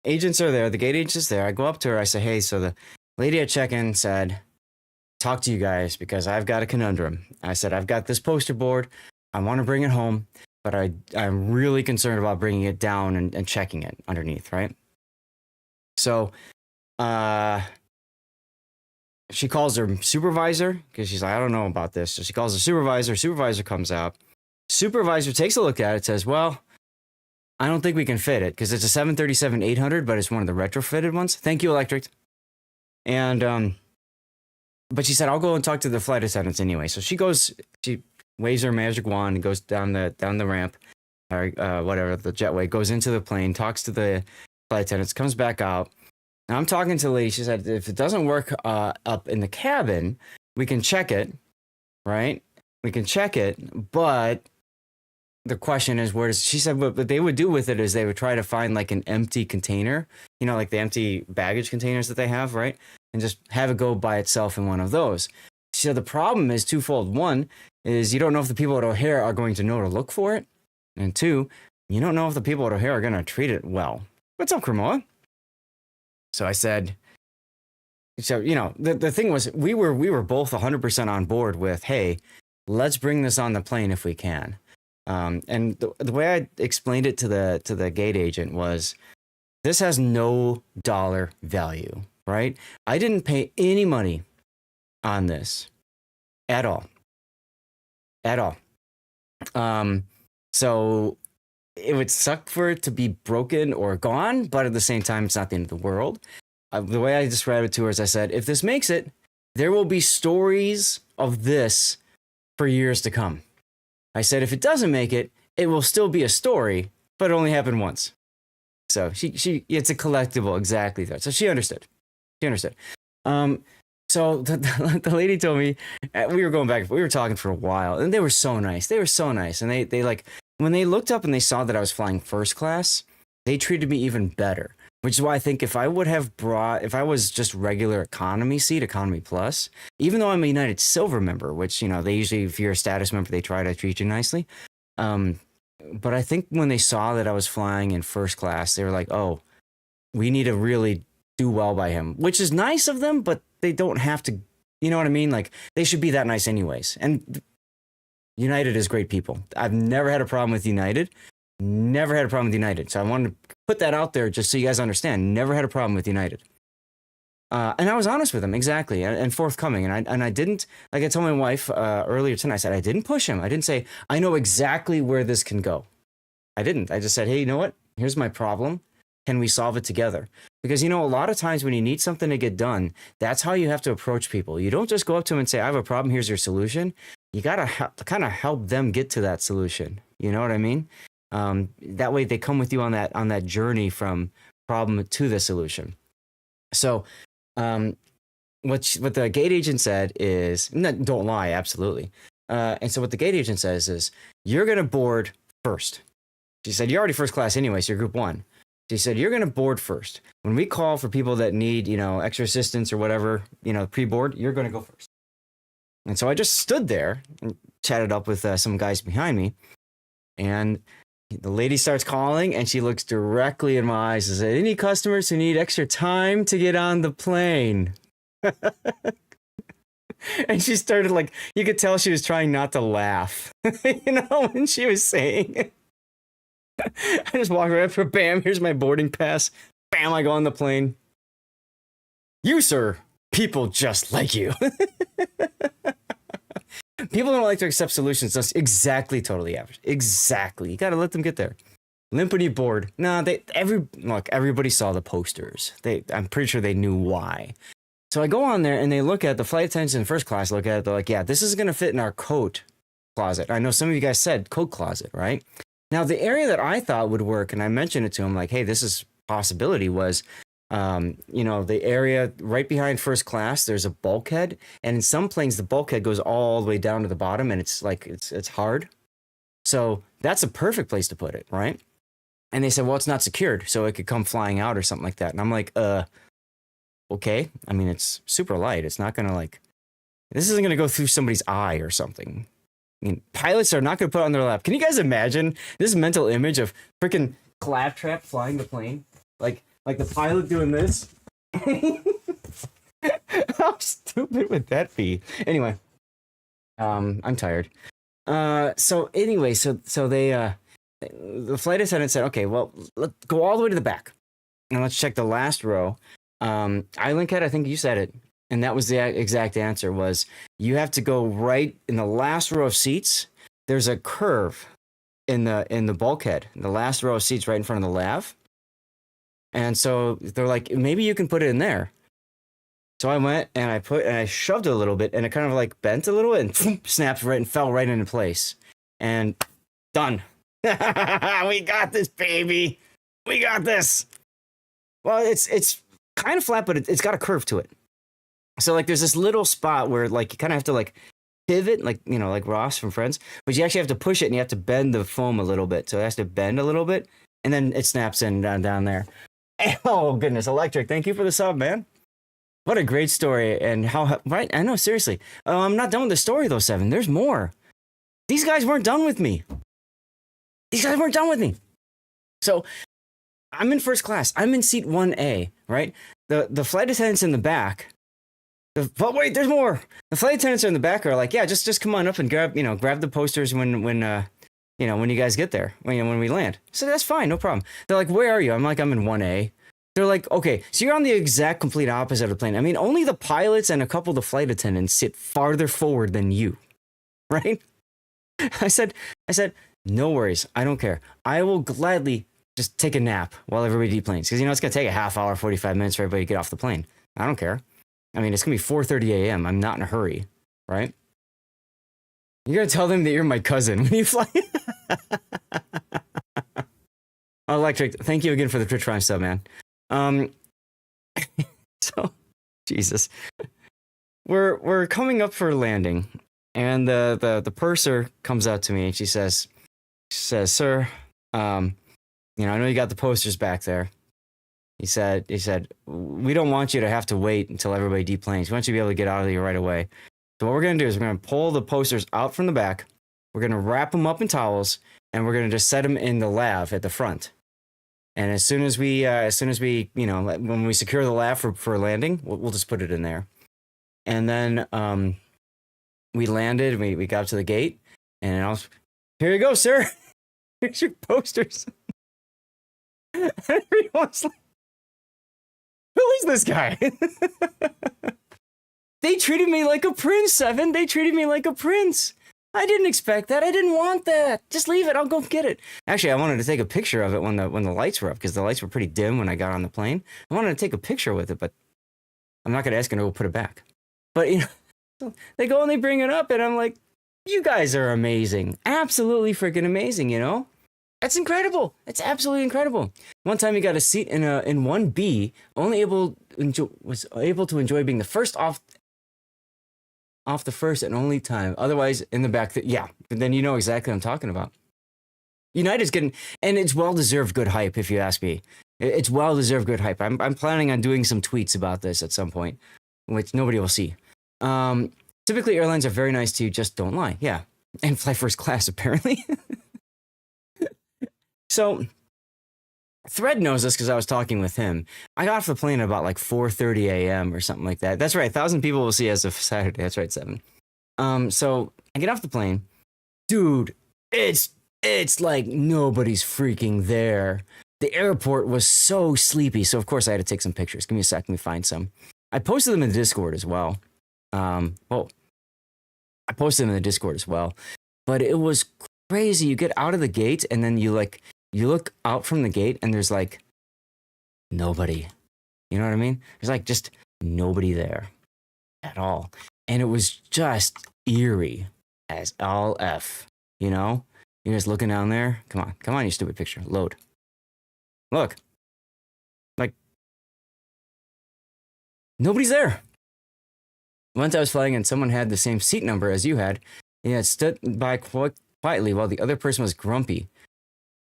Agents are there. The gate agent is there. I go up to her. I say, "Hey, so the lady at check-in said, talk to you guys because I've got a conundrum." I said, "I've got this poster board. I want to bring it home, but I'm really concerned about bringing it down and checking it underneath, right?" So she calls her supervisor because she's like, "I don't know about this." So she calls the supervisor. Supervisor comes out. Supervisor takes a look at it, says, "Well, I don't think we can fit it because it's a 737-800, but it's one of the retrofitted ones." Thank you, Electric. And but she said, "I'll go and talk to the flight attendants anyway." So she goes, she waves her magic wand and goes down the ramp, or whatever, the jetway, goes into the plane, talks to the flight attendants, comes back out. Now I'm talking to the lady. She said, "If it doesn't work up in the cabin, we can check it, right? We can check it, but the question is, where does," she said, what they would do with it is they would try to find like an empty container, you know, like the empty baggage containers that they have, right? And just have it go by itself in one of those. She said the problem is twofold. One is you don't know if the people at O'Hare are going to know to look for it. And two, you don't know if the people at here are going to treat it well. What's up, Cremoa? So I said, so, you know, the thing was, we were both 100% on board with, hey, let's bring this on the plane if we can. And the way I explained it to the gate agent was, this has no dollar value, right? I didn't pay any money on this at all. So it would suck for it to be broken or gone, but at the same time, it's not the end of the world. The way I described it to her is I said, if this makes it, there will be stories of this for years to come. I said, if it doesn't make it, it will still be a story, but it only happened once. So it's a collectible, exactly that. So she understood. So the lady told me, we were going back, we were talking for a while, and they were so nice. And they like, when they looked up and they saw that I was flying first class, they treated me even better. Which is why I think if I was just regular economy seat, economy plus, even though I'm a United Silver member, which, you know, they usually, if you're a status member, they try to treat you nicely. But I think when they saw that I was flying in first class, they were like, oh, we need to really do well by him, which is nice of them, but they don't have to, you know what I mean? Like, they should be that nice anyways. And United is great people. I've never had a problem with United. So I wanted to put that out there just so you guys understand. Never had a problem with United. And I was honest with him, exactly, and forthcoming. And I didn't, like I told my wife earlier tonight, I said, I didn't push him. I didn't say, I know exactly where this can go. I didn't. I just said, hey, you know what? Here's my problem. Can we solve it together? Because, you know, a lot of times when you need something to get done, that's how you have to approach people. You don't just go up to them and say, I have a problem. Here's your solution. You got to kind of help them get to that solution. You know what I mean? That way they come with you on that journey from problem to the solution. So what the gate agent said is, don't lie, absolutely. And so what the gate agent says is, you're going to board first. She said, you're already first class anyway, so you're group 1. She said, you're going to board first. When we call for people that need, you know, extra assistance or whatever, you know, pre-board, you're going to go first. And so I just stood there and chatted up with some guys behind me. And the lady starts calling, and she looks directly in my eyes and says, any customers who need extra time to get on the plane? And she started, like, you could tell she was trying not to laugh, you know, when she was saying it. I just walked right up to her, bam, here's my boarding pass. Bam, I go on the plane. You, sir, people just like you. People don't like to accept solutions. That's exactly totally average. Exactly. You got to let them get there. Limpity board. No, everybody saw the posters. I'm pretty sure they knew why. So I go on there and they look at the flight attendants in first class, look at it. They're like, yeah, this is going to fit in our coat closet. I know some of you guys said coat closet, right? Now, the area that I thought would work, and I mentioned it to him, like, hey, this is a possibility, was, you know, the area right behind first class, there's a bulkhead. And in some planes, the bulkhead goes all the way down to the bottom, and it's like, it's hard. So that's a perfect place to put it, right? And they said, well, it's not secured, so it could come flying out or something like that. And I'm like, okay. I mean, it's super light. It's not going to, like, this isn't going to go through somebody's eye or something. I mean, pilots are not going to put it on their lap. Can you guys imagine this mental image of freaking claptrap flying the plane? Like the pilot doing this? How stupid would that be? Anyway, I'm tired. So they, the flight attendant said, okay, well, let's go all the way to the back and let's check the last row. Island Cat, I think you said it. And that was the exact answer, was you have to go right in the last row of seats. There's a curve in the bulkhead, in the last row of seats right in front of the lav. And so they're like, maybe you can put it in there. So I went and I shoved it a little bit, and it kind of like bent a little bit and snapped right and fell right into place. And done. We got this, baby. We got this. Well, it's kind of flat, but it's got a curve to it. So, like, there's this little spot where, like, you kind of have to, like, pivot, like, you know, like Ross from Friends. But you actually have to push it, and you have to bend the foam a little bit. So it has to bend a little bit, and then it snaps in down there. Oh, goodness. Electric, thank you for the sub, man. What a great story. And how, right? I know, seriously. I'm not done with the story, though, Seven. There's more. These guys weren't done with me. So I'm in first class. I'm in seat 1A, right? The flight attendants in the back. But wait, there's more. The flight attendants are in the back are like, yeah, just come on up and grab the posters when you guys get there, when we land. So that's fine, no problem. They're like, where are you? I'm like, I'm in 1A. They're like, okay, so you're on the exact complete opposite of the plane. I mean, only the pilots and a couple of the flight attendants sit farther forward than you, right? I said, no worries. I don't care. I will gladly just take a nap while everybody deplanes. Because, it's going to take a half hour, 45 minutes for everybody to get off the plane. I don't care. I mean, it's going to be 4:30 a.m. I'm not in a hurry, right? You're going to tell them that you're my cousin when you fly. Electric, thank you again for the Twitch Prime sub, man. So, Jesus. We're coming up for landing, and the purser comes out to me and she says, sir, I know you got the posters back there. He said, we don't want you to have to wait until everybody deplanes. We want you to be able to get out of here right away. So what we're going to do is we're going to pull the posters out from the back. We're going to wrap them up in towels, and we're going to just set them in the lav at the front. And as soon as we, when we secure the lav for landing, we'll just put it in there. And then we landed, we got to the gate, and I was, here you go, sir. Here's your posters. And everyone's like, who is this guy? They treated me like a prince, Evan. They treated me like a prince. I didn't expect that. I didn't want that. Just leave it. I'll go get it. Actually, I wanted to take a picture of it when the lights were up, because the lights were pretty dim when I got on the plane. I wanted to take a picture with it, but I'm not going to ask him to go put it back. But, they go and they bring it up, and I'm like, you guys are amazing. Absolutely freaking amazing, That's incredible. It's absolutely incredible. One time he got a seat in 1B, was able to enjoy being the first off the first and only time. Otherwise, in the back, then you know exactly what I'm talking about. United's getting, and it's well-deserved good hype, if you ask me. It's well-deserved good hype. I'm planning on doing some tweets about this at some point, which nobody will see. Typically, airlines are very nice to you, just don't lie. Yeah, and fly first class, apparently. So, Thread knows this because I was talking with him. I got off the plane at about like 4:30 a.m. or something like that. That's right, 1,000 people will see as of Saturday. That's right, 7. So I get off the plane. Dude, it's like nobody's freaking there. The airport was so sleepy. So, of course, I had to take some pictures. Give me a sec. Let me find some. I posted them in the Discord as well. I posted them in the Discord as well. But it was crazy. You get out of the gate, and then you look out from the gate, and there's like nobody. You know what I mean? There's like just nobody there at all. And it was just eerie as all F. You're just looking down there. Come on, you stupid picture. Load. Look. Like, nobody's there. Once I was flying and someone had the same seat number as you had, he had stood by quietly while the other person was grumpy.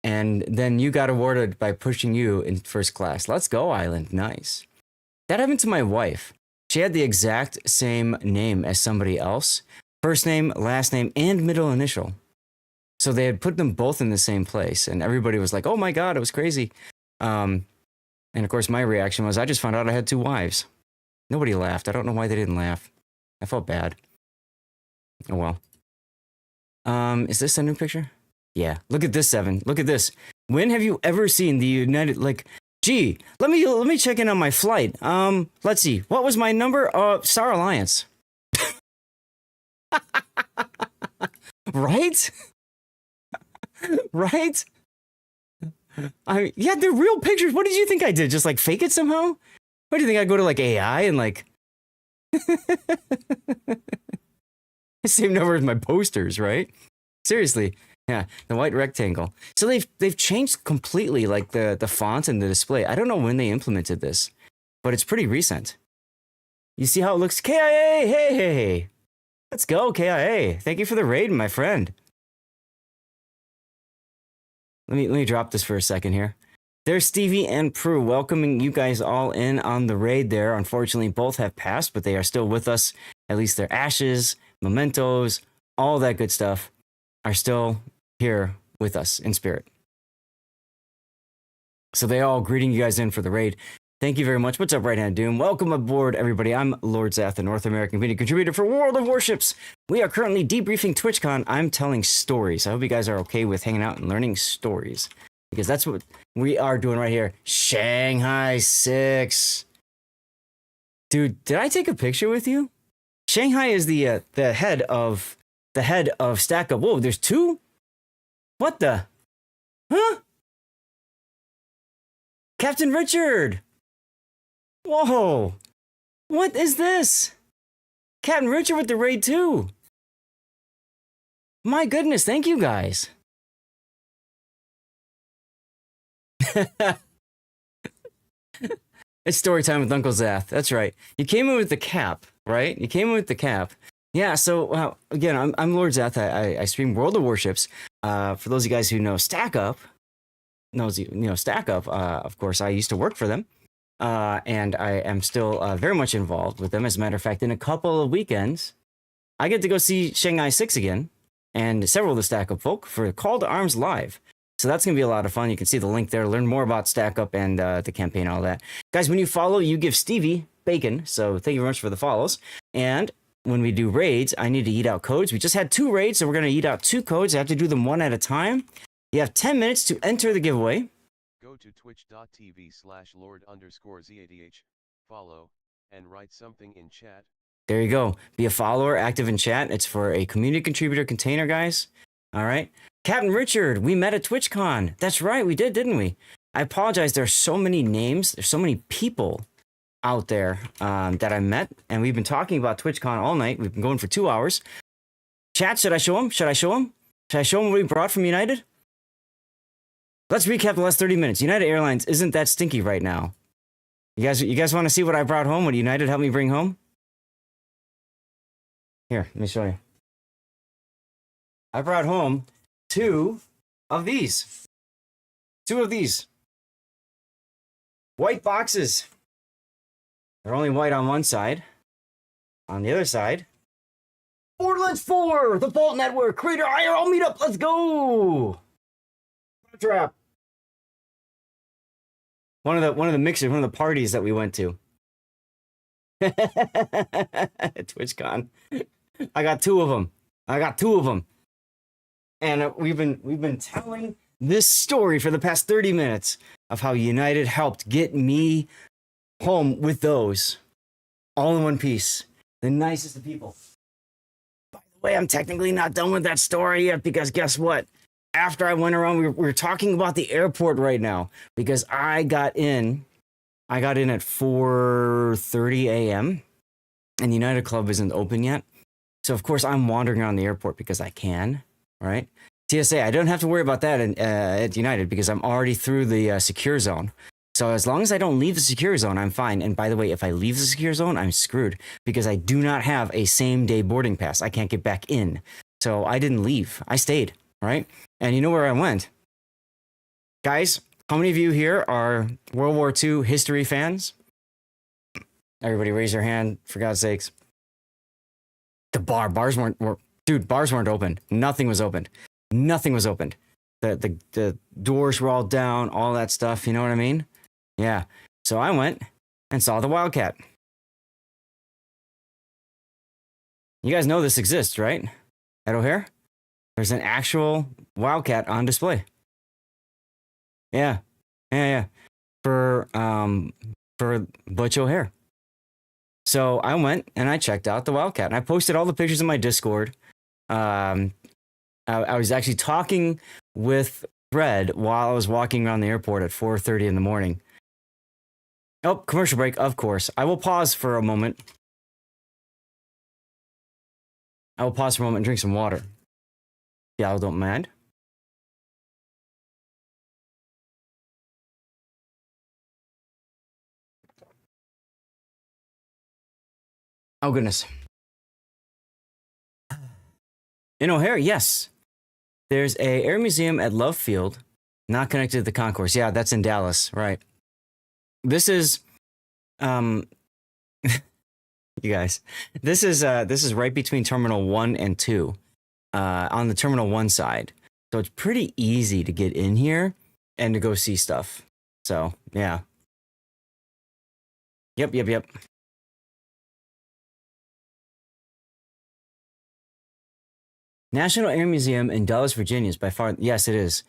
And then you got awarded by pushing you in first class. Let's go, Island. Nice. That happened to my wife. She had the exact same name as somebody else. First name, last name, and middle initial. So they had put them both in the same place. And everybody was like, oh my God, it was crazy. And of course, my reaction was, I just found out I had 2 wives. Nobody laughed. I don't know why they didn't laugh. I felt bad. Oh well. Is this a new picture? Yeah. Look at this, Evan. Look at this. When have you ever seen the United, like, gee, let me check in on my flight. Let's see. What was my number? Star Alliance. Right? Right? Yeah, they're real pictures. What did you think I did? Just like fake it somehow? What do you think? I go to like AI and like same number as my posters, right? Seriously. Yeah, the white rectangle. So they've changed completely like the font and the display. I don't know when they implemented this, but it's pretty recent. You see how it looks? KIA, hey. Let's go, KIA. Thank you for the raid, my friend. Let me drop this for a second here. There's Stevie and Prue welcoming you guys all in on the raid there. Unfortunately, both have passed, but they are still with us. At least their ashes, mementos, all that good stuff are still here with us in spirit. So they all greeting you guys in for the raid. Thank you very much. What's up, Right Hand Doom? Welcome aboard, everybody. I'm Lord Zath, the North American video contributor for World of Warships. We are currently debriefing TwitchCon. I'm telling stories. I hope you guys are okay with hanging out and learning stories, because that's what we are doing right here. Shanghai 6. Dude, did I take a picture with you? Shanghai is the head of Stack Up. Whoa, there's two? What the? Huh? Captain Richard. Whoa. What is this? Captain Richard with the raid too. My goodness, thank you guys. It's story time with Uncle Zath. That's right. You came in with the cap, right? You came in with the cap. Yeah, so again, I'm Lord Zath. I stream World of Warships. For those of you guys who know Stack Up, Stack Up, of course, I used to work for them. And I am still very much involved with them. As a matter of fact, in a couple of weekends, I get to go see Shanghai 6 again and several of the Stack Up folk for Call to Arms Live. So that's going to be a lot of fun. You can see the link there, learn more about Stack Up and the campaign and all that. Guys, when you follow, you give Stevie bacon. So thank you very much for the follows. And when we do raids, I need to eat out codes. We just had 2 raids, so we're going to eat out 2 codes. I have to do them one at a time. You have 10 minutes to enter the giveaway. Go to twitch.tv/Lord_ZADH, follow, and write something in chat. There you go. Be a follower, active in chat. It's for a community contributor container, guys. All right. Captain Richard, we met at TwitchCon. That's right, we did, didn't we? I apologize. There's so many names. There's so many people out there that I met, and we've been talking about TwitchCon all night. We've been going for 2 hours. Chat, should I show them? Should I show them? Should I show them what we brought from United? Let's recap the last 30 minutes. United Airlines isn't that stinky right now. You guys want to see what I brought home? What United helped me bring home? Here, let me show you. I brought home 2 of these. 2 of these. White boxes. They're only white on one side. On the other side, Borderlands 4, the Vault Network, Creator IRL Meetup. Let's go. Trap. One of the mixers, one of the parties that we went to. TwitchCon. I got 2 of them. And we've been telling this story for the past 30 minutes of how United helped get me home with those all in one piece. The nicest of people. By the way, I'm technically not done with that story yet, because guess what? After I went around, we were talking about the airport right now, because I got in at 4:30 a.m. and United Club isn't open yet. So of course I'm wandering around the airport because I can, right? TSA, I don't have to worry about that at United because I'm already through the secure zone. So as long as I don't leave the secure zone, I'm fine. And by the way, if I leave the secure zone, I'm screwed because I do not have a same-day boarding pass. I can't get back in. So I didn't leave. I stayed, right? And you know where I went? Guys, how many of you here are World War II history fans? Everybody raise your hand, for God's sakes. The bars weren't open. Nothing was opened. The doors were all down, all that stuff, you know what I mean? Yeah. So I went and saw the Wildcat. You guys know this exists, right? At O'Hare? There's an actual Wildcat on display. Yeah. For Butch O'Hare. So I went and I checked out the Wildcat, and I posted all the pictures in my Discord. I was actually talking with Fred while I was walking around the airport at 4:30 in the morning. Oh, commercial break, of course. I will pause for a moment. And drink some water. Y'all don't mind. Oh, goodness. In O'Hare, yes. There's a air museum at Love Field, not connected to the concourse. Yeah, that's in Dallas, right. This is, you guys, this is right between Terminal 1 and 2, on the Terminal 1 side. So it's pretty easy to get in here and to go see stuff. So, yeah. Yep. National Air Museum in Dulles, Virginia is by far, yes, it is.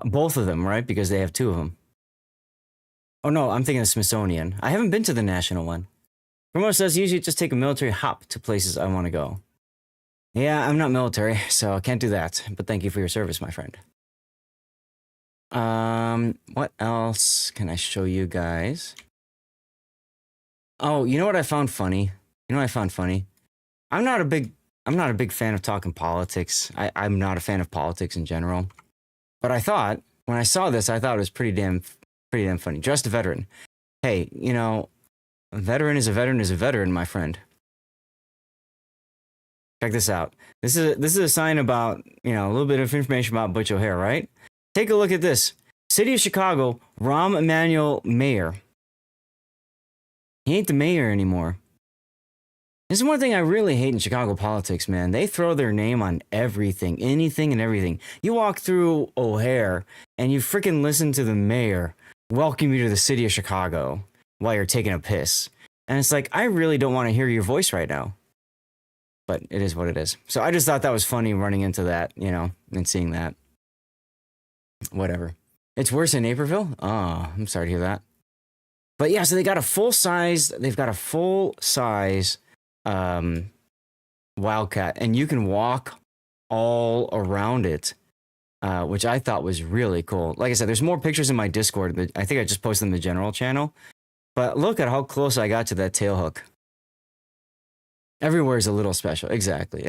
Both of them, right? Because they have two of them. Oh no, I'm thinking of Smithsonian. I haven't been to the national one. Remote says usually just take a military hop to places I want to go. Yeah, I'm not military, so I can't do that. But thank you for your service, my friend. What else can I show you guys? Oh, you know what I found funny? You know what I found funny? I'm not a big fan of talking politics. I'm not a fan of politics in general. But I thought, when I saw this, I thought it was pretty damn funny. Just a veteran. Hey, you know, a veteran is a veteran is a veteran, my friend. Check this out. This is a sign about, you know, a little bit of information about Butch O'Hare, right? Take a look at this. City of Chicago, Rahm Emanuel mayor. He ain't the mayor anymore. This is one thing I really hate in Chicago politics, man. They throw their name on everything, anything and everything. You walk through O'Hare and you freaking listen to the mayor welcome you to the city of Chicago while you're taking a piss. And it's like, I really don't want to hear your voice right now. But it is what it is. So I just thought that was funny running into that, you know, and seeing that. Whatever. It's worse in Naperville? Oh, I'm sorry to hear that. But yeah, so they've got a full size Wildcat, and you can walk all around it, which I thought was really cool. Like I said, there's more pictures in my Discord. I think I just posted in the general channel. But look at how close I got to that tail hook. Everywhere is a little special. Exactly.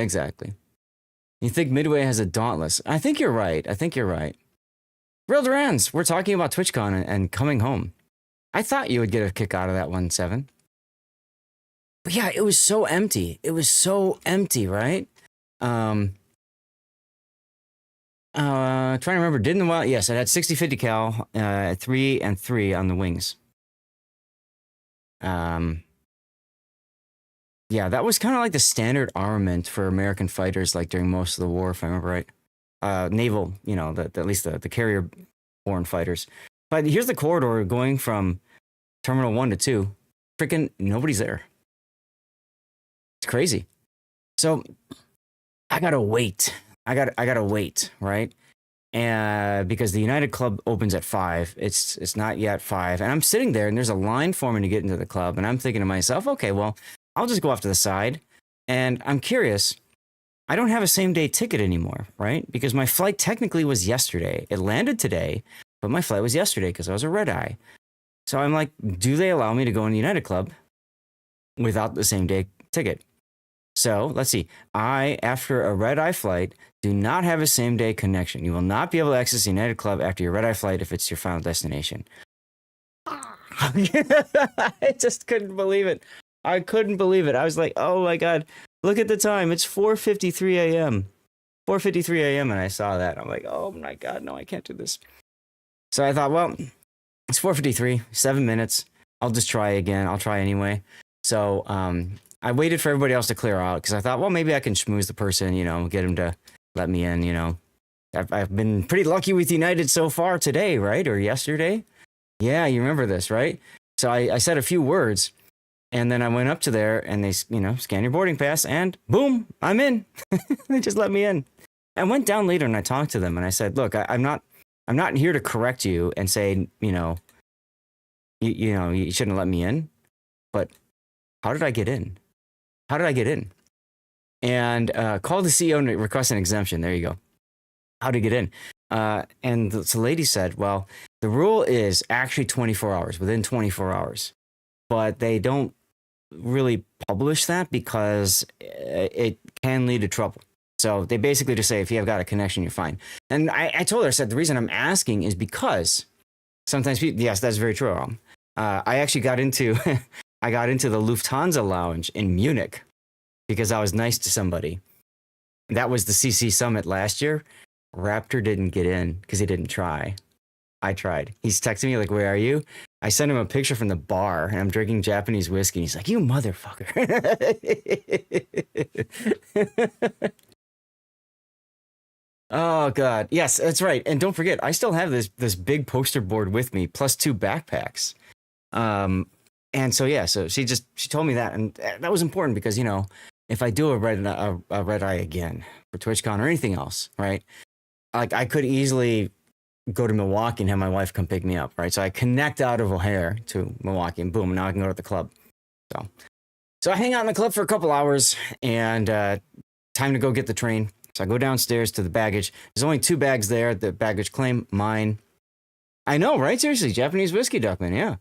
You think Midway has a Dauntless? I think you're right. Real Durans, we're talking about TwitchCon and coming home. I thought you would get a kick out of that 1-7. But yeah, it was so empty. Right? Trying to remember, didn't the Wild? Yes, it had 60-50 cal, 3 and 3 on the wings. Yeah, that was kind of like the standard armament for American fighters, like during most of the war, if I remember right. Naval, you know, at least the carrier-borne fighters. But here's the corridor going from Terminal 1 to 2. Freaking nobody's there. It's crazy. So I gotta wait. I gotta wait, right? And because the United Club opens at 5, it's not yet 5, and I'm sitting there, and there's a line forming to get into the club, and I'm thinking to myself, okay, well, I'll just go off to the side, and I'm curious. I don't have a same-day ticket anymore, right? Because my flight technically was yesterday. It landed today, but my flight was yesterday because I was a red-eye. So I'm like, do they allow me to go in the United Club without the same-day ticket? So let's see. After a red-eye flight, do not have a same-day connection. You will not be able to access the United Club after your red-eye flight if it's your final destination. I just couldn't believe it. I couldn't believe it. I was like, oh my God, look at the time. It's 4:53 a.m. 4:53 a.m. and I saw that. I'm like, oh my God, no, I can't do this. So I thought, well, it's 4:53, 7 minutes. I'll just try again. I'll try anyway. So I waited for everybody else to clear out because I thought, well, maybe I can schmooze the person, you know, get him to let me in, you know. I've been pretty lucky with United so far today, right? Or yesterday. Yeah, you remember this, right? So I said a few words. And then I went up to there and they, you know, scan your boarding pass and boom, I'm in. They just let me in. I went down later and I talked to them and I said, look, I'm not here to correct you and say, you know, you shouldn't let me in. But how did I get in? And call the CEO and request an exemption. There you go. How to get in? And the lady said, well, the rule is actually 24 hours, within 24 hours. But they don't really publish that because it can lead to trouble. So they basically just say, if you have got a connection, you're fine. And I told her, I said, the reason I'm asking is because sometimes people, yes, that's very true. I actually got into, I got into the Lufthansa lounge in Munich because I was nice to somebody. That was the CC Summit last year. Raptor didn't get in because he didn't try. I tried. He's texting me like, where are you? I sent him a picture from the bar and I'm drinking Japanese whiskey. He's like, you motherfucker. Oh God, yes, that's right. And don't forget, I still have this big poster board with me, plus 2 backpacks. Um, and so yeah, so she told me that, and that was important because if I do a red eye again for TwitchCon or anything else, right? Like I could easily go to Milwaukee and have my wife come pick me up, right? So I connect out of O'Hare to Milwaukee, and boom, now I can go to the club. So I hang out in the club for a couple hours, and time to go get the train. So I go downstairs to the baggage. There's only 2 bags there. The baggage claim, mine. I know, right? Seriously, Japanese whiskey duckman, yeah.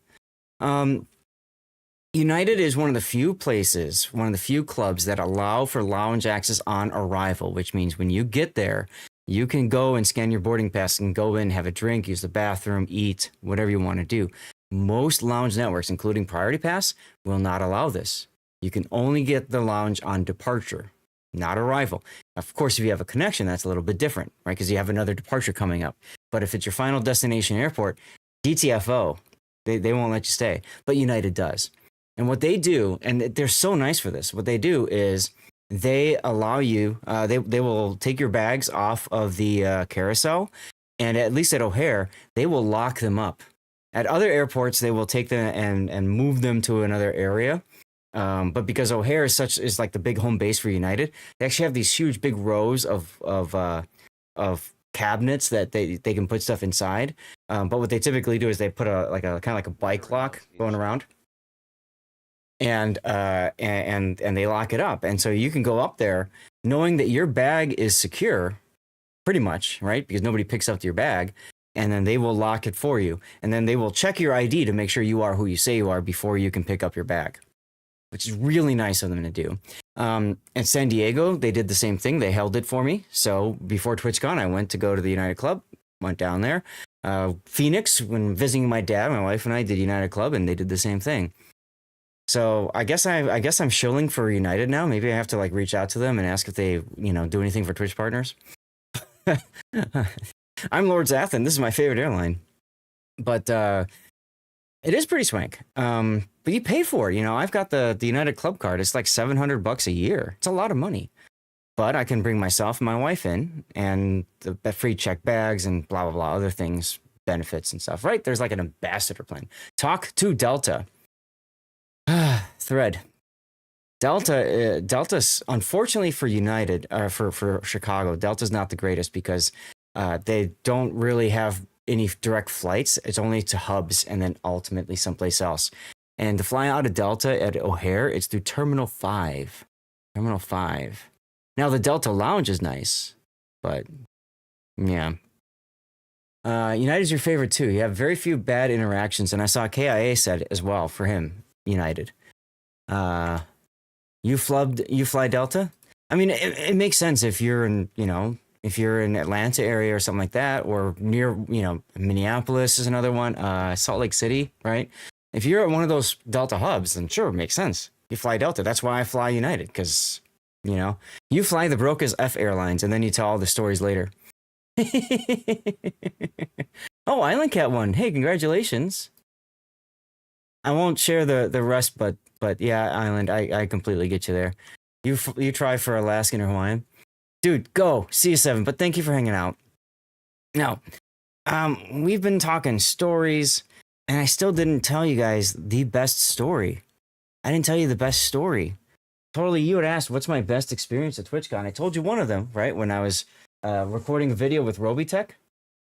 United is one of the few places, one of the few clubs that allow for lounge access on arrival, which means when you get there, you can go and scan your boarding pass and go in, have a drink, use the bathroom, eat, whatever you want to do. Most lounge networks, including Priority Pass, will not allow this. You can only get the lounge on departure, not arrival. Of course, if you have a connection, that's a little bit different, right? Because you have another departure coming up. But if it's your final destination airport, DTFO, they won't let you stay. But United does. And what they do, and they're so nice for this, what they do is they allow you, they will take your bags off of the carousel, and at least at O'Hare, they will lock them up. At other airports, they will take them and move them to another area. But because O'Hare is like the big home base for United, they actually have these huge big rows of cabinets that they can put stuff inside. But what they typically do is they put a kind of like a bike lock going around. And they lock it up, and so you can go up there knowing that your bag is secure, pretty much, right? Because nobody picks up your bag, and then they will lock it for you, and then they will check your ID to make sure you are who you say you are before you can pick up your bag, which is really nice of them to do. At San Diego, they did the same thing. They held it for me. So before TwitchCon, I went to go to the United Club, went down there. Phoenix, when visiting my dad, my wife and I did United Club, and they did the same thing. So I guess I'm shilling for United now. Maybe I have to like reach out to them and ask if they, do anything for Twitch partners. I'm Lord Zathan. This is my favorite airline, but it is pretty swank. But you pay for it. I've got the United Club card. It's like $700 a year. It's a lot of money, but I can bring myself and my wife in, and the free check bags and blah blah blah other things, benefits and stuff. Right? There's like an ambassador plan. Talk to Delta. Thread. Delta's unfortunately for United, for Chicago, Delta's not the greatest because they don't really have any direct flights. It's only to hubs and then ultimately someplace else. And to fly out of Delta at O'Hare, it's through Terminal 5. Terminal 5. Now the Delta Lounge is nice, but yeah. United's your favorite too. You have very few bad interactions, and I saw KIA said as well for him. United. You fly Delta? I mean, it makes sense if you're in, if you're in Atlanta area or something like that, or near, Minneapolis is another one, Salt Lake City, right? If you're at one of those Delta hubs, then sure, it makes sense. You fly Delta. That's why I fly United, because, you fly the broke as F airlines, and then you tell all the stories later. Oh, Island Cat won. Hey, congratulations. I won't share the rest, but yeah, Island, I completely get you there. You try for Alaskan or Hawaiian, dude. Go. See you 7. But thank you for hanging out. Now, we've been talking stories, and I still didn't tell you guys the best story. I didn't tell you the best story. Totally, you had asked what's my best experience at TwitchCon. I told you one of them, right? When I was recording a video with Robitech,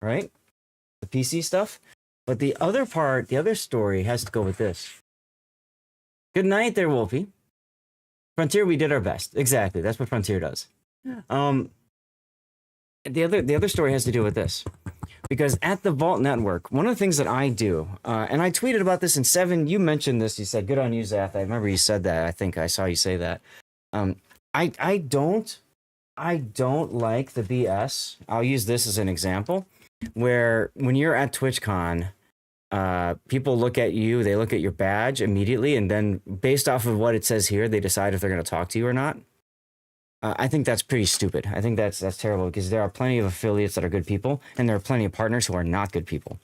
right? The PC stuff. But the other story has to go with this. Good night there, Wolfie. Frontier, we did our best. Exactly. That's what Frontier does. The other story has to do with this. Because at the Vault Network, one of the things that I do, and I tweeted about this in 7, you mentioned this, you said, good on you, Zath. I remember you said that. I think I saw you say that. I don't like the BS. I'll use this as an example, where when you're at TwitchCon, people look at you, they look at your badge immediately, and then based off of what it says here, they decide if they're going to talk to you or not. I think that's pretty stupid. I think that's terrible, because there are plenty of affiliates that are good people, and there are plenty of partners who are not good people.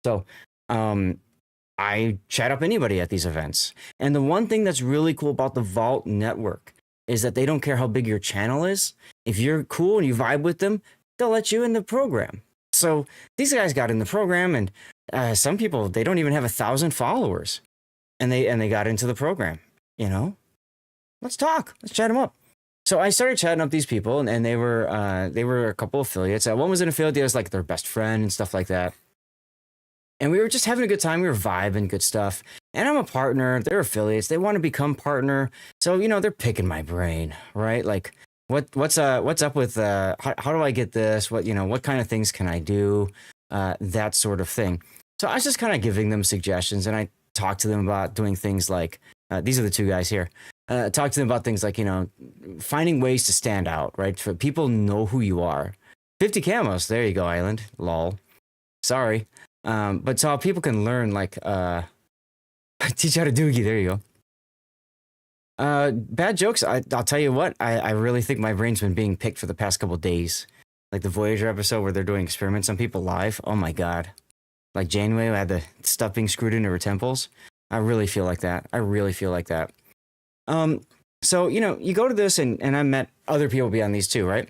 So I chat up anybody at these events. And the one thing that's really cool about the Vault Network is that they don't care how big your channel is. If you're cool and you vibe with them, they'll let you in the program. So these guys got in the program, and some people, they don't even have 1,000 followers, and they got into the program. You know, let's talk. Let's chat them up. So I started chatting up these people, and they were a couple affiliates. One was an affiliate, the other was like their best friend and stuff like that. And we were just having a good time. We were vibing, good stuff. And I'm a partner. They're affiliates. They want to become partner. So, you know, they're picking my brain, right? Like, what's up with how do I get this? What kind of things can I do? That sort of thing. So I was just kind of giving them suggestions, and I talked to them about doing things like these are the two guys here. Talk to them about things like, you know, finding ways to stand out, right? So people know who you are. 50 camos. There you go, Island. Lol. Sorry. But so people can learn, like, teach how to doogie. There you go. Bad jokes. I'll tell you what, I really think my brain's been being picked for the past couple days. Like the Voyager episode where they're doing experiments on people live. Oh my God. Like Janeway who had the stuff being screwed into her temples. I really feel like that. So, you know, you go to this, and I met other people beyond these two, right?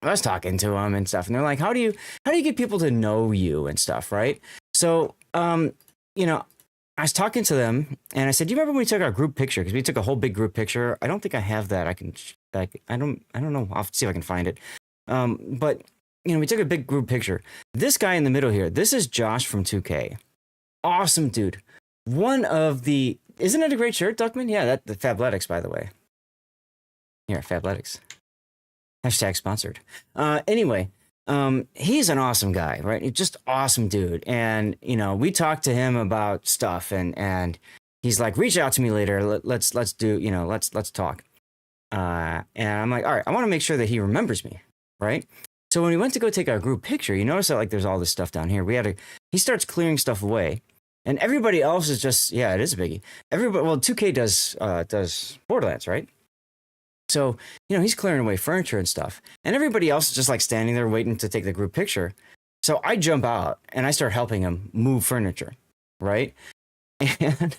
I was talking to them and stuff, and they're like, how do you get people to know you and stuff, right? So, you know, I was talking to them, and I said, do you remember when we took our group picture? Because we took a whole big group picture. I don't think I have that. I don't know. I'll see if I can find it. But, you know, we took a big group picture. This guy in the middle here, this is Josh from 2K. Awesome dude. Isn't it a great shirt, Duckman? Yeah, the Fabletics, by the way. Here, Fabletics. Hashtag sponsored. Anyway, he's an awesome guy, right? He's just awesome dude. And, you know, we talked to him about stuff, and he's like, reach out to me later. Let's talk. And I'm like, all right, I want to make sure that he remembers me, right? So when we went to go take our group picture, you notice that, like, there's all this stuff down here. He starts clearing stuff away. And everybody else is just, yeah, it is a biggie. 2K does Borderlands, right? So, you know, he's clearing away furniture and stuff. And everybody else is just like standing there waiting to take the group picture. So I jump out and I start helping him move furniture, right? And,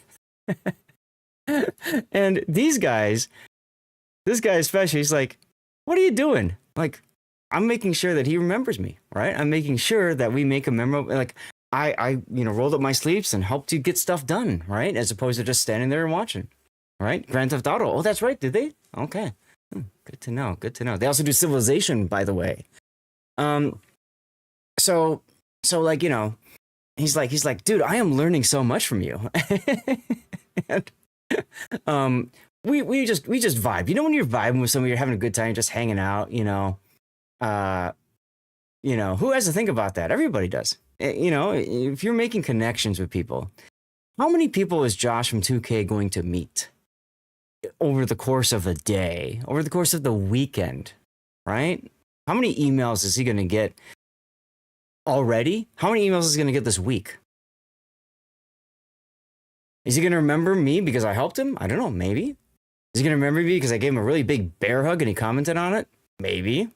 and these guys, this guy especially, he's like, what are you doing? Like, I'm making sure that he remembers me, right? I'm making sure that we make a memorable, like, I rolled up my sleeves and helped you get stuff done, right? As opposed to just standing there and watching, right? Grand Theft Auto. Oh, that's right. Did they? Okay. Good to know. They also do Civilization, by the way. So like, you know, he's like, dude, I am learning so much from you. And, we just vibe. You know, when you're vibing with somebody, you're having a good time, just hanging out, you know, who has to think about that? Everybody does. You know, if you're making connections with people, how many people is Josh from 2K going to meet over the course of a day, over the course of the weekend, right? How many emails is he going to get already? How many emails is he going to get this week? Is he going to remember me because I helped him? I don't know, maybe. Is he going to remember me because I gave him a really big bear hug and he commented on it? Maybe.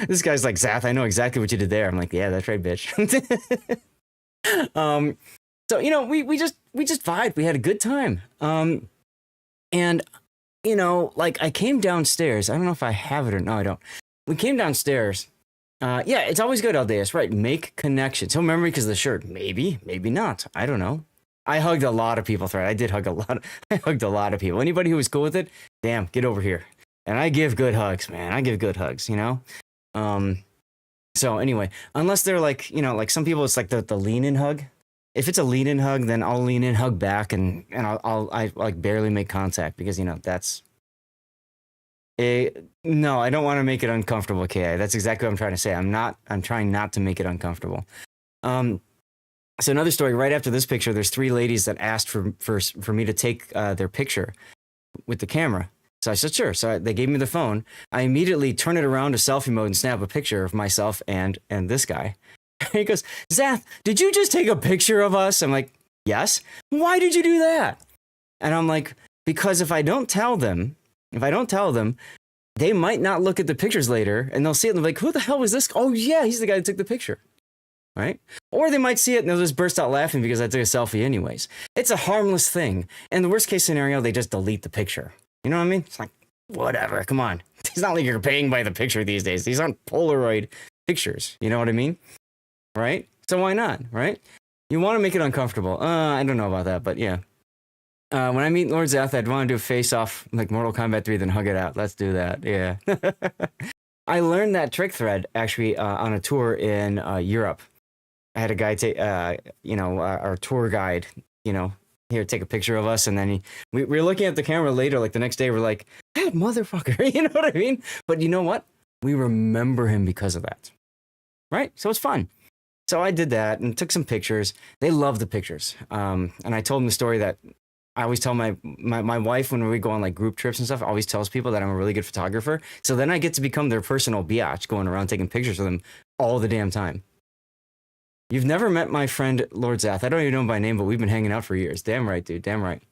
This guy's like, Zath, I know exactly what you did there. I'm like, yeah, that's right, bitch. So, you know, we just vibed. We had a good time. And, you know, like, I came downstairs. I don't know if I have it or no, I don't. We came downstairs. Yeah, it's always good, Aldeus, right? Make connections. He'll remember me because of the shirt. Maybe not. I don't know. I hugged a lot of people throughout. I hugged a lot of people. Anybody who was cool with it, damn, get over here. And I give good hugs, man. I give good hugs, you know? So anyway, unless they're like, you know, like some people, it's like the lean in hug. If it's a lean in hug, then I'll lean in, hug back, and I like barely make contact because, you know, that's no, I don't want to make it uncomfortable, Ki. That's exactly what I'm trying to say. I'm trying not to make it uncomfortable. So another story, right after this picture, there's 3 ladies that asked for me to take their picture with the camera. So I said, sure. So they gave me the phone. I immediately turn it around to selfie mode and snap a picture of myself and this guy. He goes, Zath, did you just take a picture of us? I'm like, yes. Why did you do that? And I'm like, because if I don't tell them, they might not look at the pictures later and they'll see it and they're like, who the hell was this? Oh yeah, he's the guy that took the picture. Right? Or they might see it and they'll just burst out laughing because I took a selfie anyways. It's a harmless thing. And the worst case scenario, they just delete the picture. You know what I mean? It's like, whatever, come on. It's not like you're paying by the picture these days. These aren't Polaroid pictures. You know what I mean? Right? So why not, right? You want to make it uncomfortable. I don't know about that, but yeah. When I meet Lord Zath, I'd want to do a face-off like Mortal Kombat 3, then hug it out. Let's do that. Yeah. I learned that trick thread actually on a tour in Europe. I had a guy take, our tour guide, here, take a picture of us. And then we were looking at the camera later, like the next day, we're like, that motherfucker, you know what I mean? But you know what? We remember him because of that. Right? So it's fun. So I did that and took some pictures. They love the pictures. And I told them the story that I always tell my wife when we go on like group trips and stuff, always tells people that I'm a really good photographer. So then I get to become their personal biatch going around taking pictures of them all the damn time. You've never met my friend Lord Zath. I don't even know him by name, but we've been hanging out for years. Damn right, dude. Damn right.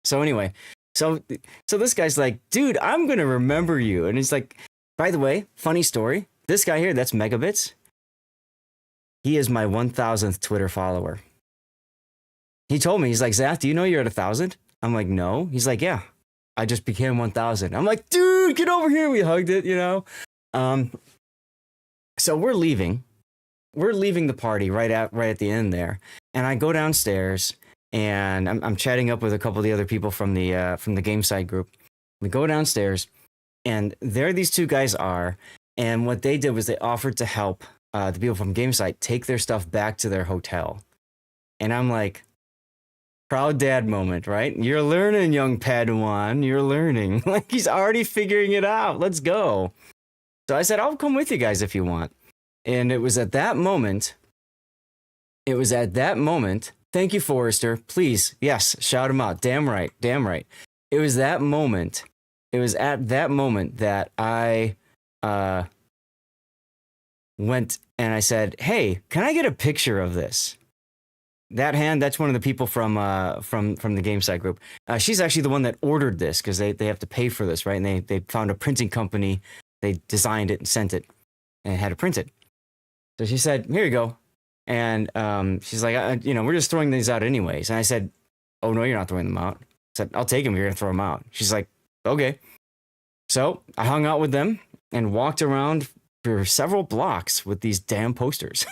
So anyway, so this guy's like, dude, I'm going to remember you. And he's like, by the way, funny story. This guy here, that's Megabits. He is my 1,000th Twitter follower. He told me, he's like, Zath, do you know you're at 1,000? I'm like, no. He's like, yeah, I just became 1,000. I'm like, dude, get over here. We hugged it, So we're leaving. We're leaving the party right at the end there. And I go downstairs and I'm chatting up with a couple of the other people from the game side group. We go downstairs and there these two guys are. And what they did was they offered to help the people from game site take their stuff back to their hotel. And I'm like, proud dad moment, right? You're learning, young Padawan. You're learning. Like he's already figuring it out. Let's go. So I said, I'll come with you guys if you want. And it was at that moment. Thank you, Forrester. Please. Yes. Shout him out. Damn right. Damn right. It was that moment. It was at that moment that I went and I said, hey, can I get a picture of this? That hand, that's one of the people from the game side group. She's actually the one that ordered this because they have to pay for this, right? And they found a printing company. They designed it and sent it and had it printed. So she said, here you go. And she's like, we're just throwing these out anyways. And I said, oh, no, you're not throwing them out. I said, I'll take them. You're going to throw them out. She's like, okay. So I hung out with them and walked around for several blocks with these damn posters.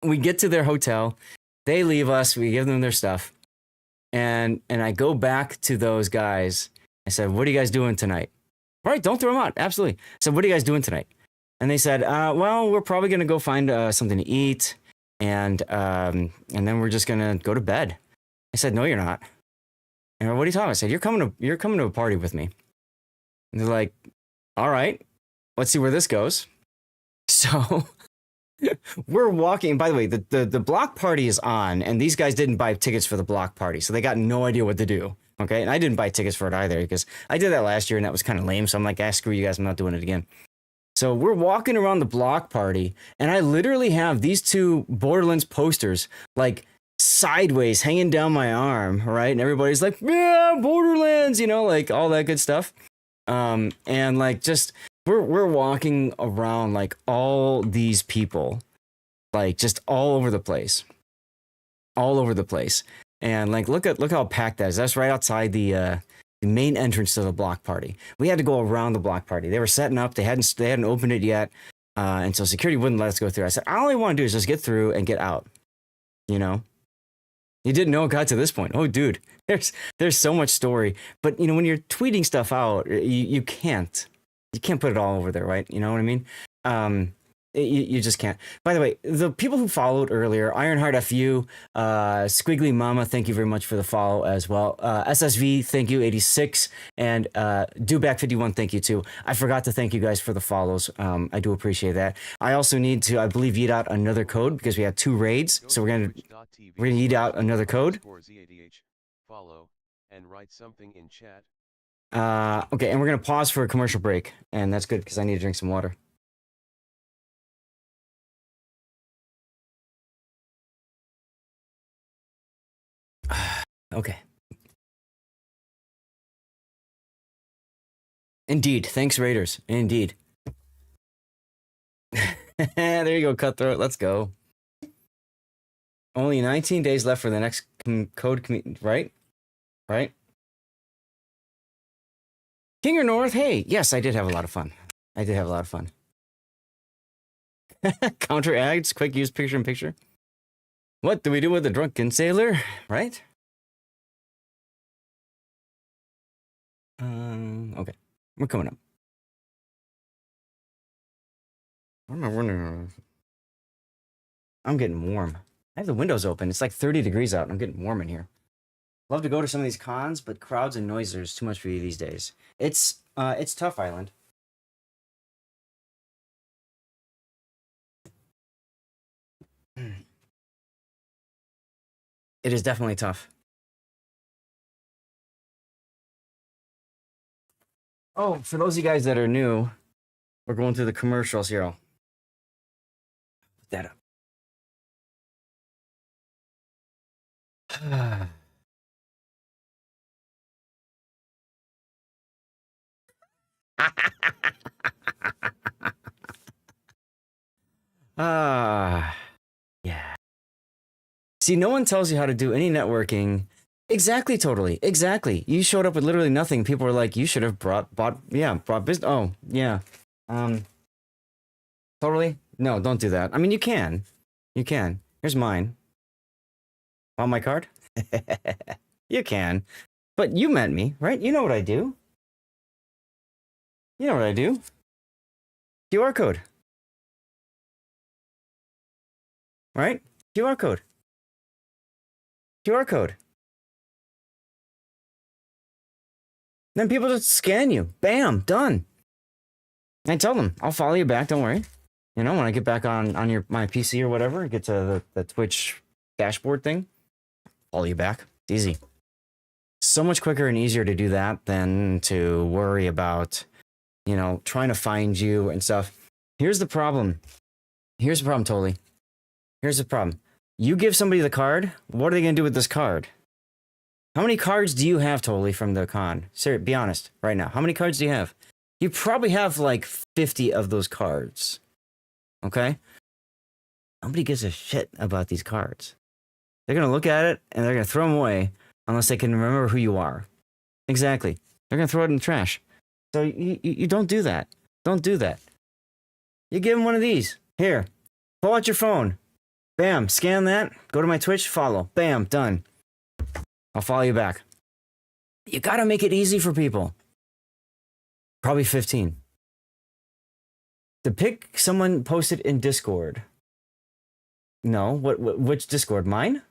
We get to their hotel. They leave us. We give them their stuff. And I go back to those guys. I said, what are you guys doing tonight? All right, don't throw them out. Absolutely. I said, what are you guys doing tonight? And they said, well, we're probably going to go find something to eat. And then we're just going to go to bed. I said, no, you're not. And what are you talking about? I said, you're coming to a party with me. And they're like, all right, let's see where this goes. So we're walking. By the way, the block party is on, and these guys didn't buy tickets for the block party, so they got no idea what to do. Okay, and I didn't buy tickets for it either because I did that last year, and that was kind of lame. So I'm like, screw you guys, I'm not doing it again. So we're walking around the block party, and I literally have these two Borderlands posters like sideways hanging down my arm, right? And everybody's like, yeah, Borderlands, like all that good stuff. And like just. We're walking around like all these people, like just all over the place, and like look how packed that is. That's right outside the main entrance to the block party. We had to go around the block party. They were setting up. They hadn't opened it yet, and so security wouldn't let us go through. I said, all I want to do is just get through and get out. You didn't know it got to this point. Oh, dude, there's so much story. But when you're tweeting stuff out, you can't. You can't put it all over there, right? You know what I mean? You just can't. By the way, the people who followed earlier, Ironheart FU, Squiggly Mama, thank you very much for the follow as well. SSV, thank you, 86, and Dewback51, thank you too. I forgot to thank you guys for the follows. I do appreciate that. I also need to, I believe, eat out another code because we had 2 raids, so we're gonna eat out another code. Follow and write something in chat. Okay, and we're going to pause for a commercial break, and that's good because I need to drink some water. Okay. Indeed. Thanks, Raiders. Indeed. There you go, Cutthroat. Let's go. Only 19 days left for the next code, right? Right? King or North? Hey, yes, I did have a lot of fun. I did have a lot of fun. Counteract, quick use picture in picture. What do we do with the drunken sailor? Right? Okay. We're coming up. What am I wondering? I'm getting warm. I have the windows open. It's like 30 degrees out. I'm getting warm in here. Love to go to some of these cons, but crowds and noise are too much for you these days. It's tough, Island. It is definitely tough. Oh, for those of you guys that are new, we're going through the commercials here. I'll put that up. Yeah. See, no one tells you how to do any networking. Exactly, totally. Exactly. You showed up with literally nothing. People were like, you should have brought business. Oh, yeah. Totally. No, don't do that. I mean, you can. You can. Here's mine. On my card? You can. But you met me, right? You know what I do. You know what I do. QR code. Right? QR code. QR code. Then people just scan you. Bam, done. I tell them, I'll follow you back, don't worry. You know, when I get back on my PC or whatever, get to the Twitch dashboard thing, follow you back. It's easy. So much quicker and easier to do that than to worry about, you know, trying to find you and stuff. Here's the problem. Here's the problem, totally. Here's the problem. You give somebody the card, what are they going to do with this card? How many cards do you have, totally, from the con? Sir, be honest right now. How many cards do you have? You probably have like 50 of those cards. Okay? Nobody gives a shit about these cards. They're going to look at it and they're going to throw them away unless they can remember who you are. Exactly. They're going to throw it in the trash. So you don't do that. Don't do that. You give them one of these. Here. Pull out your phone. Bam. Scan that. Go to my Twitch. Follow. Bam. Done. I'll follow you back. You got to make it easy for people. Probably 15. To pick someone posted in Discord. No, which Discord? Mine?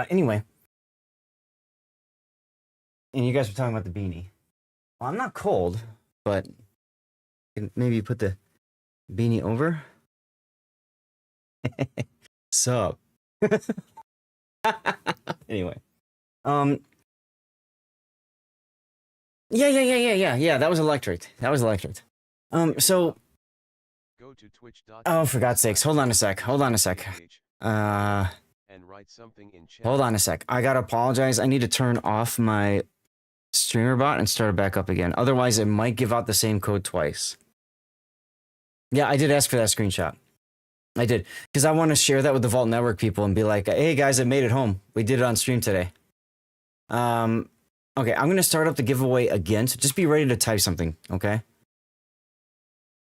Anyway. And you guys were talking about the beanie. Well, I'm not cold, but maybe you put the beanie over. Sup? Anyway. Yeah. That was electric. So. Go to twitch.tv. Oh, for God's sakes! Hold on a sec. And write something in chat. Hold on a sec. I gotta apologize. I need to turn off my streamer bot and start it back up again. Otherwise, it might give out the same code twice. Yeah, I did ask for that screenshot. I did, because I want to share that with the Vault Network people and be like, hey guys, I made it home. We did it on stream today. Okay, I'm going to start up the giveaway again, so just be ready to type something, okay?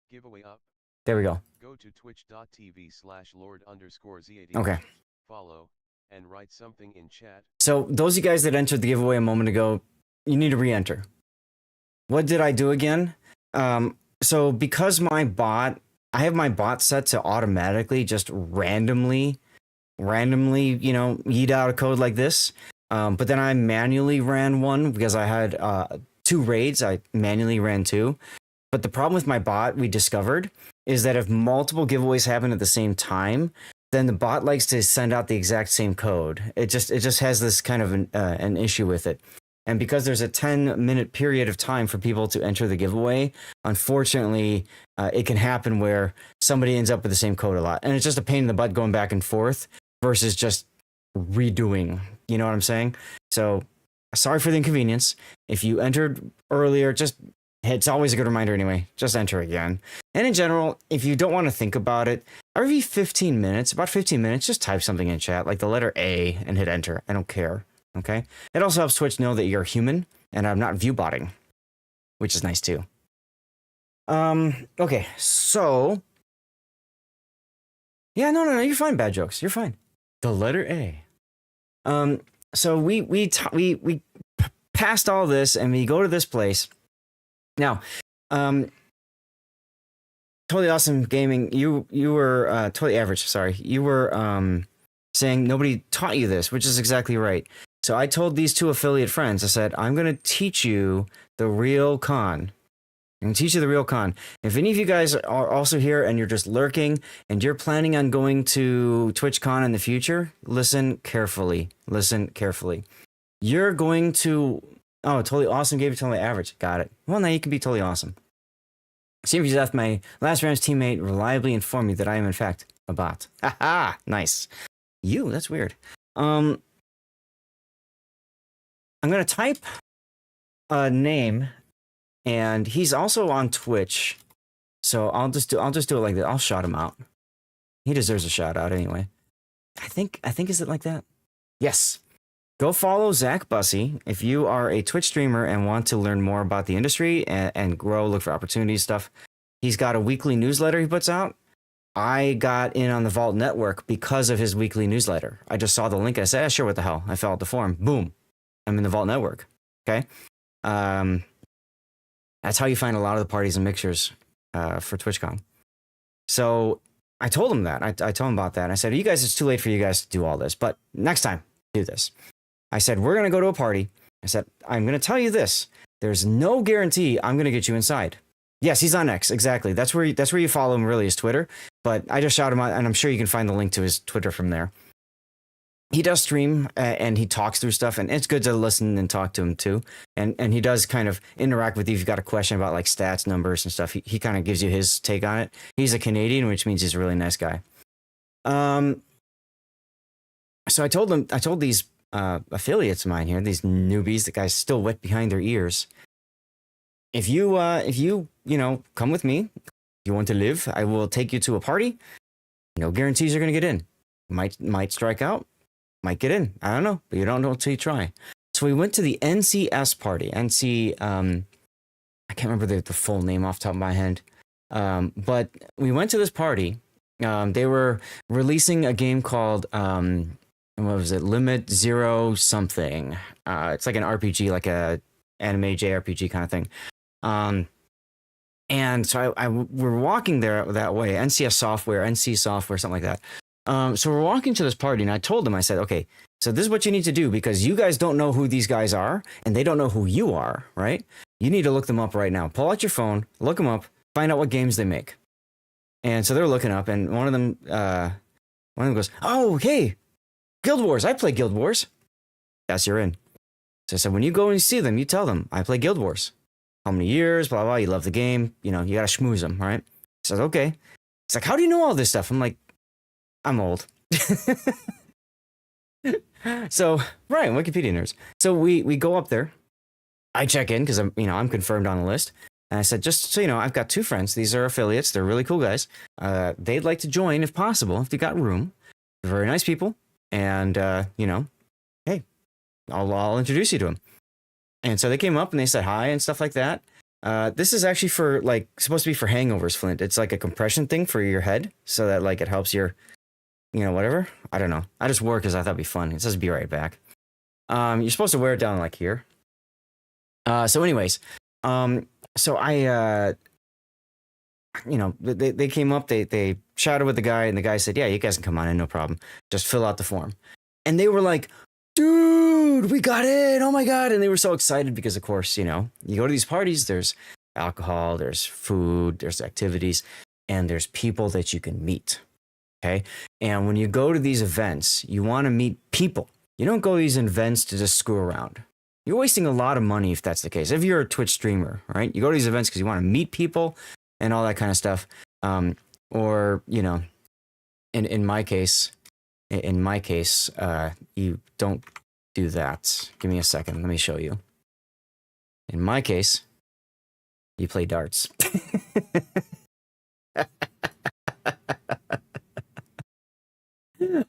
Giveaway up. There we go. Go to twitch.tv/Lord_Z80. Okay. Follow, and write something in chat. So those of you guys that entered the giveaway a moment ago, you need to re-enter. What did I do again? So because I have my bot set to automatically just randomly, you know, yeet out a code like this. But then I manually ran one because I had 2 raids. I manually ran 2. But the problem with my bot, we discovered, is that if multiple giveaways happen at the same time, then the bot likes to send out the exact same code. It just has this kind of an issue with it. And because there's a 10-minute period of time for people to enter the giveaway, unfortunately, it can happen where somebody ends up with the same code a lot. And it's just a pain in the butt going back and forth versus just redoing. You know what I'm saying? So sorry for the inconvenience. If you entered earlier, it's always a good reminder anyway. Just enter again. And in general, if you don't want to think about it, every 15 minutes, about 15 minutes, just type something in chat, like the letter A, and hit enter. I don't care. Okay. It also helps Twitch know that you're human and I'm not view botting, which is nice too. Okay. So, yeah, no, you're fine. Bad jokes. You're fine. The letter A. So we passed all this and we go to this place. Now, Totally Awesome Gaming, you were totally average, sorry. You were saying nobody taught you this, which is exactly right. So I told these two affiliate friends, I said, I'm going to teach you the real con. I'm going to teach you the real con. If any of you guys are also here and you're just lurking and you're planning on going to TwitchCon in the future, listen carefully. Listen carefully. You're going to... Oh, Totally Awesome gave you totally average. Got it. Well, now you can be totally awesome. Seems as my last round's teammate reliably informed me that I am in fact a bot. Haha, nice. That's weird. I'm gonna type a name, and he's also on Twitch, so I'll just do it like that. I'll shout him out. He deserves a shout out anyway. I think is it like that? Yes. Go follow Zach Bussey if you are a Twitch streamer and want to learn more about the industry and grow, look for opportunities, stuff. He's got a weekly newsletter he puts out. I got in on the Vault Network because of his weekly newsletter. I just saw the link. I said, sure, what the hell? I filled out the form. Boom. I'm in the Vault Network. Okay. That's how you find a lot of the parties and mixers for TwitchCon. So I told him that. I told him about that. I said, you guys, it's too late for you guys to do all this, but next time, do this. I said, we're going to go to a party. I said, I'm going to tell you this. There's no guarantee I'm going to get you inside. Yes, he's on X. Exactly. That's where you follow him, really, is Twitter. But I just shouted him out, and I'm sure you can find the link to his Twitter from there. He does stream, and he talks through stuff, and it's good to listen and talk to him, too. And he does kind of interact with you if you've got a question about, like, stats, numbers, and stuff. He kind of gives you his take on it. He's a Canadian, which means he's a really nice guy. So I told these affiliates of mine here, these newbies, the guys still wet behind their ears. If you come with me, if you want to live, I will take you to a party. No guarantees you're going to get in. Might strike out, might get in. I don't know, but you don't know until you try. So we went to the NCS party. I can't remember the full name off the top of my head. But we went to this party. They were releasing a game called, what was it? Limit Zero something. It's like an RPG, like a anime JRPG kind of thing. And so we're walking there that way, NC Software, something like that. So we're walking to this party, and I told them, I said, okay, so this is what you need to do, because you guys don't know who these guys are, and they don't know who you are, right? You need to look them up right now. Pull out your phone, look them up, find out what games they make. And so they're looking up, and one of them goes, oh, hey, Guild Wars, I play Guild Wars. Yes, you're in. So I said, when you go and see them, you tell them, I play Guild Wars. How many years, blah, blah, you love the game. You got to schmooze them, right? He says, okay. He's like, how do you know all this stuff? I'm like, I'm old. So, right, Wikipedia nerds. So we go up there. I check in because I'm confirmed on the list. And I said, just so you know, I've got two friends. These are affiliates. They're really cool guys. They'd like to join if possible, if they got room. They're very nice people. And, hey, I'll introduce you to them. And so they came up and they said hi and stuff like that. This is actually supposed to be for hangovers, Flint. It's like a compression thing for your head so that it helps your, whatever. I don't know. I just wore it because I thought it'd be fun. It says be right back. You're supposed to wear it down here. So anyways, so I, they came up, they chatted with the guy, and the guy said, yeah, you guys can come on in, no problem. Just fill out the form. And they were like, dude, we got in. Oh my God. And they were so excited because, of course, you go to these parties, there's alcohol, there's food, there's activities, and there's people that you can meet. Okay. And when you go to these events, you want to meet people. You don't go to these events to just screw around. You're wasting a lot of money if that's the case. If you're a Twitch streamer, right? You go to these events because you want to meet people and all that kind of stuff. Or, in my case, you don't do that. Give me a second. Let me show you. In my case, you play darts.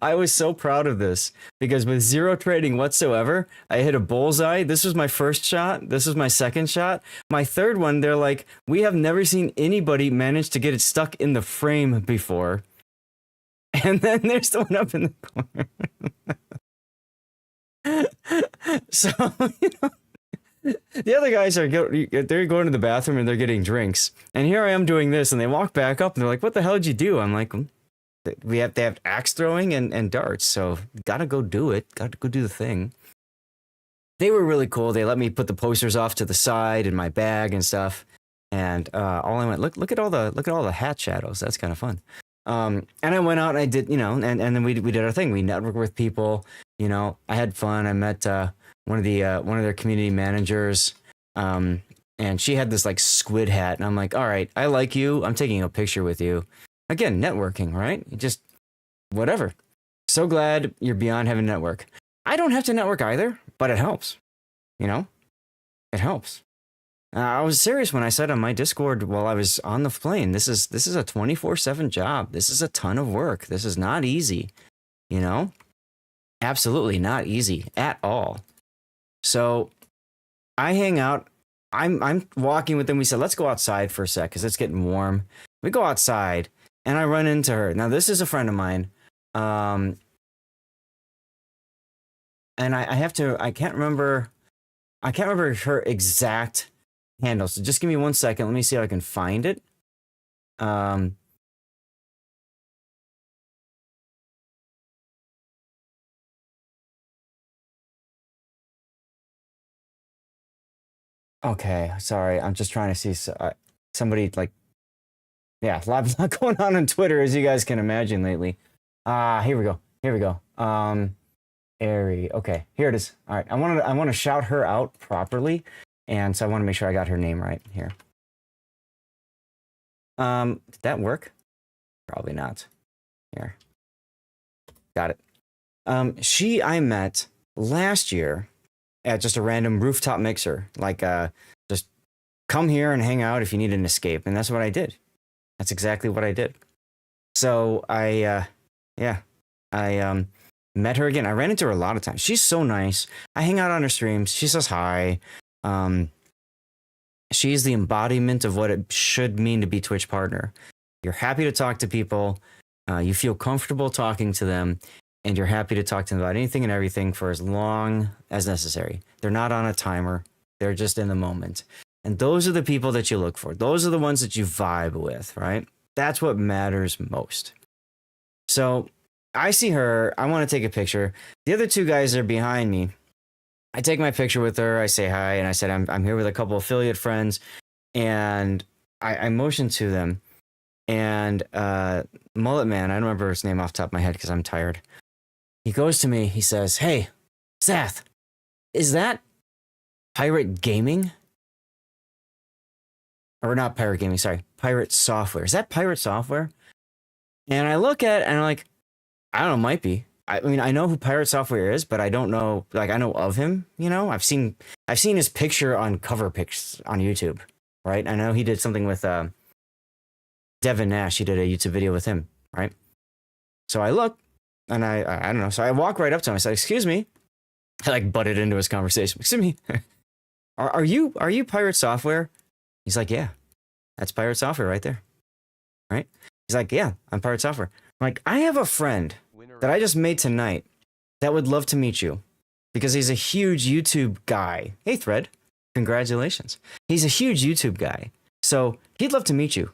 I was so proud of this because with zero trading whatsoever, I hit a bullseye. This was my first shot. This was my second shot. My third one, they're like, we have never seen anybody manage to get it stuck in the frame before. And then there's the one up in the corner. So, you know, the other guys they're going to the bathroom and they're getting drinks. And here I am doing this, and they walk back up and they're like, what the hell did you do? I'm like, they have axe throwing and darts, so gotta go do it. Gotta go do the thing. They were really cool. They let me put the posters off to the side in my bag and stuff. And all I went, look at all the hat shadows. That's kind of fun. And I went out and I did, you know, and then we did our thing. We networked with people. You know, I had fun. I met one of their community managers. And she had this like squid hat, and I'm like, all right, I like you. I'm taking a picture with you. Again, networking, right? Just whatever. So glad you're beyond having a network. I don't have to network either, but it helps. You know, it helps. I was serious when I said on my Discord while I was on the plane, this is a 24/7 job. This is a ton of work. This is not easy. You know, absolutely not easy at all. So I hang out. I'm walking with them. We said, let's go outside for a sec because it's getting warm. We go outside. And I run into her. Now, this is a friend of mine. And I can't remember her exact handle. So just give me 1 second. Let me see if I can find it. Okay, sorry. I'm just trying to see somebody like, yeah, a lot going on Twitter, as you guys can imagine lately. Here we go. Ari. Okay, here it is. All right, I want to shout her out properly, and so I want to make sure I got her name right here. Did that work? Probably not. Here. Got it. I met last year at just a random rooftop mixer. Like, just come here and hang out if you need an escape, and that's what I did. That's exactly what I did. So I met her again. I ran into her a lot of times. She's so nice. I hang out on her streams. She says hi. She's the embodiment of what it should mean to be Twitch partner. You're happy to talk to people. You feel comfortable talking to them, and you're happy to talk to them about anything and everything for as long as necessary. They're not on a timer. They're just in the moment. And those are the people that you look for. Those are the ones that you vibe with, right? That's what matters most. So I see her. I want to take a picture. The other two guys are behind me. I take my picture with her. I say hi, and I said, I'm here with a couple affiliate friends. And I motion to them. And Mullet Man, I don't remember his name off the top of my head because I'm tired. He goes to me. He says, hey, Seth, is that Pirate Gaming? Or not Pirate Gaming, sorry. Pirate Software. Is that Pirate Software? And I look at it and I'm like, I don't know, might be. I mean, I know who Pirate Software is, but I don't know, like, I know of him, you know? I've seen his picture on cover pics on YouTube, right? I know he did something with Devin Nash. He did a YouTube video with him, right? So I look, and I don't know. So I walk right up to him. I said, excuse me. I like butted into his conversation. Excuse me. Are you Pirate Software? He's like, yeah, that's Pirate Software right there. Right? He's like, yeah, I'm Pirate Software. I'm like, I have a friend that I just made tonight that would love to meet you because he's a huge YouTube guy. Hey, Thread, congratulations. He's a huge YouTube guy. So he'd love to meet you.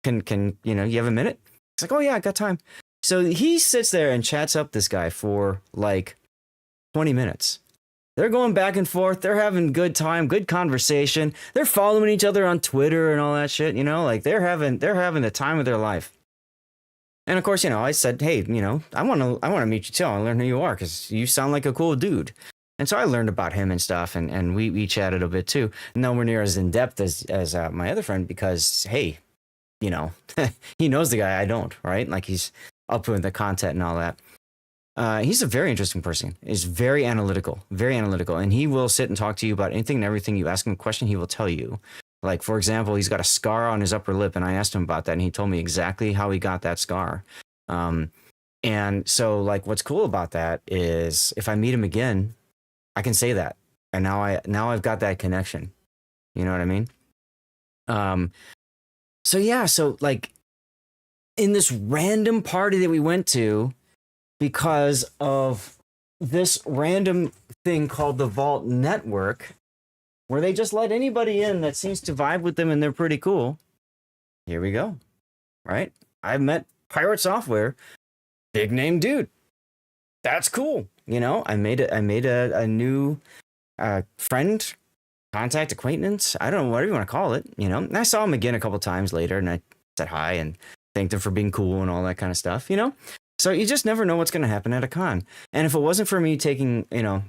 Can you have a minute? He's like, oh yeah, I got time. So he sits there and chats up this guy for like 20 minutes. They're going back and forth. They're having good time, good conversation. They're following each other on Twitter and all that shit, like they're having the time of their life. And of course, I said, hey, I want to meet you too. I want to learn who you are because you sound like a cool dude. And so I learned about him and stuff, and we chatted a bit too. Nowhere near as in depth as my other friend because, hey, he knows the guy I don't, right? Like he's up with the content and all that. He's a very interesting person. He's very analytical, and he will sit and talk to you about anything and everything. You ask him a question, he will tell you. Like, for example, he's got a scar on his upper lip, and I asked him about that, and he told me exactly how he got that scar. And so like what's cool about that is if I meet him again, I can say that. And now I've got that connection. You know what I mean? Um so yeah, so like in this random party that we went to because of this random thing called the Vault Network, where they just let anybody in that seems to vibe with them and they're pretty cool. Here we go. Right? I've met Pirate Software, big name dude. That's cool. You know, I made a new friend, contact, acquaintance. I don't know, whatever you want to call it. You know, and I saw him again a couple times later, and I said hi and thanked him for being cool and all that kind of stuff. You know, so you just never know what's going to happen at a con. And if it wasn't for me taking, you know,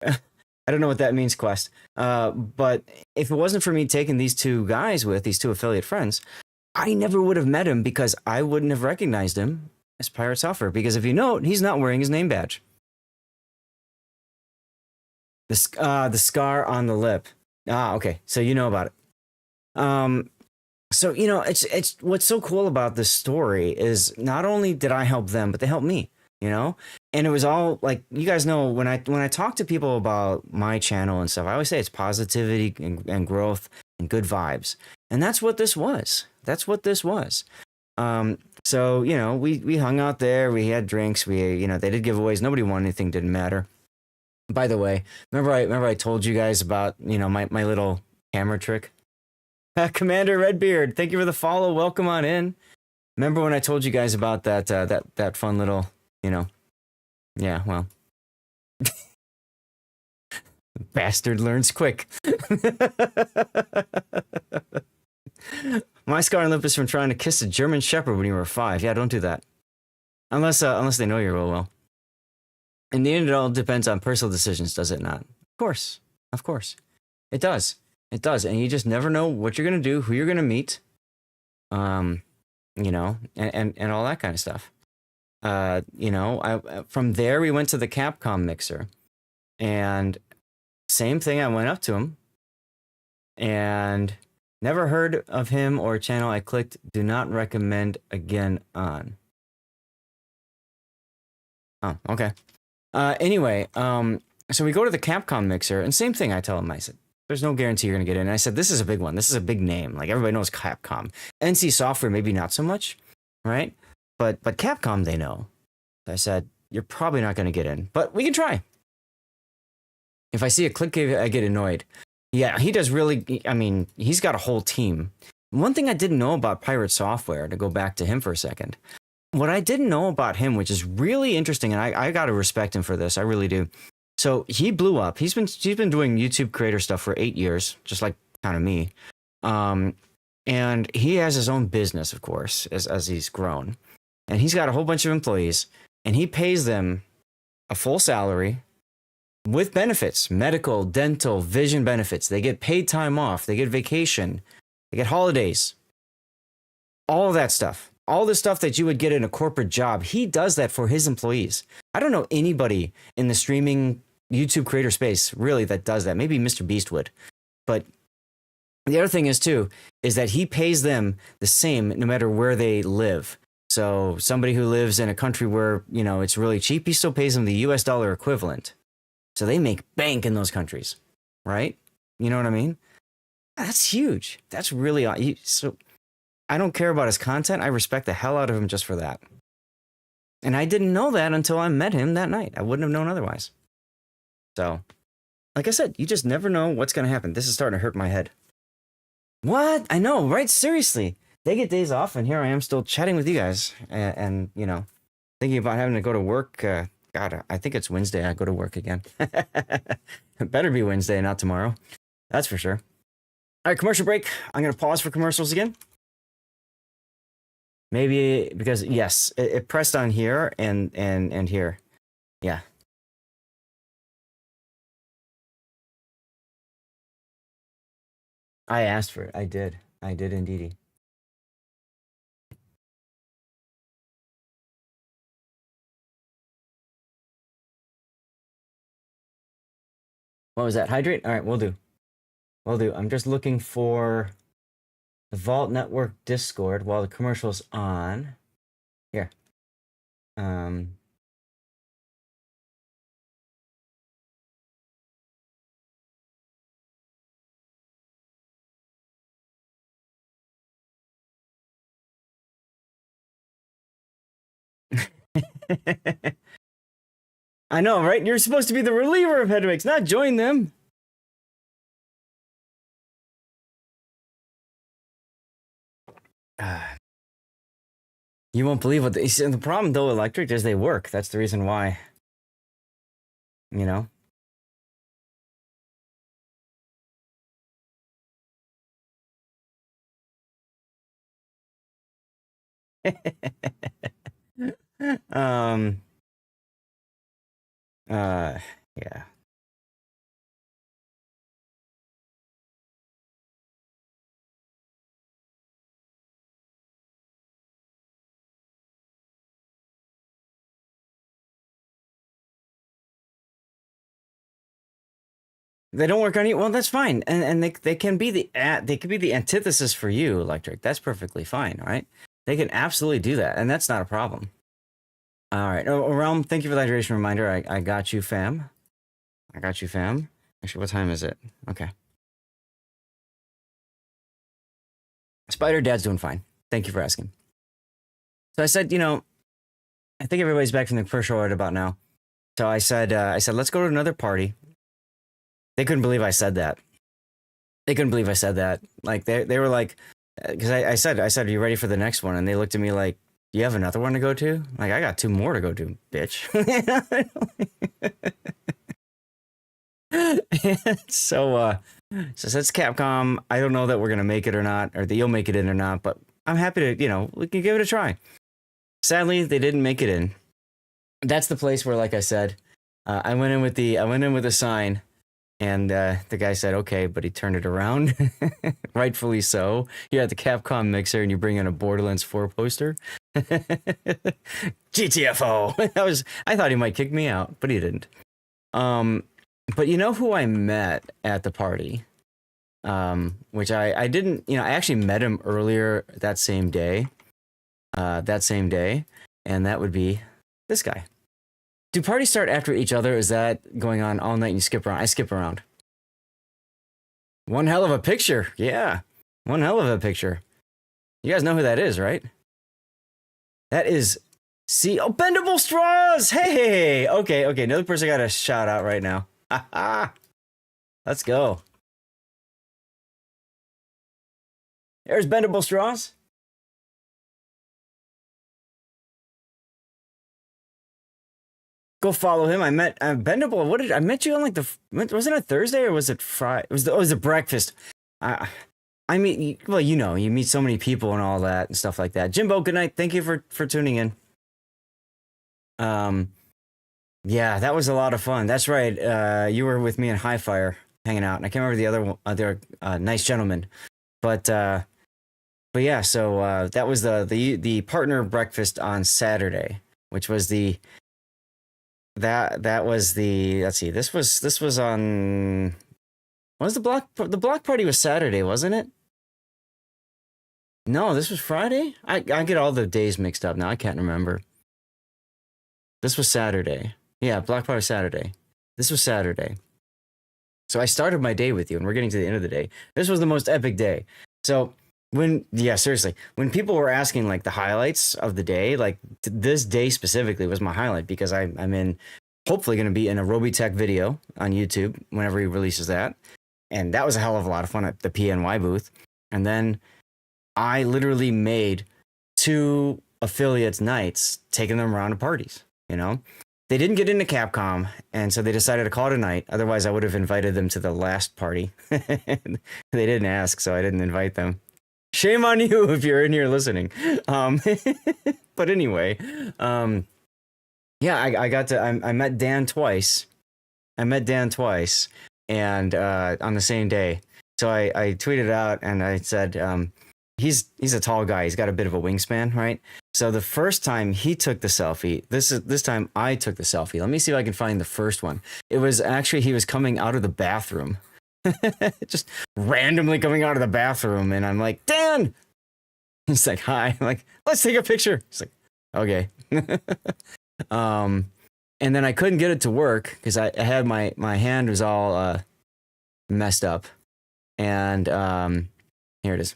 I don't know what that means, Quest. But if it wasn't for me taking these two guys with these two affiliate friends, I never would have met him because I wouldn't have recognized him as Pirate Software. Because if you note, he's not wearing his name badge. The scar on the lip. Ah, okay. So you know about it. So you know, it's what's so cool about this story is not only did I help them, but they helped me. You know, and it was all like you guys know when I talk to people about my channel and stuff, I always say it's positivity and growth and good vibes, and that's what this was. That's what this was. So you know, we hung out there, we had drinks, they did giveaways. Nobody won anything, didn't matter. By the way, remember I told you guys about my little camera trick. Commander Redbeard, thank you for the follow. Welcome on in. Remember when I told you guys about that fun little. Yeah, well. Bastard learns quick. My scar on lip is from trying to kiss a German Shepherd when you were 5. Yeah, don't do that. Unless they know you real well. In the end, it all depends on personal decisions, does it not? Of course. It does. It does. And you just never know what you're going to do, who you're going to meet, and all that kind of stuff. From there we went to the Capcom mixer, and same thing. I went up to him, and never heard of him or channel. I clicked "Do not recommend" again on. Oh, okay. Anyway, so we go to the Capcom mixer, and same thing. I tell him, I said, "There's no guarantee you're gonna get in." And I said, "This is a big one. This is a big name. Like everybody knows Capcom. NC Software, maybe not so much, right?" But Capcom, they know. I said, "You're probably not going to get in, but we can try." If I see a click, I get annoyed. Yeah, he does really. I mean, he's got a whole team. One thing I didn't know about Pirate Software, to go back to him for a second, what I didn't know about him, which is really interesting, and I got to respect him for this, I really do. So he blew up. He's been doing YouTube creator stuff for 8 years, just like kind of me. And he has his own business, of course, as he's grown. And he's got a whole bunch of employees, and he pays them a full salary with benefits, medical, dental, vision benefits. They get paid time off. They get vacation. They get holidays. All of that stuff. All the stuff that you would get in a corporate job. He does that for his employees. I don't know anybody in the streaming YouTube creator space, really, that does that. Maybe Mr. Beast would. But the other thing is, too, is that he pays them the same no matter where they live. So somebody who lives in a country where, it's really cheap, he still pays them the US dollar equivalent. So they make bank in those countries, right? You know what I mean? That's huge. That's really, so I don't care about his content. I respect the hell out of him just for that. And I didn't know that until I met him that night. I wouldn't have known otherwise. So, like I said, you just never know what's going to happen. This is starting to hurt my head. What? I know, right? Seriously. They get days off, and here I am still chatting with you guys, and thinking about having to go to work. God, I think it's Wednesday. I go to work again. It better be Wednesday, not tomorrow. That's for sure. All right, commercial break. I'm going to pause for commercials again. Maybe because, yes, it pressed on here and here. Yeah. I asked for it. I did indeedy. What was that? Hydrate? All right, we'll do. I'm just looking for the Vault Network Discord while the commercial's on. Here, Um, I know, right? You're supposed to be the reliever of headaches, not join them. You won't believe what the problem though, electric, is they work. That's the reason why. You know? um yeah. They don't work on you. Well, that's fine. And they can be they could be the antithesis for you, electric. That's perfectly fine, right? They can absolutely do that, and that's not a problem. All right. Oh, Realm, thank you for the hydration reminder. I got you, fam. I got you, fam. Actually, what time is it? Okay. Spider Dad's doing fine. Thank you for asking. So I said, you know, I think everybody's back from the commercial right about now. So I said, let's go to another party. They couldn't believe I said that. They couldn't believe I said that. Like they were like, because I said, are you ready for the next one? And they looked at me like, you have another one to go to? Like, I got 2 more to go to, bitch. So that's Capcom. I don't know that we're gonna make it or not, or that you'll make it in or not, but I'm happy to, you know, we can give it a try. Sadly, they didn't make it in. That's the place where, like I said, I went in with the sign, and the guy said, okay, but he turned it around. Rightfully so. You're at the Capcom mixer and you bring in a Borderlands 4 poster. GTFO. I thought he might kick me out, but he didn't. But you know who I met at the party? Which I didn't, you know, I actually met him earlier that same day. And that would be this guy. Do parties start after each other? Is that going on all night and you skip around? I skip around. One hell of a picture. Yeah. One hell of a picture. You guys know who that is, right? That is Bendable Straws. Hey. Okay. Another person got a shout out right now. Let's go. There's Bendable Straws. Go follow him. I met Bendable. I met you on like wasn't it Thursday or was it Friday? It was a breakfast. I mean, well, you know, you meet so many people and all that and stuff like that. Jimbo, good night. Thank you for tuning in. Yeah, that was a lot of fun. That's right. You were with me in High Fire hanging out, and I can't remember the other nice gentleman, but yeah. So that was the partner breakfast on Saturday, which was that was the, let's see, this was on, what was the block party was Saturday, wasn't it? No, this was Friday. I get all the days mixed up now. I can't remember. This was Saturday. Yeah, block party Saturday. This was Saturday. So I started my day with you, and we're getting to the end of the day. This was the most epic day. So seriously, when people were asking like the highlights of the day, like this day specifically was my highlight because I'm hopefully going to be in a Robitech video on YouTube whenever he releases that. And that was a hell of a lot of fun at the PNY booth. And then I literally made 2 affiliates nights, taking them around to parties, you know? They didn't get into Capcom, and so they decided to call it a night. Otherwise, I would have invited them to the last party. They didn't ask, so I didn't invite them. Shame on you if you're in here listening. But anyway, yeah, I met Dan twice. And on the same day. So I tweeted out and I said, he's a tall guy. He's got a bit of a wingspan, right? So the first time he took the selfie, this time I took the selfie. Let me see if I can find the first one. It was actually, he was coming out of the bathroom. Just randomly coming out of the bathroom, and I'm like, Dan! He's like, hi. I'm like, let's take a picture. He's like, okay. And then I couldn't get it to work because I had my hand was all messed up. And here it is.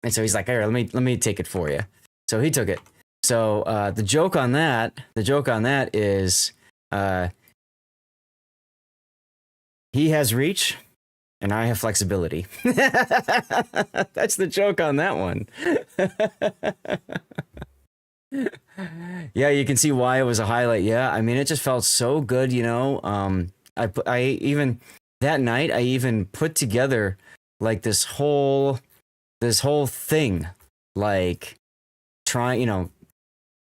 And so he's like, "Here, let me take it for you." So he took it. So the joke on that is he has reach and I have flexibility. That's the joke on that one. Yeah, you can see why it was a highlight. Yeah, I mean, it just felt so good, you know. I even that night I even put together like this whole thing, like trying, you know,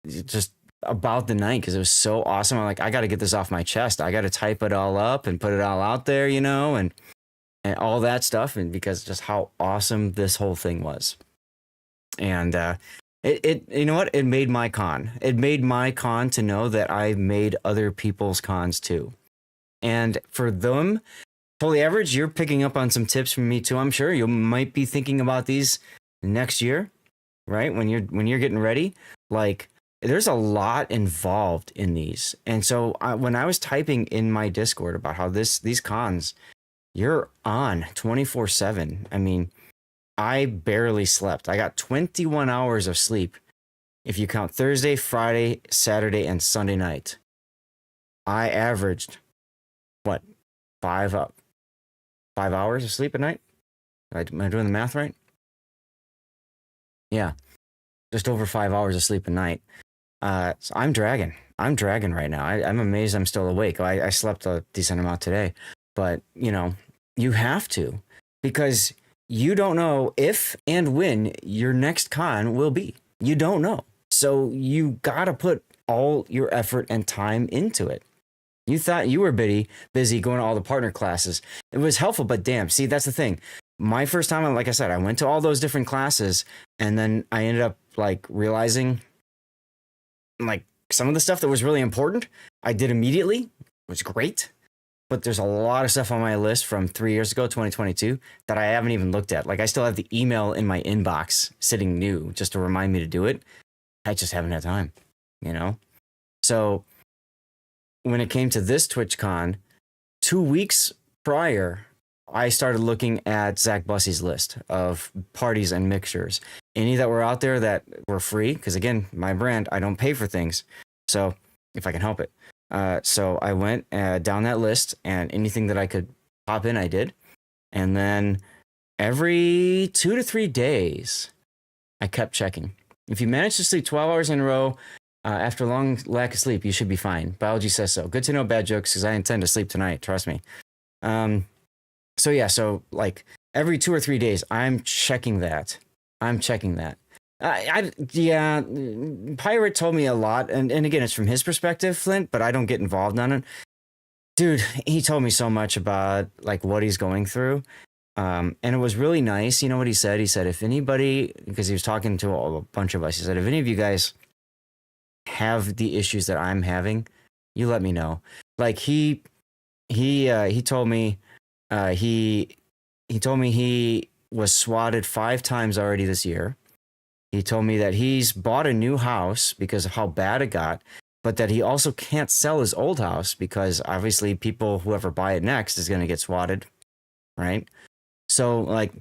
just about the night because it was so awesome. I'm like, I got to get this off my chest. I got to type it all up and put it all out there, you know, and all that stuff, and because just how awesome this whole thing was. And it you know what? It made my con. It made my con to know that I made other people's cons too. And for them, totally average, you're picking up on some tips from me too. I'm sure you might be thinking about these next year, right? When you're getting ready, like there's a lot involved in these. And so when I was typing in my Discord about how these cons, you're on 24/7. I mean, I barely slept. I got 21 hours of sleep if you count Thursday, Friday, Saturday, and Sunday night. I averaged what, 5 hours of sleep a night? Am I doing the math right? Yeah, just over 5 hours of sleep a night. So I'm dragging right now. I'm amazed I'm still awake. I slept a decent amount today, but you know, you have to, because you don't know if and when your next con will be. You don't know. So you got to put all your effort and time into it. You thought you were busy going to all the partner classes. It was helpful, but damn, see, that's the thing. My first time, like I said, I went to all those different classes, and then I ended up like realizing like some of the stuff that was really important, I did immediately. It was great. But there's a lot of stuff on my list from 3 years ago, 2022, that I haven't even looked at. Like I still have the email in my inbox sitting new just to remind me to do it. I just haven't had time, you know? So when it came to this TwitchCon, 2 weeks prior, I started looking at Zach Bussey's list of parties and mixtures. Any that were out there that were free, because again, my brand, I don't pay for things. So if I can help it. So I went down that list, and anything that I could pop in, I did. And then every 2 to 3 days, I kept checking. If you manage to sleep 12 hours in a row after a long lack of sleep, you should be fine. Biology says so. Good to know, bad jokes, because I intend to sleep tonight. Trust me. So yeah, so like every 2 or 3 days, I'm checking that. Yeah, Pirate told me a lot, and again, it's from his perspective, Flint, but I don't get involved on it. Dude, he told me so much about like what he's going through, and it was really nice. You know what he said? He said, if anybody, because he was talking to a bunch of us, he said, if any of you guys have the issues that I'm having, you let me know. Like he told me, he told me he was swatted 5 times already this year. He told me that he's bought a new house because of how bad it got, but that he also can't sell his old house because obviously people, whoever buy it next, is going to get swatted, right? So like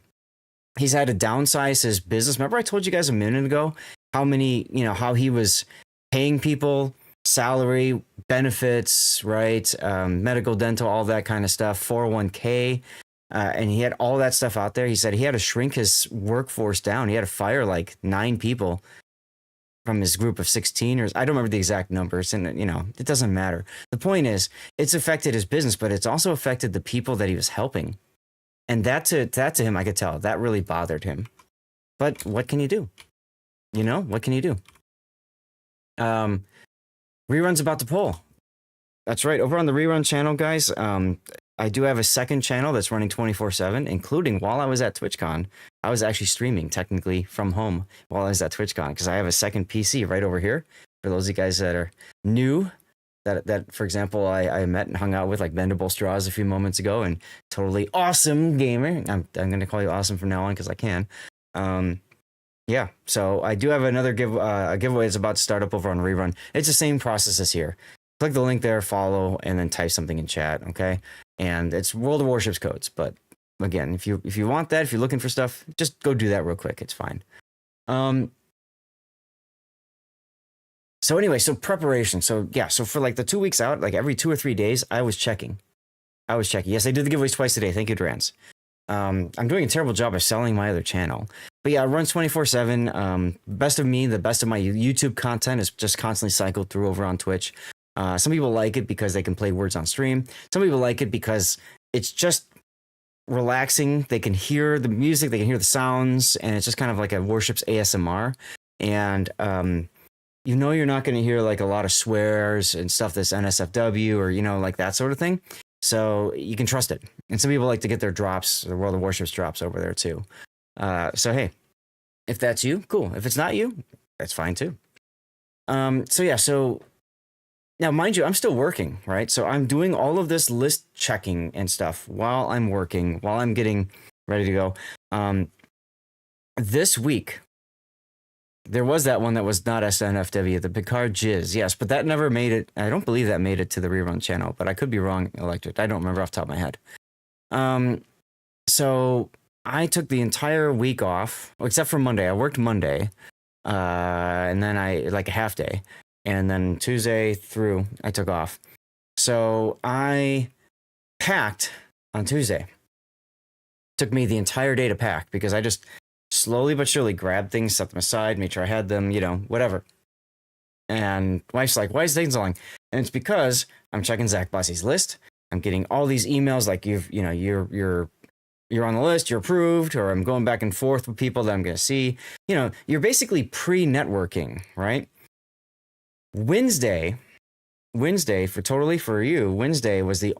he's had to downsize his business. Remember I told you guys a minute ago how many, you know, how he was paying people salary, benefits, right? Medical, dental, all that kind of stuff, 401k. And he had all that stuff out there. He said he had to shrink his workforce down. He had to fire like 9 people from his group of 16, or I don't remember the exact numbers. And, you know, it doesn't matter. The point is, it's affected his business, but it's also affected the people that he was helping. And that to him, I could tell that really bothered him. But what can you do? You know, what can you do? Reruns about to pull. That's right. Over on the rerun channel, guys, I do have a second channel that's running 24/7, including while I was at TwitchCon. I was actually streaming technically from home while I was at TwitchCon because I have a second PC right over here. For those of you guys that are new, that for example, I met and hung out with like Bendable Straws a few moments ago, and totally awesome gamer. I'm going to call you awesome from now on because I can. yeah, so I do have another a giveaway that's about to start up over on Rerun. It's the same process as here. Click the link there, follow, and then type something in chat, okay? And it's World of Warships codes, but again, if you want that, if you're looking for stuff, just go do that real quick. It's fine. So anyway, so preparation. So yeah, so for like the 2 weeks out, like every 2 or 3 days, I was checking. Yes, I did the giveaways twice a day. Thank you, Drance. I'm doing a terrible job of selling my other channel. But yeah, it runs 24/7. Best of me, the best of my YouTube content is just constantly cycled through over on Twitch. Some people like it because they can play words on stream. Some people like it because it's just relaxing. They can hear the music, they can hear the sounds, and it's just kind of like a Warships ASMR. And you know you're not going to hear like a lot of swears and stuff that's NSFW or, you know, like that sort of thing. So you can trust it. And some people like to get their drops, the World of Warships drops over there too. So hey, if that's you, cool. If it's not you, that's fine too. So yeah, so now mind you, I'm still working, right? So I'm doing all of this list checking and stuff while I'm working, while I'm getting ready to go. This week, there was that one that was not SNFW, the Picard Jizz, yes, but that never made it. I don't believe that made it to the rerun channel, but I could be wrong, Electric. I don't remember off the top of my head. So I took the entire week off, except for Monday. I worked Monday, and then I like a half day, and then Tuesday through I took off. So I packed on Tuesday. Took me the entire day to pack because I just slowly but surely grabbed things, set them aside, made sure I had them, you know, whatever. And wife's like, why is it taking so long? And it's because I'm checking Zach Bossy's list. I'm getting all these emails like you're on the list, you're approved, or I'm going back and forth with people that I'm going to see. You know, you're basically pre-networking, right? Wednesday for you, Wednesday was the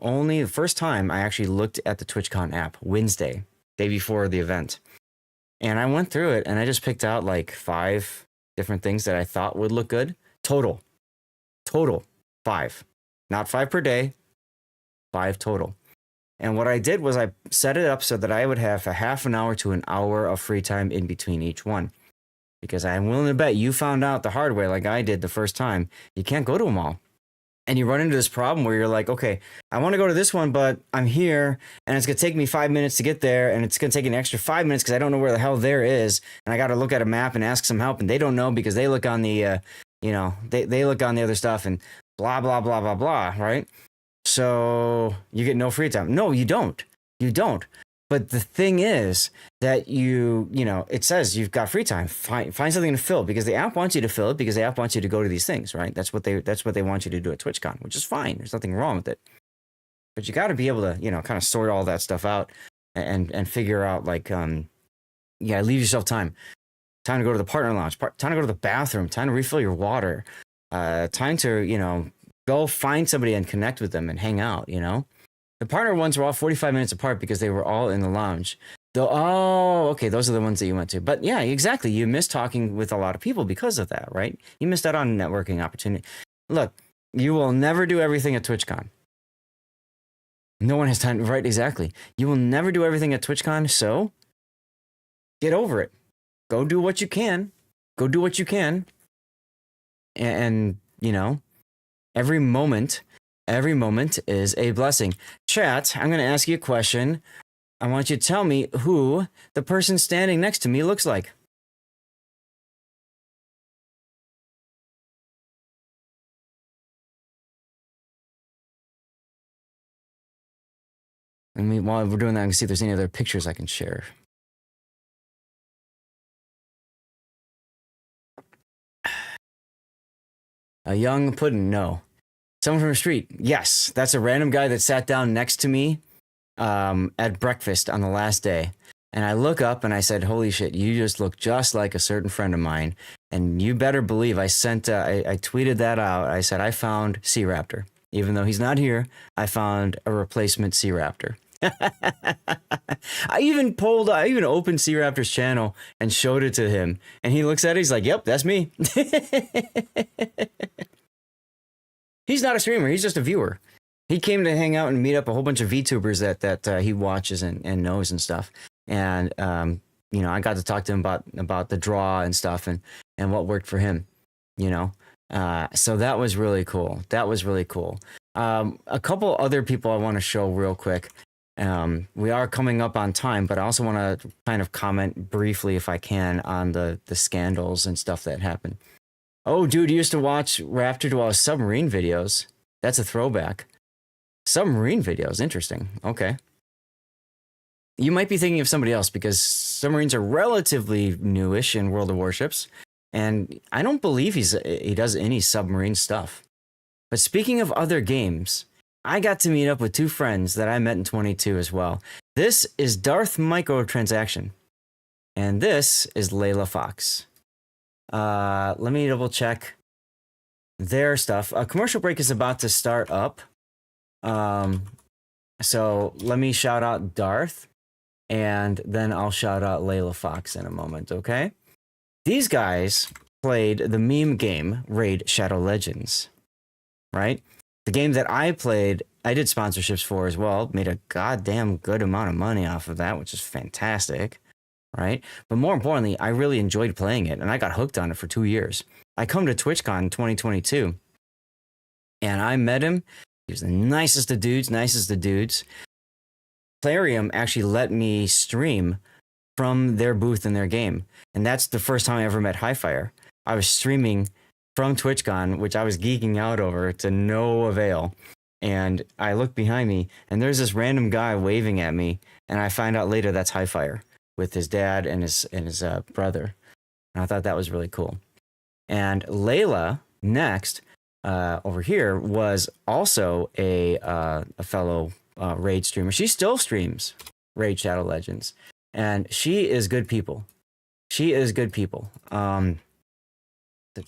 first time I actually looked at the TwitchCon app. Wednesday, day before the event. And I went through it and I just picked out like 5 different things that I thought would look good. Total 5. Not 5 per day, 5 total. And what I did was I set it up so that I would have a half an hour to an hour of free time in between each one. Because I'm willing to bet you found out the hard way like I did the first time. You can't go to them all. And you run into this problem where you're like, okay, I want to go to this one, but I'm here and it's going to take me 5 minutes to get there. And it's going to take an extra 5 minutes because I don't know where the hell there is. And I got to look at a map and ask some help. And they don't know because they look on the, they look on the other stuff and blah, blah, blah, blah, blah. Right. So you get no free time. No, you don't. You don't. But the thing is that it says you've got free time. Find something to fill because the app wants you to fill it because the app wants you to go to these things, right? That's what they want you to do at TwitchCon, which is fine. There's nothing wrong with it. But you got to be able to, kind of sort all that stuff out and figure out like, leave yourself time. Time to go to the partner lounge, time to go to the bathroom, time to refill your water, time to, go find somebody and connect with them and hang out, The partner ones were all 45 minutes apart because they were all in the lounge. Okay, those are the ones that you went to. But yeah, exactly. You missed talking with a lot of people because of that, right? You missed out on a networking opportunity. Look, you will never do everything at TwitchCon. No one has time, right? Exactly. You will never do everything at TwitchCon, so get over it. Go do what you can. And every moment is a blessing. Chat, I'm going to ask you a question. I want you to tell me who the person standing next to me looks like. I mean, while we're doing that, I can see if there's any other pictures I can share. A young puddin', no. Someone from the street, yes. That's a random guy that sat down next to me at breakfast on the last day. And I look up and I said, holy shit, you just look just like a certain friend of mine. And you better believe I tweeted that out. I said, I found Sea Raptor. Even though he's not here, I found a replacement Sea Raptor. I even opened Sea Raptor's channel and showed it to him. And he looks at it, he's like, yep, that's me. He's not a streamer, he's just a viewer. He came to hang out and meet up a whole bunch of VTubers that he watches and knows and stuff. And you know, I got to talk to him about the draw and stuff and what worked for him, you know. So that was really cool. That was really cool. A couple other people I want to show real quick. We are coming up on time, but I also want to kind of comment briefly, if I can, on the scandals and stuff that happened. Oh, dude, you used to watch Raptor Dwell submarine videos. That's a throwback. Submarine videos, interesting. Okay. You might be thinking of somebody else because submarines are relatively newish in World of Warships, and I don't believe he does any submarine stuff. But speaking of other games, I got to meet up with two friends that I met in 22 as well. This is Darth Microtransaction, and this is Layla Fox. Let me double check their stuff. A commercial break is about to start up. So let me shout out Darth, and then I'll shout out Layla Fox in a moment, okay? These guys played the meme game Raid Shadow Legends, right? The game that I played, I did sponsorships for as well, made a goddamn good amount of money off of that, which is fantastic, right? But more importantly, I really enjoyed playing it, and I got hooked on it for 2 years. I come to TwitchCon 2022, and I met him. He was the nicest of dudes. Plarium actually let me stream from their booth in their game, and that's the first time I ever met Highfire. I was streaming from TwitchCon, which I was geeking out over to no avail, and I look behind me, and there's this random guy waving at me, and I find out later that's Highfire with his dad and his brother, and I thought that was really cool. And Layla next over here was also a fellow Raid streamer. She still streams Raid Shadow Legends, and she is good people.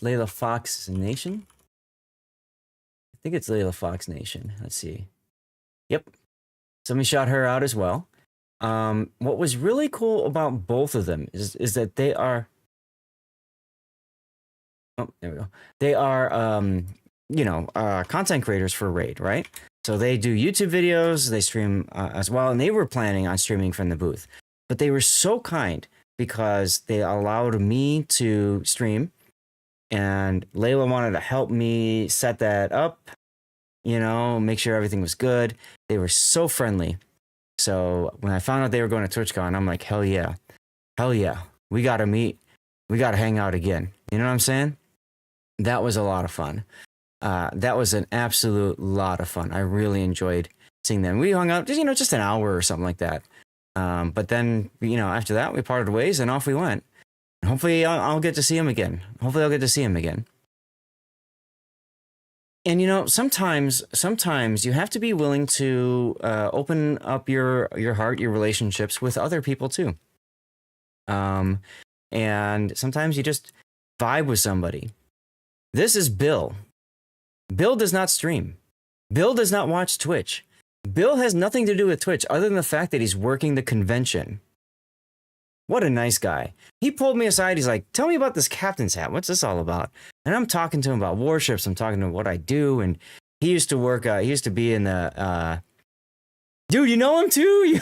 Layla Fox Nation? I think it's Layla Fox Nation. Let's see. Yep. Somebody shot her out as well. What was really cool about both of them is that they are... Oh, there we go. They are, content creators for Raid, right? So they do YouTube videos, they stream as well, and they were planning on streaming from the booth. But they were so kind because they allowed me to stream, and Layla wanted to help me set that up, make sure everything was good. They were so friendly. So when I found out they were going to TwitchCon, I'm like, hell yeah. We got to meet. We got to hang out again. You know what I'm saying? That was a lot of fun. That was an absolute lot of fun. I really enjoyed seeing them. We hung out just an hour or something like that. But then, after that, we parted ways and off we went. Hopefully I'll get to see him again. And sometimes you have to be willing to open up your heart, your relationships with other people too. And sometimes you just vibe with somebody. This is Bill. Bill does not stream. Bill does not watch Twitch. Bill has nothing to do with Twitch other than the fact that he's working the convention. What a nice guy. He pulled me aside. He's like, tell me about this captain's hat. What's this all about? And I'm talking to him about warships. I'm talking to him what I do. And he used to work, he used to be in the, dude, you know him too?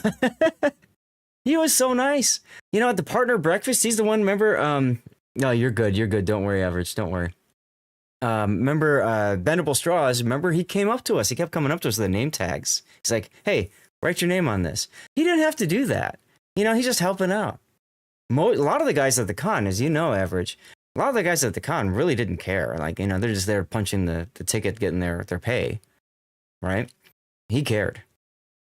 He was so nice. At the partner breakfast, he's the one, remember, no, you're good. Don't worry, Average. Don't worry. Remember, Bendable Straws, remember he came up to us. He kept coming up to us with the name tags. He's like, hey, write your name on this. He didn't have to do that. He's just helping out. A lot of the guys at the con, as you know, Average, a lot of the guys at the con really didn't care. Like, they're just there punching the ticket, getting their pay, right? He cared,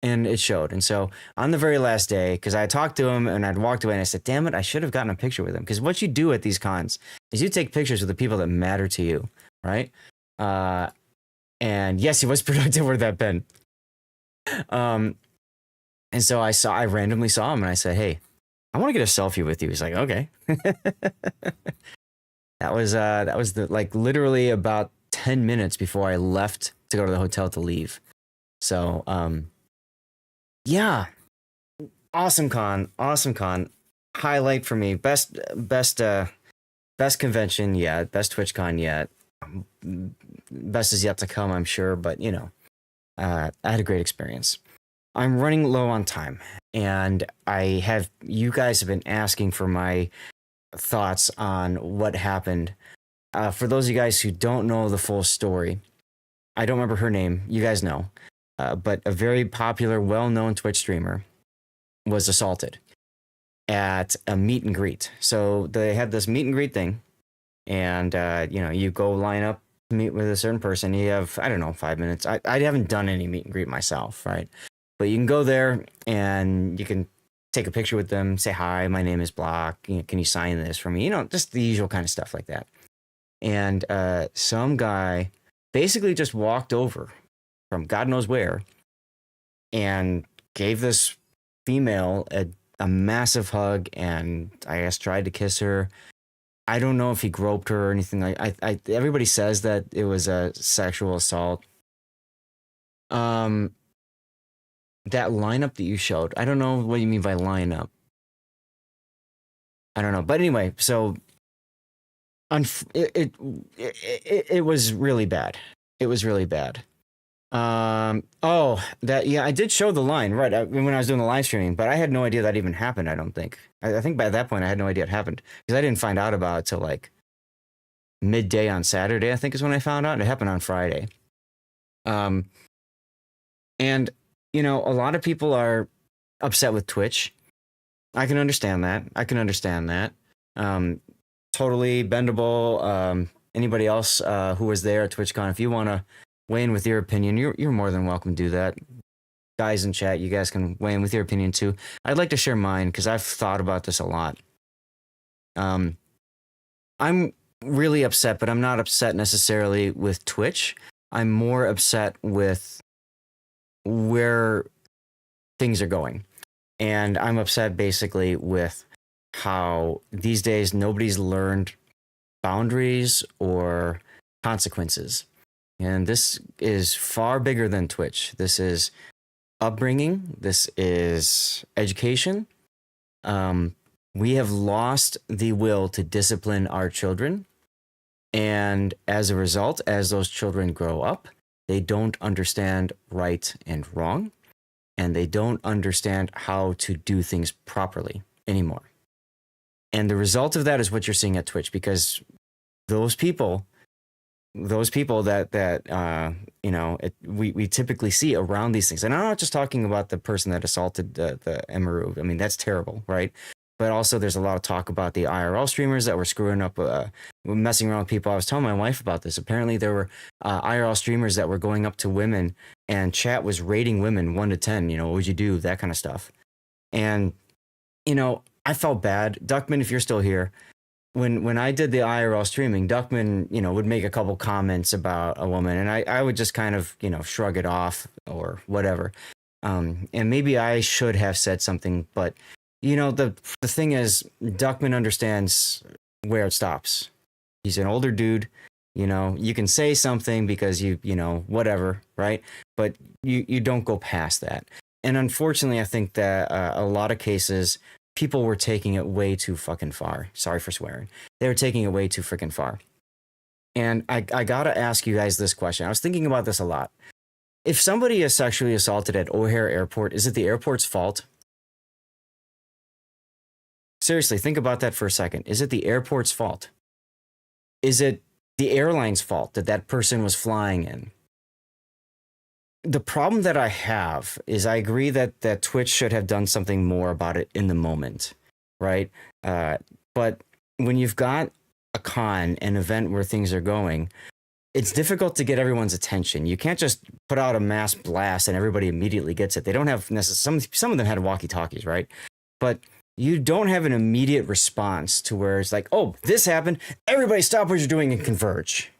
and it showed. And so on the very last day, because I talked to him and I'd walked away and I said, damn it, I should have gotten a picture with him. Because what you do at these cons is you take pictures with the people that matter to you, right? And yes, he was productive with that pen. And so I randomly saw him and I said, hey, I want to get a selfie with you. He's like, okay. That was literally about 10 minutes before I left to go to the hotel to leave. So, yeah, awesome con. Highlight for me. Best convention yet. Best TwitchCon yet. Best is yet to come, I'm sure. But I had a great experience. I'm running low on time, and you guys have been asking for my thoughts on what happened. For those of you guys who don't know the full story, I don't remember her name. You guys know, but a very popular, well-known Twitch streamer was assaulted at a meet and greet. So they had this meet and greet thing, and you go line up to meet with a certain person. You have, I don't know, 5 minutes. I haven't done any meet and greet myself, right? But you can go there and you can take a picture with them, say hi, my name is Block. Can you sign this for me? Just the usual kind of stuff like that. And some guy basically just walked over from God knows where and gave this female a massive hug, and I guess tried to kiss her. I don't know if he groped her or anything. Everybody says that it was a sexual assault. That lineup that you showed, I don't know what you mean by lineup. I don't know, but anyway, so it was really bad. It was really bad. I did show the line, right, when I was doing the live streaming, but I had no idea that even happened. I don't think. I think by that point I had no idea it happened, because I didn't find out about it till like midday on Saturday, I think is when I found out. It happened on Friday. And a lot of people are upset with Twitch. I can understand that. Totally bendable. Anybody else who was there at TwitchCon, if you want to weigh in with your opinion, you're more than welcome to do that. Guys in chat, you guys can weigh in with your opinion too. I'd like to share mine because I've thought about this a lot. I'm really upset, but I'm not upset necessarily with Twitch. I'm more upset with where things are going. And I'm upset basically with how these days nobody's learned boundaries or consequences. And this is far bigger than Twitch. This is upbringing. This is education. We have lost the will to discipline our children. And as a result, as those children grow up, they don't understand right and wrong. And they don't understand how to do things properly anymore. And the result of that is what you're seeing at Twitch, because those people that we typically see around these things. And I'm not just talking about the person that assaulted the Emaru. I mean, that's terrible, right? But also there's a lot of talk about the IRL streamers that were screwing up, messing around with people. I was telling my wife about this. Apparently there were IRL streamers that were going up to women, and chat was rating women 1 to 10. What would you do? That kind of stuff. And, I felt bad. Duckman, if you're still here, when I did the IRL streaming, Duckman, would make a couple comments about a woman, and I would just kind of, shrug it off or whatever. And maybe I should have said something, but the thing is, Duckman understands where it stops. He's an older dude. You can say something because whatever, right? But you don't go past that. And unfortunately, I think that a lot of cases, people were taking it way too fucking far. Sorry for swearing. They were taking it way too freaking far. And I gotta ask you guys this question. I was thinking about this a lot. If somebody is sexually assaulted at O'Hare Airport, is it the airport's fault? Seriously, think about that for a second. Is it the airport's fault? Is it the airline's fault that that person was flying in? The problem that I have is I agree that Twitch should have done something more about it in the moment, right? But when you've got a con, an event where things are going, it's difficult to get everyone's attention. You can't just put out a mass blast and everybody immediately gets it. They don't have some of them had walkie-talkies, right? But you don't have an immediate response to where it's like, oh, this happened, everybody stop what you're doing and converge.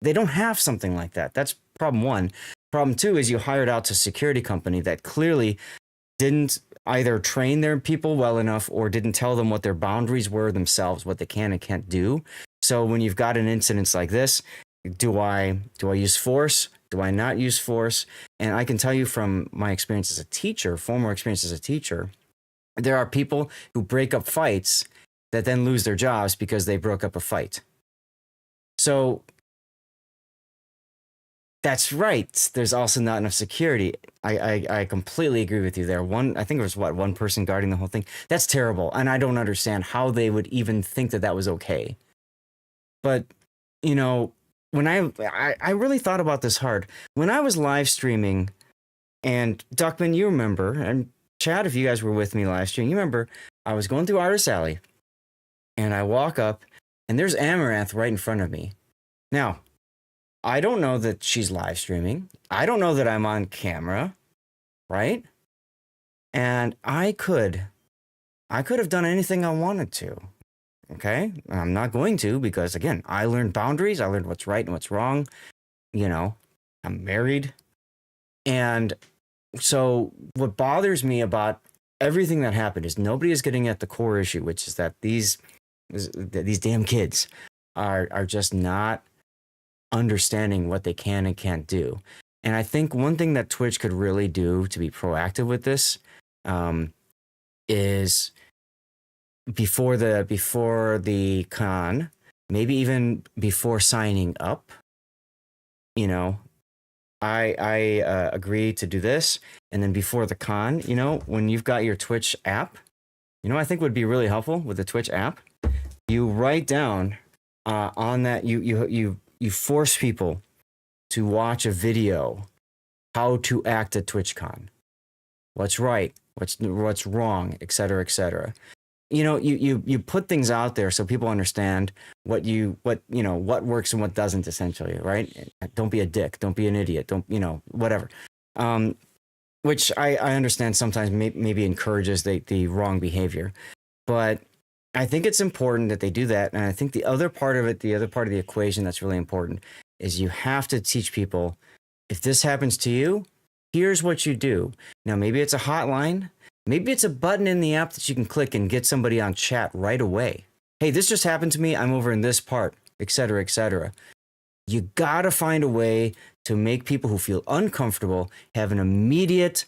They don't have something like that. That's problem one. Problem two is you hired out a security company that clearly didn't either train their people well enough or didn't tell them what their boundaries were themselves, what they can and can't do. So when you've got an incident like this, do I use force? Do I not use force? And I can tell you from my experience as a teacher, former experience as a teacher, there are people who break up fights that then lose their jobs because they broke up a fight. So That's right. There's also not enough security. I completely agree with you there. I think it was one person guarding the whole thing. That's terrible. And I don't understand how they would even think that that was okay. But, you know, when I really thought about this hard. When I was live streaming, and Duckman, you remember, and Chad, if you guys were with me live stream, you remember I was going through Artist Alley and I walk up and there's Amaranth right in front of me. Now, I don't know that she's live streaming. I don't know that I'm on camera, right? And I could have done anything I wanted to. Okay? I'm not going to because again, I learned boundaries, I learned what's right and what's wrong. You know, I'm married. And so what bothers me about everything that happened is nobody is getting at the core issue, which is that these damn kids are just not understanding what they can and can't do. And I think one thing that Twitch could really do to be proactive with this is before the con, maybe even before signing up, you know, I agree to do this. And then before the con, you know, when you've got your Twitch app, you know, I think would be really helpful with the Twitch app. You write down on that, you force people to watch a video, how to act at TwitchCon, what's right, what's wrong, et cetera, et cetera. You know, you put things out there so people understand what works and what doesn't, essentially, right? Don't be a dick, don't be an idiot, don't, you know, whatever. Which I understand sometimes maybe encourages the wrong behavior, but I think it's important that they do that. And I think the other part of the equation that's really important is you have to teach people, if this happens to you, here's what you do. Now, maybe it's a hotline. Maybe it's a button in the app that you can click and get somebody on chat right away. Hey, this just happened to me. I'm over in this part, et cetera, et cetera. You got to find a way to make people who feel uncomfortable have an immediate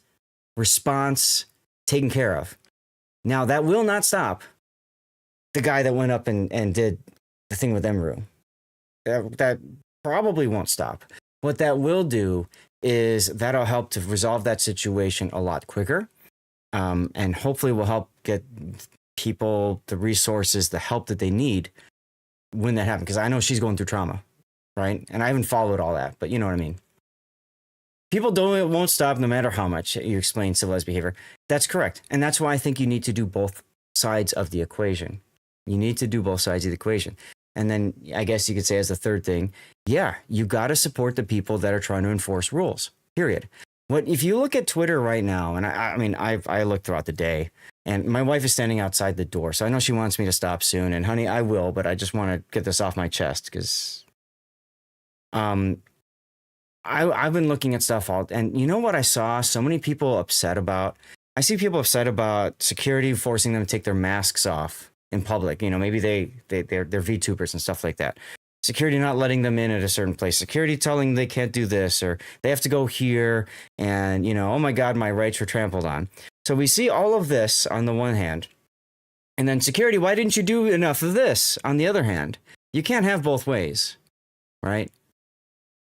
response taken care of. Now, that will not stop the guy that went up and did the thing with Emru. That probably won't stop. What that will do is that'll help to resolve that situation a lot quicker. And hopefully will help get people the resources, the help that they need when that happens. Because I know she's going through trauma, right? And I haven't followed all that, but you know what I mean. People won't stop no matter how much you explain civilized behavior. That's correct. And that's why I think you need to do both sides of the equation. You need to do both sides of the equation. And then I guess you could say as the third thing, yeah, you got to support the people that are trying to enforce rules, period. If you look at Twitter right now, and I look throughout the day, and my wife is standing outside the door, so I know she wants me to stop soon. And honey, I will, but I just want to get this off my chest because, I've been looking at stuff and you know what I saw so many people upset about. I see people upset about security forcing them to take their masks off in public. You know, maybe they're VTubers and stuff like that. Security not letting them in at a certain place, security telling them they can't do this, or they have to go here, and, you know, oh my God, my rights were trampled on. So we see all of this on the one hand, and then security, why didn't you do enough of this on the other hand? You can't have both ways, right?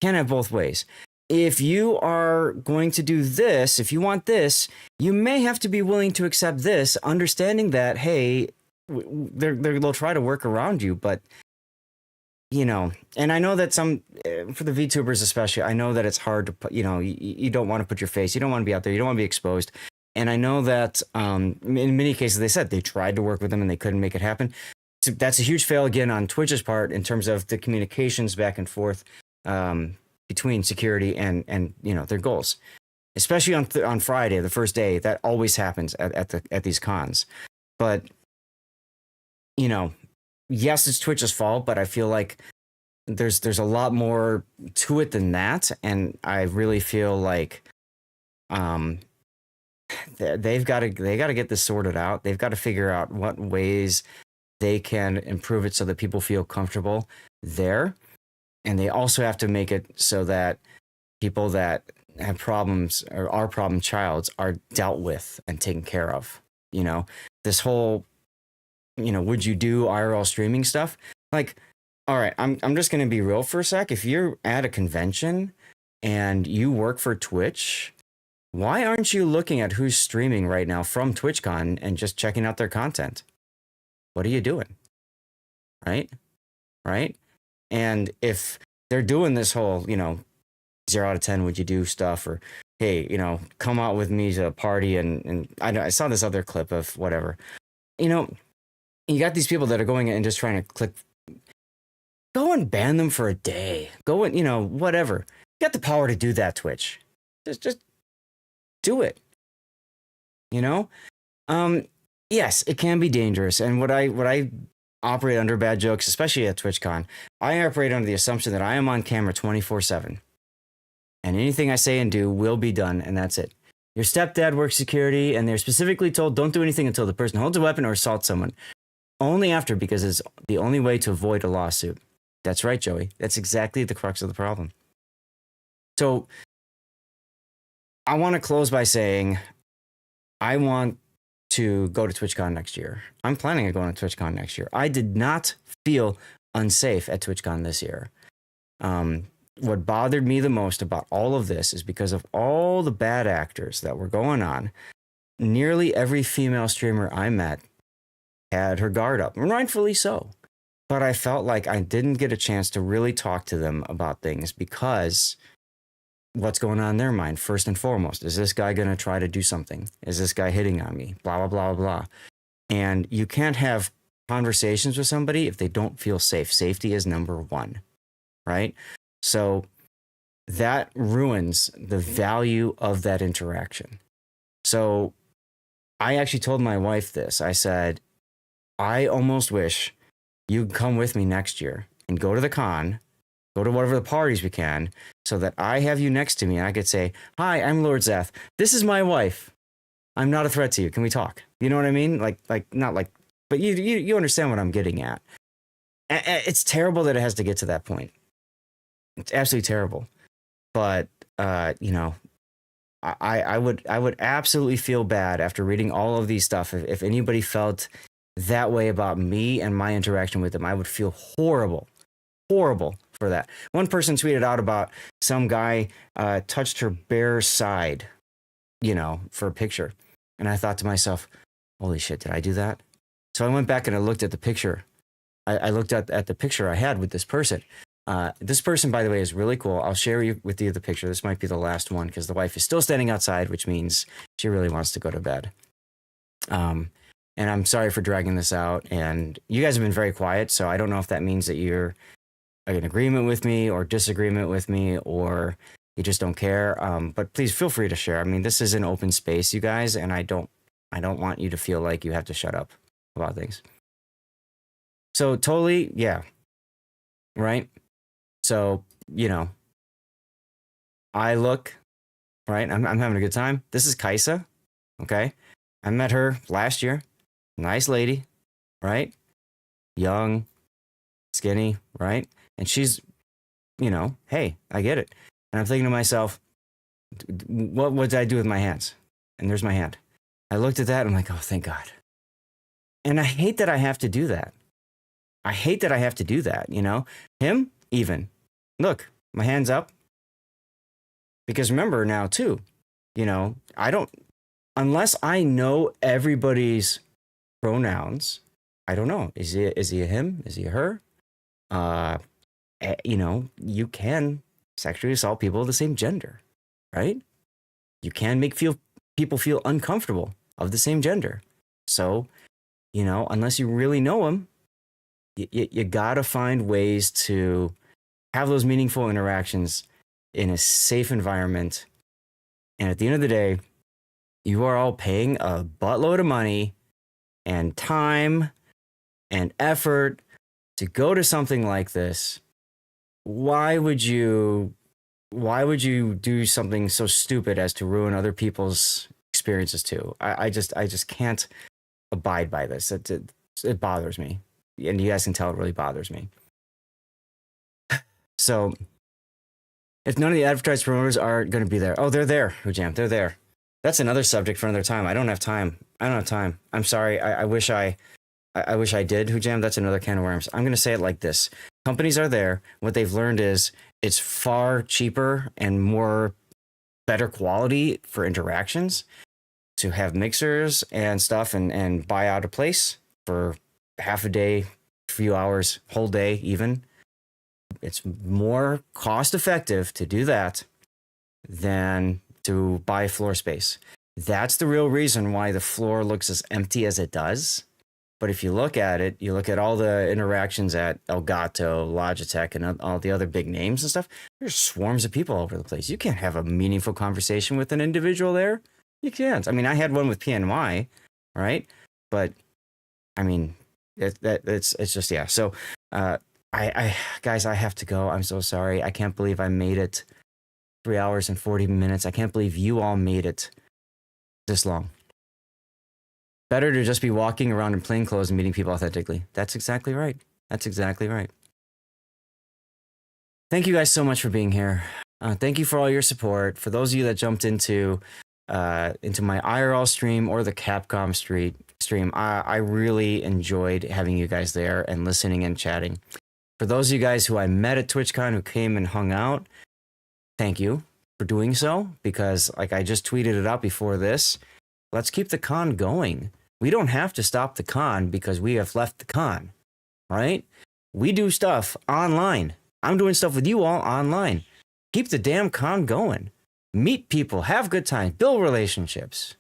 Can't have both ways. If you are going to do this, if you want this, you may have to be willing to accept this, understanding that, hey, they'll try to work around you, but you know, and I know that for the VTubers especially, I know that it's hard to put, you know, you don't want to put your face, you don't want to be out there, you don't want to be exposed. And I know that in many cases, they said they tried to work with them and they couldn't make it happen. So that's a huge fail again on Twitch's part in terms of the communications back and forth between security and you know, their goals, especially on Friday, the first day. That always happens at these cons. But, you know, yes, it's Twitch's fault, but I feel like there's a lot more to it than that, and I really feel like they've got to get this sorted out. They've got to figure out what ways they can improve it so that people feel comfortable there, and they also have to make it so that people that have problems or are problem childs are dealt with and taken care of. You know, this whole, you know, would you do IRL streaming stuff? Like, all right, I'm just going to be real for a sec. If you're at a convention and you work for Twitch, why aren't you looking at who's streaming right now from TwitchCon and just checking out their content? What are you doing? Right? Right? And if they're doing this whole, 0 out of 10, would you do stuff? Or, hey, come out with me to a party. And I saw this other clip of whatever. You got these people that are going and just trying to click. Go and ban them for a day. Go and, whatever. You got the power to do that, Twitch. Just do it. Yes, it can be dangerous. And what I operate under, bad jokes, especially at TwitchCon, I operate under the assumption that I am on camera 24/7. And anything I say and do will be done, and that's it. Your stepdad works security, and they're specifically told don't do anything until the person holds a weapon or assaults someone. Only after, because it's the only way to avoid a lawsuit. That's right, Joey. That's exactly the crux of the problem. So I want to close by saying I want to go to TwitchCon next year. I'm planning on going to TwitchCon next year. I did not feel unsafe at TwitchCon this year. What bothered me the most about all of this is because of all the bad actors that were going on. Nearly every female streamer I met had her guard up, and rightfully so. But I felt like I didn't get a chance to really talk to them about things because what's going on in their mind, first and foremost? Is this guy going to try to do something? Is this guy hitting on me? Blah, blah, blah, blah. And you can't have conversations with somebody if they don't feel safe. Safety is number one, right? So that ruins the value of that interaction. So I actually told my wife this. I said, I almost wish you'd come with me next year and go to the con, go to whatever the parties we can, so that I have you next to me and I could say, hi, I'm Lord Zeth. This is my wife. I'm not a threat to you. Can we talk? You know what I mean? Not like, but you understand what I'm getting at. It's terrible that it has to get to that point. It's absolutely terrible. But, I would absolutely feel bad after reading all of these stuff. If anybody felt that way about me and my interaction with them, I would feel horrible for that. One person tweeted out about some guy touched her bare side, for a picture. And I thought to myself, holy shit, did I do that? So I went back and I looked at the picture. I looked at the picture I had with this person. This person, by the way, is really cool. I'll share with you the picture. This might be the last one because the wife is still standing outside, which means she really wants to go to bed. And I'm sorry for dragging this out. And you guys have been very quiet, so I don't know if that means that you're in agreement with me or disagreement with me, or you just don't care. But please feel free to share. I mean, this is an open space, you guys, and I don't want you to feel like you have to shut up about things. So totally, yeah. Right? So, I look, right? I'm having a good time. This is Kaisa, okay? I met her last year. Nice lady, right? Young, skinny, right? And she's, hey, I get it. And I'm thinking to myself, what did I do with my hands? And there's my hand. I looked at that and I'm like, oh, thank God. And I hate that I have to do that. Him, even. Look, my hand's up. Because remember now, too, unless I know everybody's pronouns, I don't know. Is he a him? Is he a her? You can sexually assault people of the same gender, right? You can make people feel uncomfortable of the same gender. So, unless you really know them, you gotta find ways to have those meaningful interactions in a safe environment. And at the end of the day, you are all paying a buttload of money and time and effort to go to something like this. Why would you do something so stupid as to ruin other people's experiences too? I just can't abide by this. It bothers me. And you guys can tell it really bothers me. So if none of the advertised promoters are going to be there, oh, they're there, Hujam, they're there. That's another subject for another time. I don't have time. I'm sorry. I wish I did, Hujam. That's another can of worms. I'm going to say it like this. Companies are there. What they've learned is it's far cheaper and more better quality for interactions to have mixers and stuff and buy out a place for half a day, few hours, whole day even. It's more cost effective to do that than to buy floor space. That's the real reason why the floor looks as empty as it does. But if you look at it, you look at all the interactions at Elgato, Logitech, and all the other big names and stuff, there's swarms of people all over the place. You can't have a meaningful conversation with an individual there. You can't. I mean, I had one with PNY, right? But I mean, it's just, yeah. So, I guys, I have to go. I'm so sorry. I can't believe I made it 3 hours and 40 minutes. I can't believe you all made it this long. Better to just be walking around in plain clothes and meeting people authentically. That's exactly right. That's exactly right. Thank you guys so much for being here. Thank you for all your support. For those of you that jumped into my IRL stream or the Capcom stream, I really enjoyed having you guys there and listening and chatting. For those of you guys who I met at TwitchCon who came and hung out, thank you for doing so, because like I just tweeted it out before this, let's keep the con going. We don't have to stop the con because we have left the con, right? We do stuff online. I'm doing stuff with you all online. Keep the damn con going. Meet people, have good times, build relationships,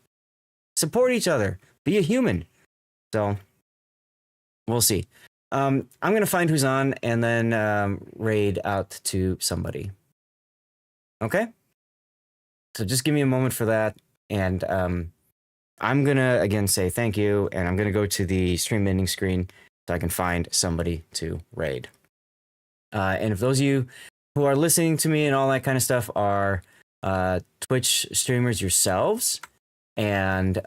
support each other, be a human. So we'll see. I'm going to find who's on and then raid out to somebody. Okay? So just give me a moment for that. And I'm going to, again, say thank you. And I'm going to go to the stream ending screen so I can find somebody to raid. And if those of you who are listening to me and all that kind of stuff are Twitch streamers yourselves and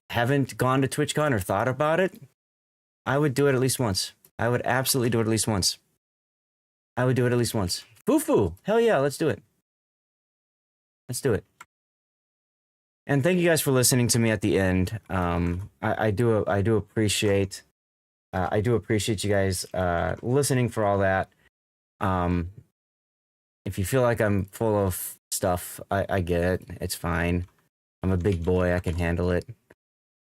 haven't gone to TwitchCon or thought about it, I would do it at least once. I would absolutely do it at least once. I would do it at least once. Foo-foo. Hell yeah, let's do it. Let's do it. And thank you guys for listening to me at the end. I do appreciate you guys listening for all that. If you feel like I'm full of stuff, I get it. It's fine. I'm a big boy. I can handle it.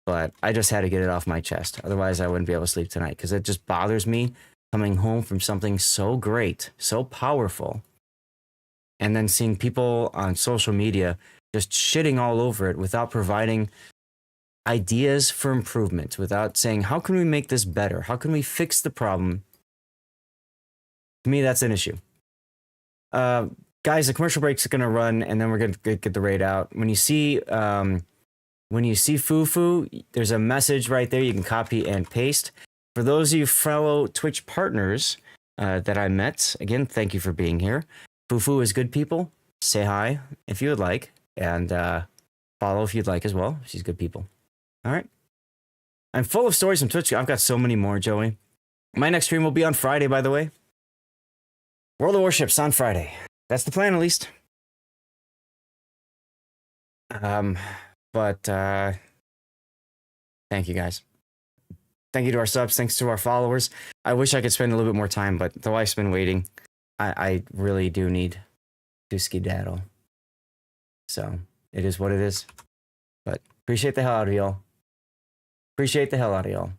But I just had to get it off my chest. Otherwise, I wouldn't be able to sleep tonight because it just bothers me coming home from something so great, so powerful, and then seeing people on social media just shitting all over it without providing ideas for improvement, without saying, how can we make this better? How can we fix the problem? To me, that's an issue. Guys, the commercial break's going to run, and then we're going to get the raid out. When you see Foo-Foo, there's a message right there you can copy and paste. For those of you fellow Twitch partners that I met, again, thank you for being here. Foo-Foo is good people. Say hi if you would like, and follow if you'd like as well. She's good people. All right. I'm full of stories from Twitch. I've got so many more, Joey. My next stream will be on Friday, by the way. World of Warships on Friday. That's the plan, at least. But thank you guys. Thank you to our subs. Thanks to our followers. I wish I could spend a little bit more time, but the life's been waiting. I really do need to skedaddle. So it is what it is. But appreciate the hell out of y'all. Appreciate the hell out of y'all.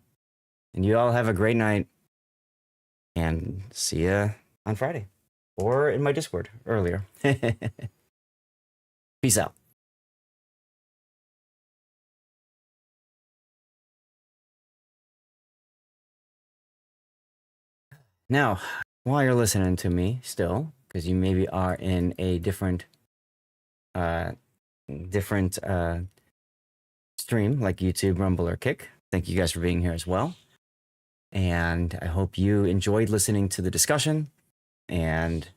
And you all have a great night. And see ya on Friday. Or in my Discord earlier. Peace out. Now, while you're listening to me still, because you maybe are in a different stream like YouTube, Rumble, or Kick, thank you guys for being here as well. And I hope you enjoyed listening to the discussion. And